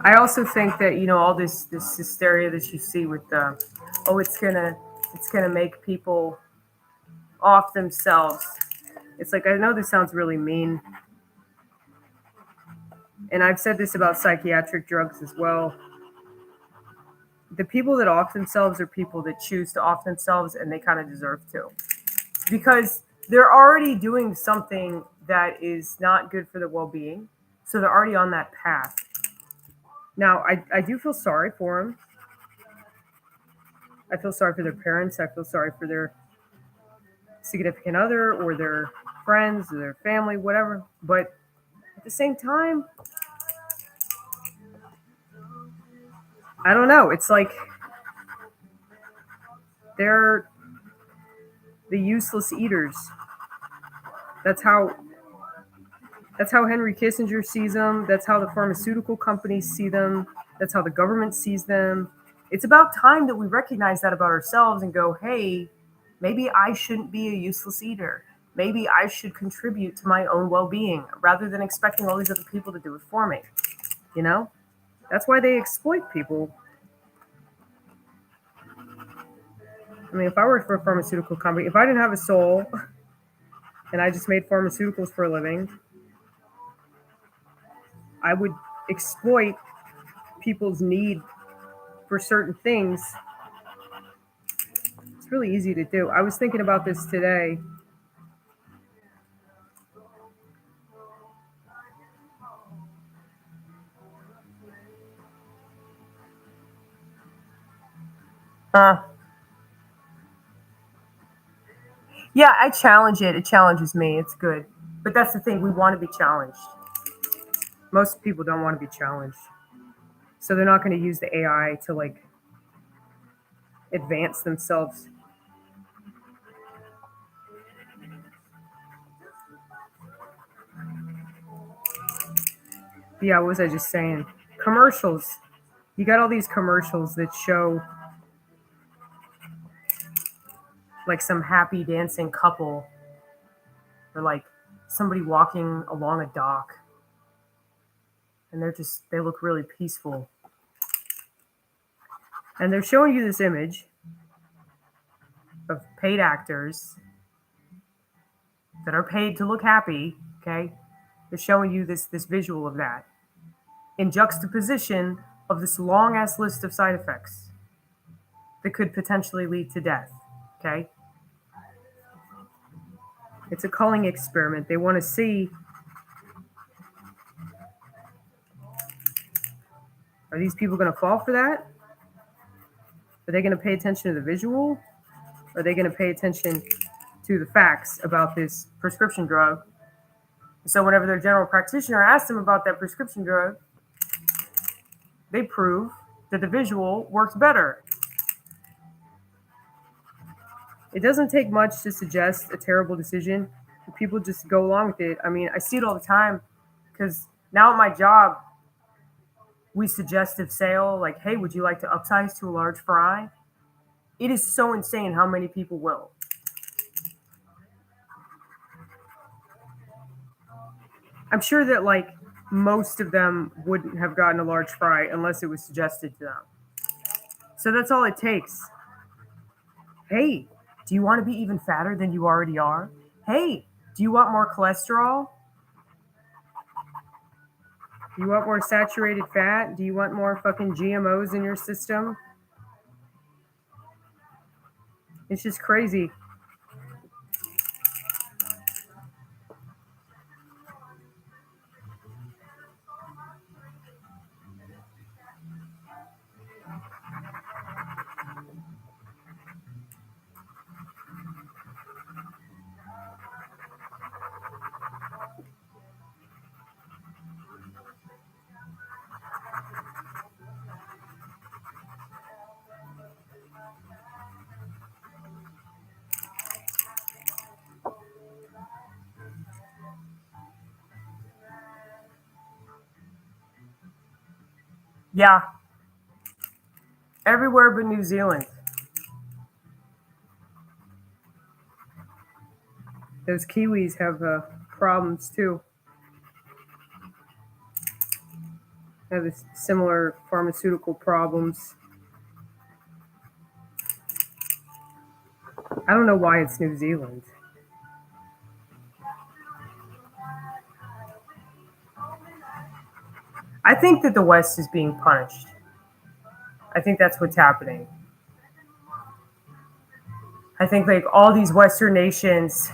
I also think that all this hysteria that you see with it's gonna make people off themselves. It's like, I know this sounds really mean, and I've said this about psychiatric drugs as well. The people that off themselves are people that choose to off themselves, and they kind of deserve to, because they're already doing something that is not good for their well-being. So they're already on that path. Now, I do feel sorry for them. I feel sorry for their parents. I feel sorry for their significant other or their friends or their family, whatever. But at the same time, I don't know. It's like they're the useless eaters. That's how Henry Kissinger sees them. That's how the pharmaceutical companies see them. That's how the government sees them. It's about time that we recognize that about ourselves and go, hey, maybe I shouldn't be a useless eater. Maybe I should contribute to my own well-being rather than expecting all these other people to do it for me. That's why they exploit people. I mean, if I worked for a pharmaceutical company, if I didn't have a soul and I just made pharmaceuticals for a living, I would exploit people's need for certain things. It's really easy to do. I was thinking about this today. Yeah, I challenge it. It challenges me. It's good. But that's the thing. We want to be challenged. Most people don't want to be challenged. So they're not going to use the AI to like advance themselves. Yeah, what was I just saying? Commercials. You got all these commercials that show like some happy dancing couple or like somebody walking along a dock, and they look really peaceful. And they're showing you this image of paid actors that are paid to look happy, okay? They're showing you this visual of that in juxtaposition of this long ass list of side effects that could potentially lead to death, okay? It's a culling experiment. They want to see, are these people going to fall for that? Are they going to pay attention to the visual? Are they going to pay attention to the facts about this prescription drug? So whenever their general practitioner asks them about that prescription drug, they prove that the visual works better. It doesn't take much to suggest a terrible decision. People just go along with it. I mean, I see it all the time because now at my job, we suggestive sale, like, hey, would you like to upsize to a large fry? It is so insane how many people will. I'm sure that like most of them wouldn't have gotten a large fry unless it was suggested to them. So that's all it takes. Hey, do you want to be even fatter than you already are? Hey, do you want more cholesterol? Do you want more saturated fat? Do you want more fucking GMOs in your system? It's just crazy. Yeah, everywhere but New Zealand. Those Kiwis have problems too. They have similar pharmaceutical problems. I don't know why it's New Zealand. I think that the West is being punished. I think that's what's happening. I think like all these Western nations,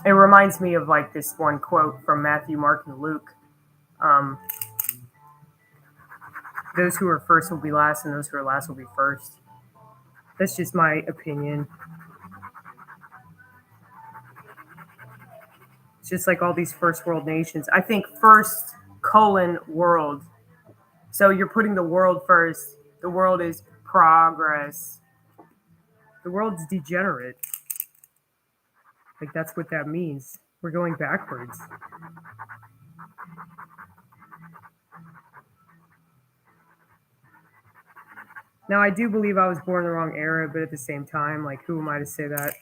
it reminds me of like this one quote from Matthew, Mark, and Luke. Um, those who are first will be last, and those who are last will be first. That's just my opinion. It's just like all these first world nations. I think first colon world. So you're putting the world first. The world is progress. The world's degenerate. Like that's what that means. We're going backwards. Now I do believe I was born in the wrong era, but at the same time, like who am I to say that?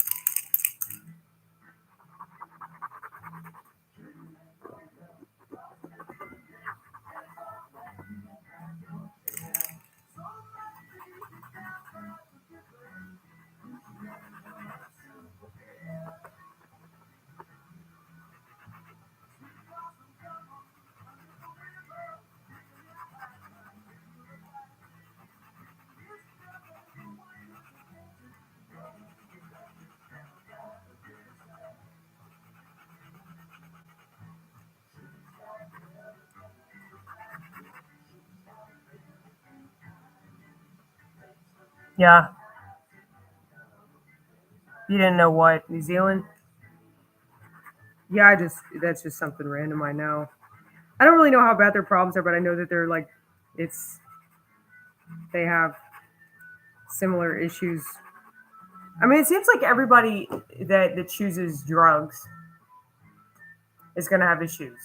Yeah. You didn't know what? New Zealand? Yeah, that's just something random I know. I don't really know how bad their problems are, but I know that they're like it's they have similar issues. I mean, it seems like everybody that chooses drugs is going to have issues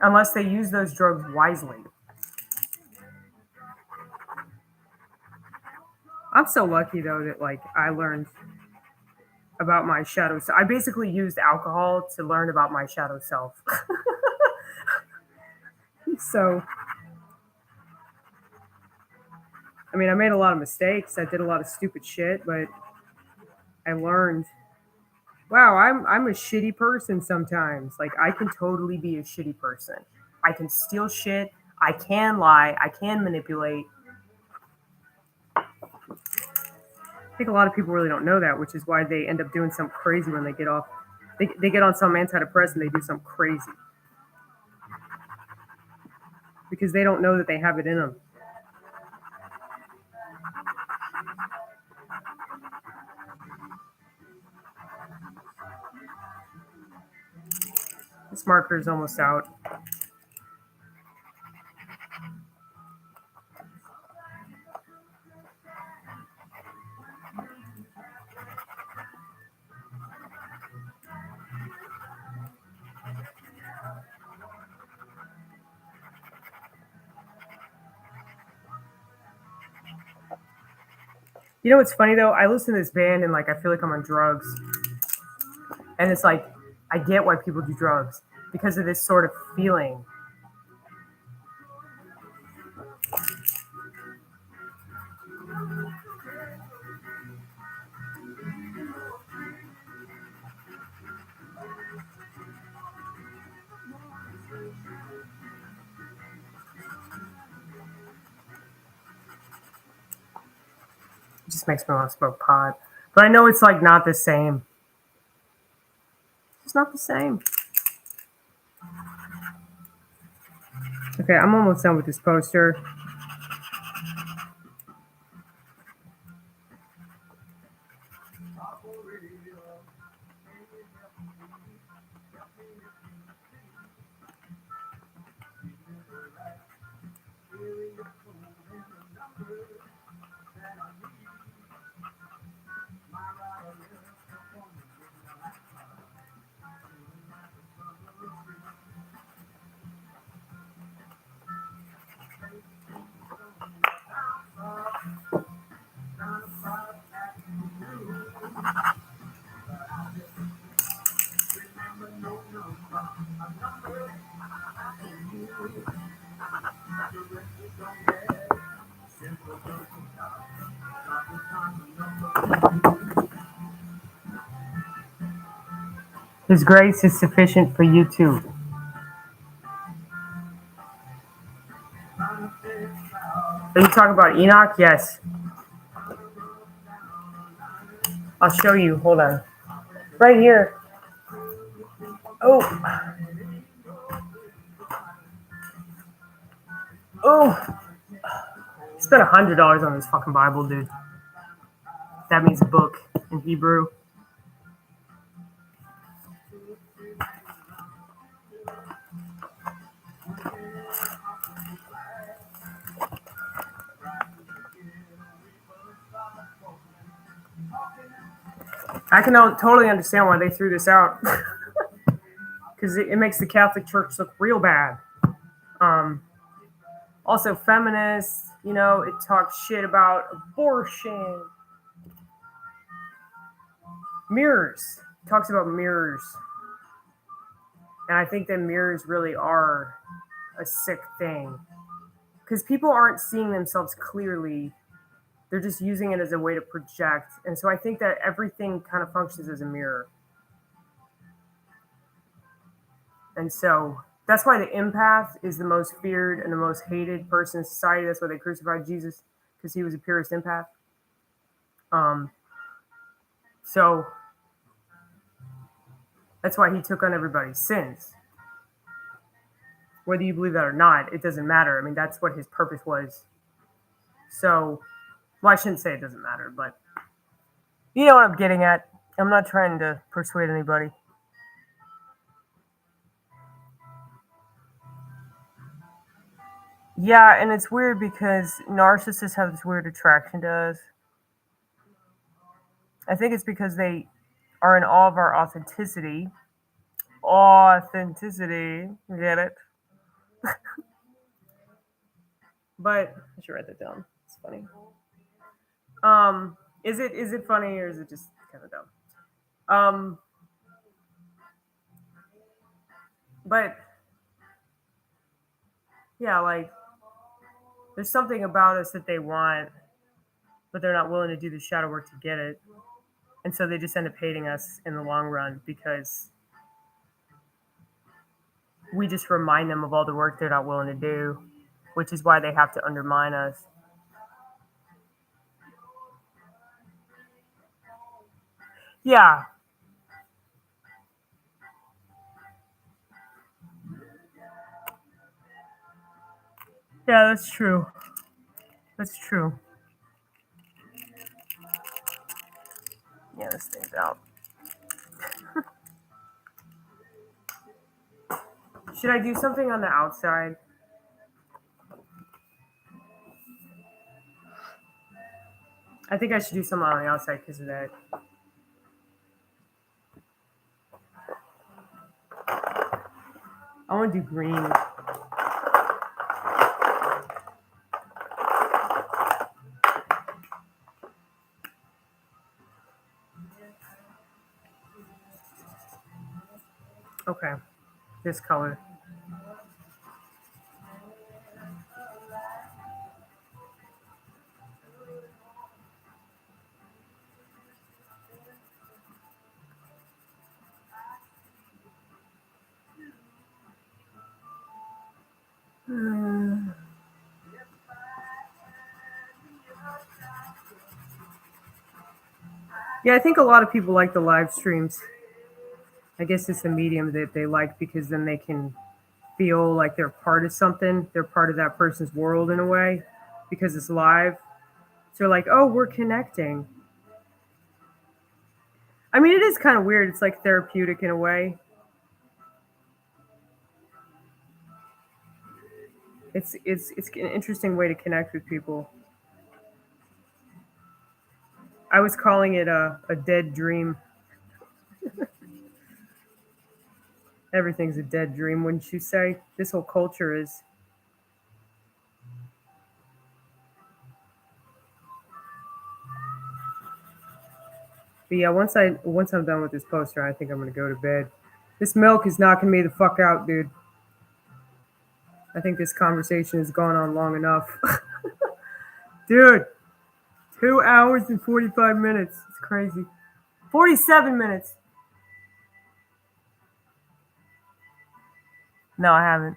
unless they use those drugs wisely. I'm so lucky though that like I learned about my shadow. So I basically used alcohol to learn about my shadow self. So, I mean, I made a lot of mistakes. I did a lot of stupid shit, but I learned. Wow, I'm a shitty person sometimes. Like I can totally be a shitty person. I can steal shit. I can lie. I can manipulate. I think a lot of people really don't know that, which is why they end up doing something crazy when they get off. They get on some antidepressant, they do something crazy because they don't know that they have it in them. This marker is almost out. You know what's funny though? I listen to this band and like I feel like I'm on drugs. And it's like I get why people do drugs because of this sort of feeling. It just makes me want to smoke pot. But I know it's like not the same. It's not the same. Okay, I'm almost done with this poster. His grace is sufficient for you too. Are you talking about Enoch? Yes. I'll show you. Hold on. Right here. Oh. Oh. Spent $100 on this fucking Bible, dude. That means book in Hebrew. I can totally understand why they threw this out. Because it makes the Catholic Church look real bad. Also, feminists, it talks shit about abortion. Mirrors. It talks about mirrors. And I think that mirrors really are a sick thing. Because people aren't seeing themselves clearly. They're just using it as a way to project. And so I think that everything kind of functions as a mirror. And so that's why the empath is the most feared and the most hated person in society. That's why they crucified Jesus, because he was a purest empath. So that's why he took on everybody's sins. Whether you believe that or not, it doesn't matter. I mean, that's what his purpose was. So, well, I shouldn't say it doesn't matter, but you know what I'm getting at. I'm not trying to persuade anybody. Yeah, and it's weird because narcissists have this weird attraction to us. I think it's because they are in awe of our authenticity. Authenticity. Get it? But I should write that down. It's funny. Is it funny or is it just kind of dumb? But yeah, like there's something about us that they want, but they're not willing to do the shadow work to get it. And so they just end up hating us in the long run because we just remind them of all the work they're not willing to do, which is why they have to undermine us. Yeah. Yeah, that's true. That's true. Yeah, this thing's out. Should I do something on the outside? I think I should do something on the outside because of that. I want to do green. Okay, this color. Yeah, I think a lot of people like the live streams. I guess it's the medium that they like because then they can feel like they're part of something. They're part of that person's world in a way because it's live. So like, oh, we're connecting. I mean, it is kind of weird. It's like therapeutic in a way. It's an interesting way to connect with people. I was calling it a dead dream. Everything's a dead dream, wouldn't you say? This whole culture is. But yeah, once I'm done with this poster, I think I'm gonna go to bed. This milk is knocking me the fuck out, dude. I think this conversation has gone on long enough. Dude, 2 hours and 45 minutes. It's crazy. 47 minutes. No, I haven't.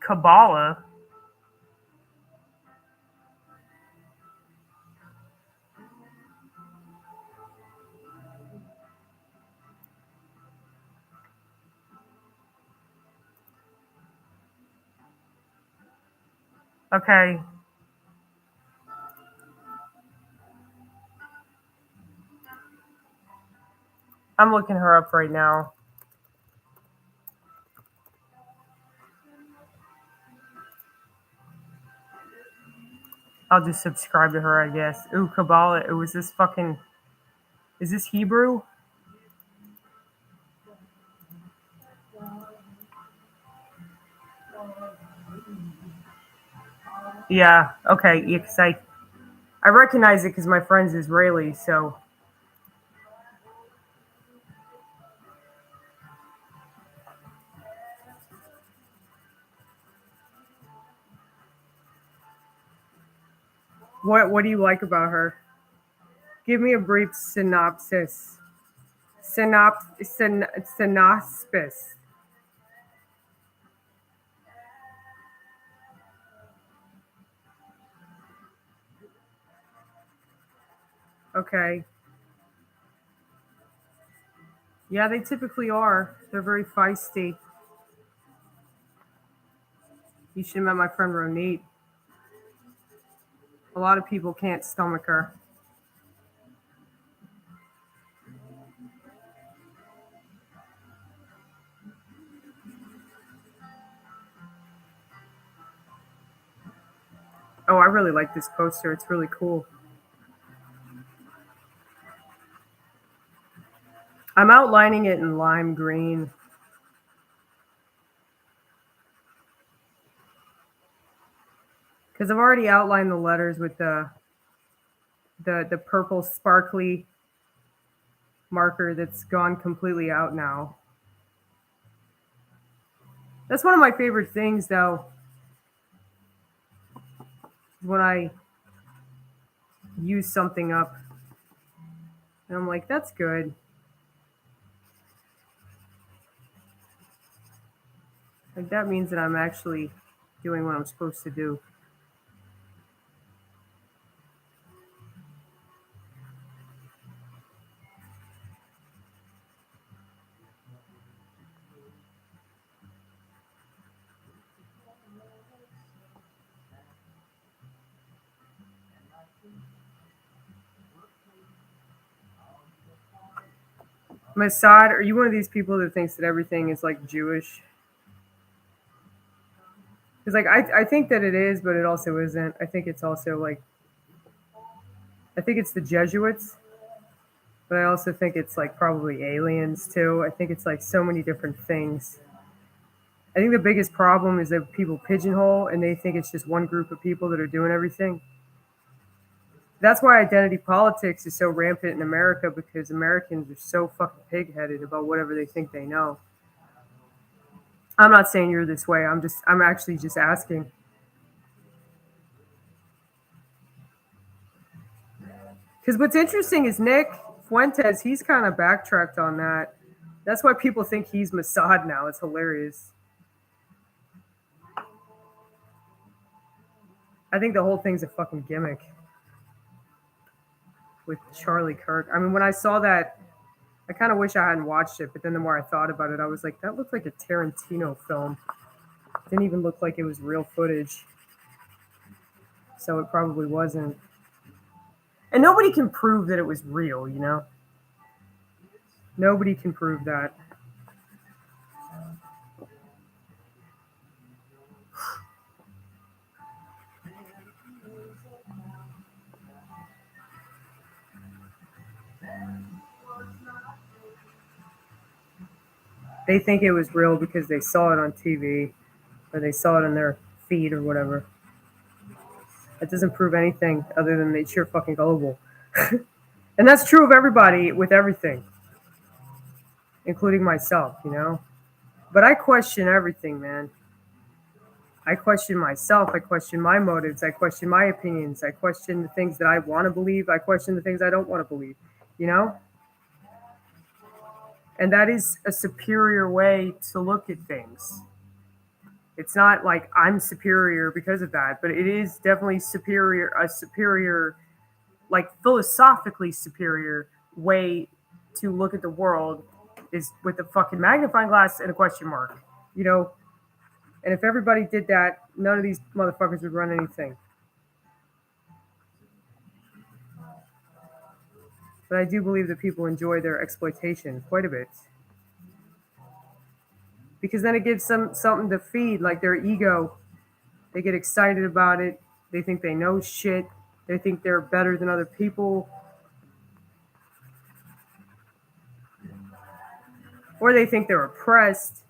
Kabbalah. Okay. I'm looking her up right now. I'll just subscribe to her, I guess. Ooh, Kabbalah. It was this fucking. Is this Hebrew? Yeah. Okay. Yeah, 'cause I recognize it because my friend's Israeli, so. What do you like about her? Give me a brief synopsis. Synopsis. Okay. Yeah, they typically are. They're very feisty. You should have met my friend Ronit. A lot of people can't stomach her. Oh, I really like this poster. It's really cool. I'm outlining it in lime green. Because I've already outlined the letters with the purple sparkly marker that's gone completely out now. That's one of my favorite things, though, when I use something up. And I'm like, that's good. Like, that means that I'm actually doing what I'm supposed to do. Mossad, are you one of these people that thinks that everything is like Jewish? Because like I think that it is, but it also isn't. I think it's also like I think it's the Jesuits, but I also think it's like probably aliens too. I think it's like so many different things. I think the biggest problem is that people pigeonhole and they think it's just one group of people that are doing everything. That's why identity politics is so rampant in America because Americans are so fucking pig-headed about whatever they think they know. I'm not saying you're this way. I'm actually just asking. Because what's interesting is Nick Fuentes, he's kind of backtracked on that. That's why people think he's Mossad now. It's hilarious. I think the whole thing's a fucking gimmick with Charlie Kirk. I mean, when I saw that, I kind of wish I hadn't watched it, but then the more I thought about it, I was like, that looked like a Tarantino film. It didn't even look like it was real footage. So it probably wasn't. And nobody can prove that it was real, you know? Nobody can prove that. They think it was real because they saw it on TV or they saw it in their feed or whatever. That doesn't prove anything other than they're sure fucking gullible. And that's true of everybody with everything, including myself, you know? But I question everything, man. I question myself. I question my motives. I question my opinions. I question the things that I want to believe. I question the things I don't want to believe, you know? And that is a superior way to look at things. It's not like I'm superior because of that, but it is definitely a superior, like philosophically superior way to look at the world is with a fucking magnifying glass and a question mark, you know? And if everybody did that, none of these motherfuckers would run anything. But I do believe that people enjoy their exploitation quite a bit. Because then it gives them something to feed, like their ego. They get excited about it. They think they know shit. They think they're better than other people. Or they think they're oppressed.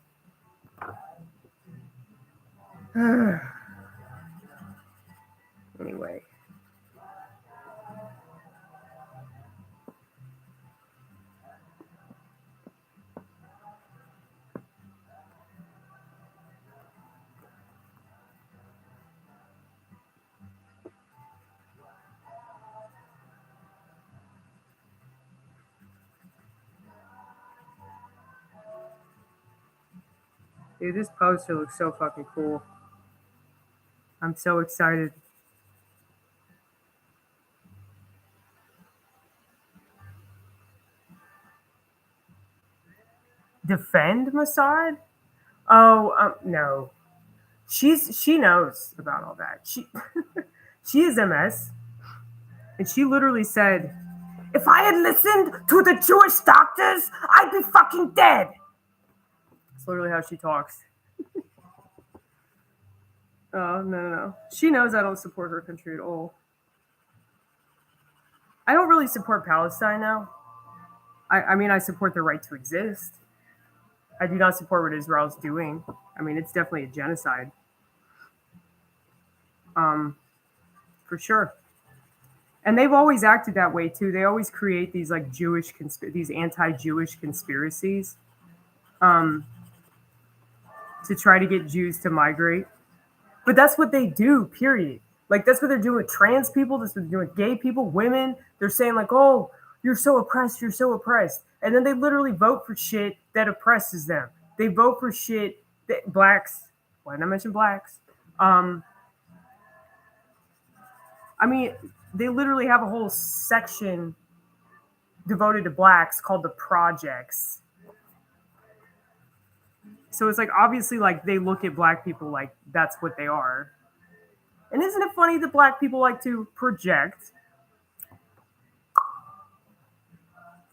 Anyway. Dude, this poster looks so fucking cool. I'm so excited. Defend Mossad? Oh, no. She knows about all that. She is MS, and she literally said, "If I had listened to the Jewish doctors, I'd be fucking dead." That's literally how she talks. Oh, no. She knows I don't support her country at all. I don't really support Palestine now. I mean, I support their right to exist. I do not support what Israel's doing. I mean, it's definitely a genocide. For sure. And they've always acted that way too. They always create these like these anti-Jewish conspiracies, to try to get Jews to migrate. But that's what they do, period. Like, that's what they're doing with trans people. That's what they're doing with gay people, women. They're saying, like, oh, you're so oppressed. You're so oppressed. And then they literally vote for shit that oppresses them. They vote for shit that blacks. Why didn't I mention blacks? I mean, they literally have a whole section devoted to blacks called the projects. So it's like, obviously, like, they look at black people like that's what they are. And isn't it funny that black people like to project?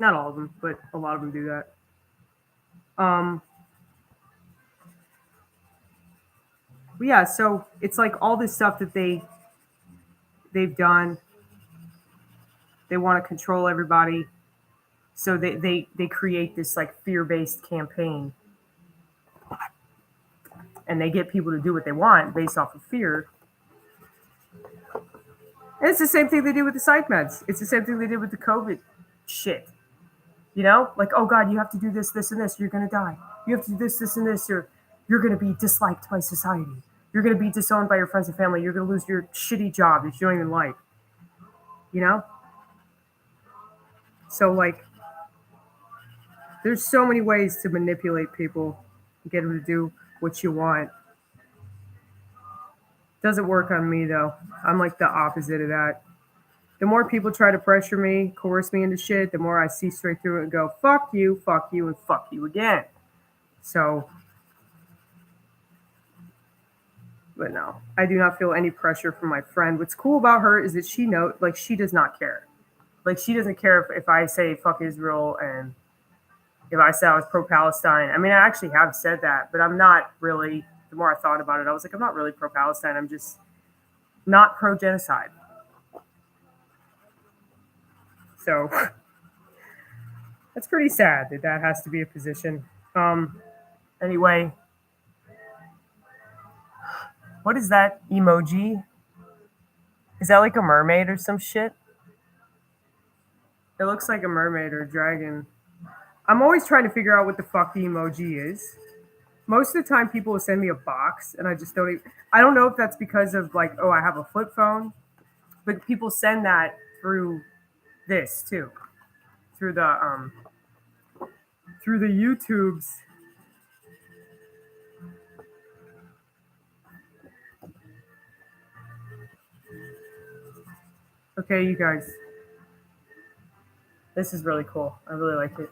Not all of them, but a lot of them do that. But yeah, so it's like all this stuff that they've done. They want to control everybody. So they create this like fear-based campaign. And they get people to do what they want based off of fear. And it's the same thing they did with the psych meds. It's the same thing they did with the COVID shit. You know? Like, oh God, you have to do this, this, and this, you're going to die. You have to do this, this, and this. you're going to be disliked by society. You're going to be disowned by your friends and family. You're going to lose your shitty job that you don't even like. You know? So, like, there's so many ways to manipulate people and get them to do what you want. Doesn't work on me, though. I'm like the opposite of that. The more people try to pressure me, coerce me into shit, the more I see straight through it and go, fuck you, and fuck you again. So, but no, I do not feel any pressure from my friend. What's cool about her is that she does not care. Like, she doesn't care if I say fuck Israel and if I say I was pro-Palestine. I mean, I actually have said that, but I'm not really. The more I thought about it, I was like, I'm not really pro-Palestine. I'm just not pro-genocide. So that's pretty sad that has to be a position. Anyway, what is that emoji? Is that like a mermaid or some shit? It looks like a mermaid or a dragon. I'm always trying to figure out what the fuck the emoji is. Most of the time people will send me a box and I just don't even, I don't know if that's because of like, oh, I have a flip phone, but people send that through this too. Through the YouTubes. Okay, you guys. This is really cool. I really like it.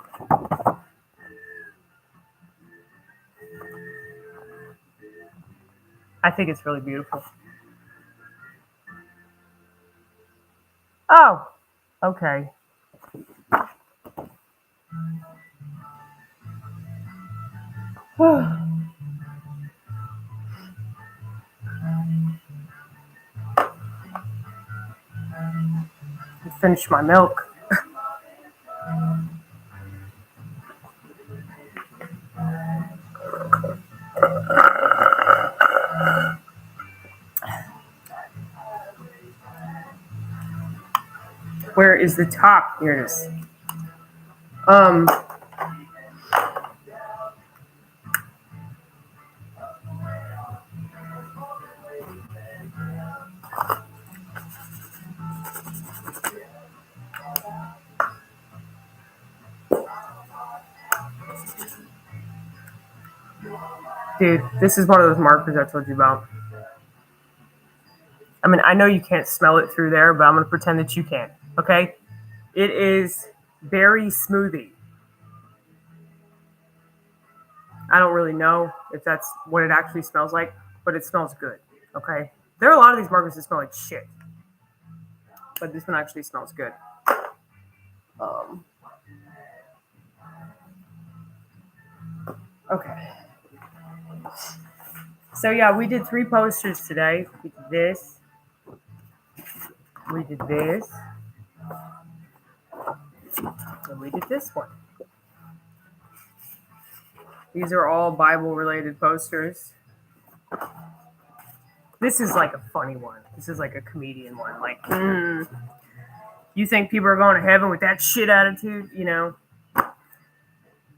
I think it's really beautiful. Oh, okay. Finish my milk. Where is the top? Here it is. Dude, this is one of those markers I told you about. I mean, I know you can't smell it through there, but I'm going to pretend that you can. Okay? It is berry smoothie. I don't really know if that's what it actually smells like, but it smells good. Okay? There are a lot of these markers that smell like shit, but this one actually smells good. Okay. So yeah, we did 3 posters today. We did this. We did this. And we did this one. These are all Bible-related posters. This is like a funny one. This is like a comedian one. Like, you think people are going to heaven with that shit attitude, you know?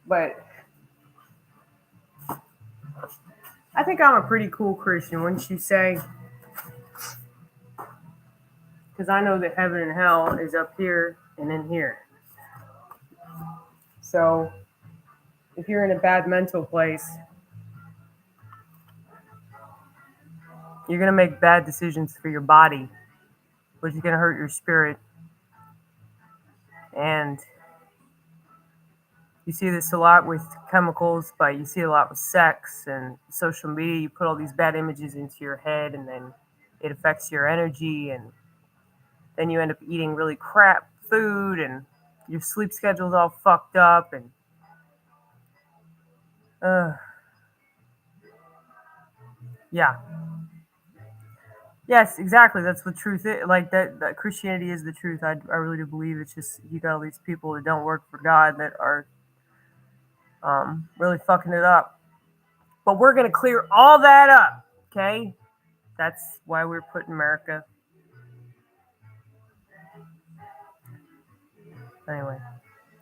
But I think I'm a pretty cool Christian, wouldn't you say? Because I know that heaven and hell is up here and in here. So if you're in a bad mental place, you're going to make bad decisions for your body, which is going to hurt your spirit. And you see this a lot with chemicals, but you see it a lot with sex and social media. You put all these bad images into your head, and then it affects your energy, and then you end up eating really crap food, and your sleep schedule's all fucked up, and yeah. Yes, exactly. That's what truth is. Like that Christianity is the truth. I really do believe it's just you got all these people that don't work for God that are really fucking it up. But we're going to clear all that up, okay? That's why we're put in America. Anyway.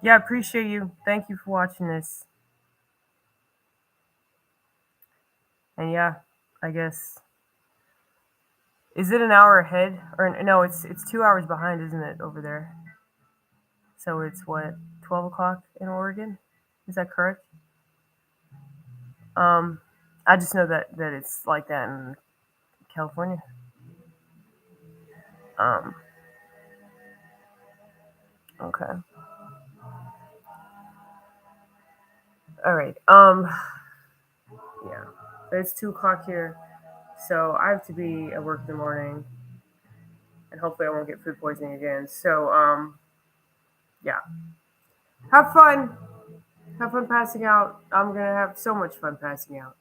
Yeah, I appreciate you. Thank you for watching this. And yeah, I guess, is it an hour ahead or no? It's 2 hours behind, isn't it, over there? So it's what, 12 o'clock in Oregon? Is that correct? Um, I just know that it's like that in California. Um, okay, all right. Yeah, it's 2 o'clock here, so I have to be at work in the morning, and hopefully I won't get food poisoning again. So yeah, have fun. Have fun passing out. I'm gonna have so much fun passing out.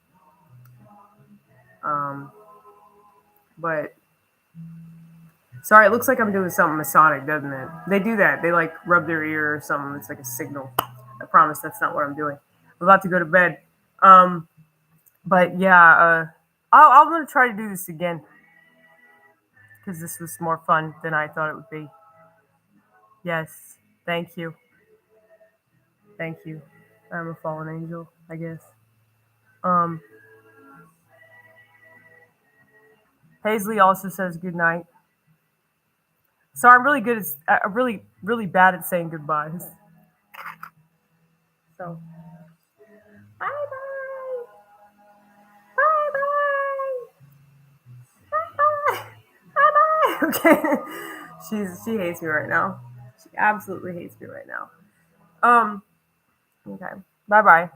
Um, but sorry, it looks like I'm doing something Masonic, doesn't it? They do that. They like rub their ear or something. It's like a signal. I promise that's not what I'm doing. I'm about to go to bed. Um, but yeah, I'm gonna try to do this again because this was more fun than I thought it would be. Yes, thank you, thank you. I'm a fallen angel, I guess. Um, Paisley also says good night. So I'm really good at, really bad at saying goodbyes. So bye bye, bye bye, bye bye, bye bye. Okay, she hates me right now. She absolutely hates me right now. Um. Okay. Bye bye.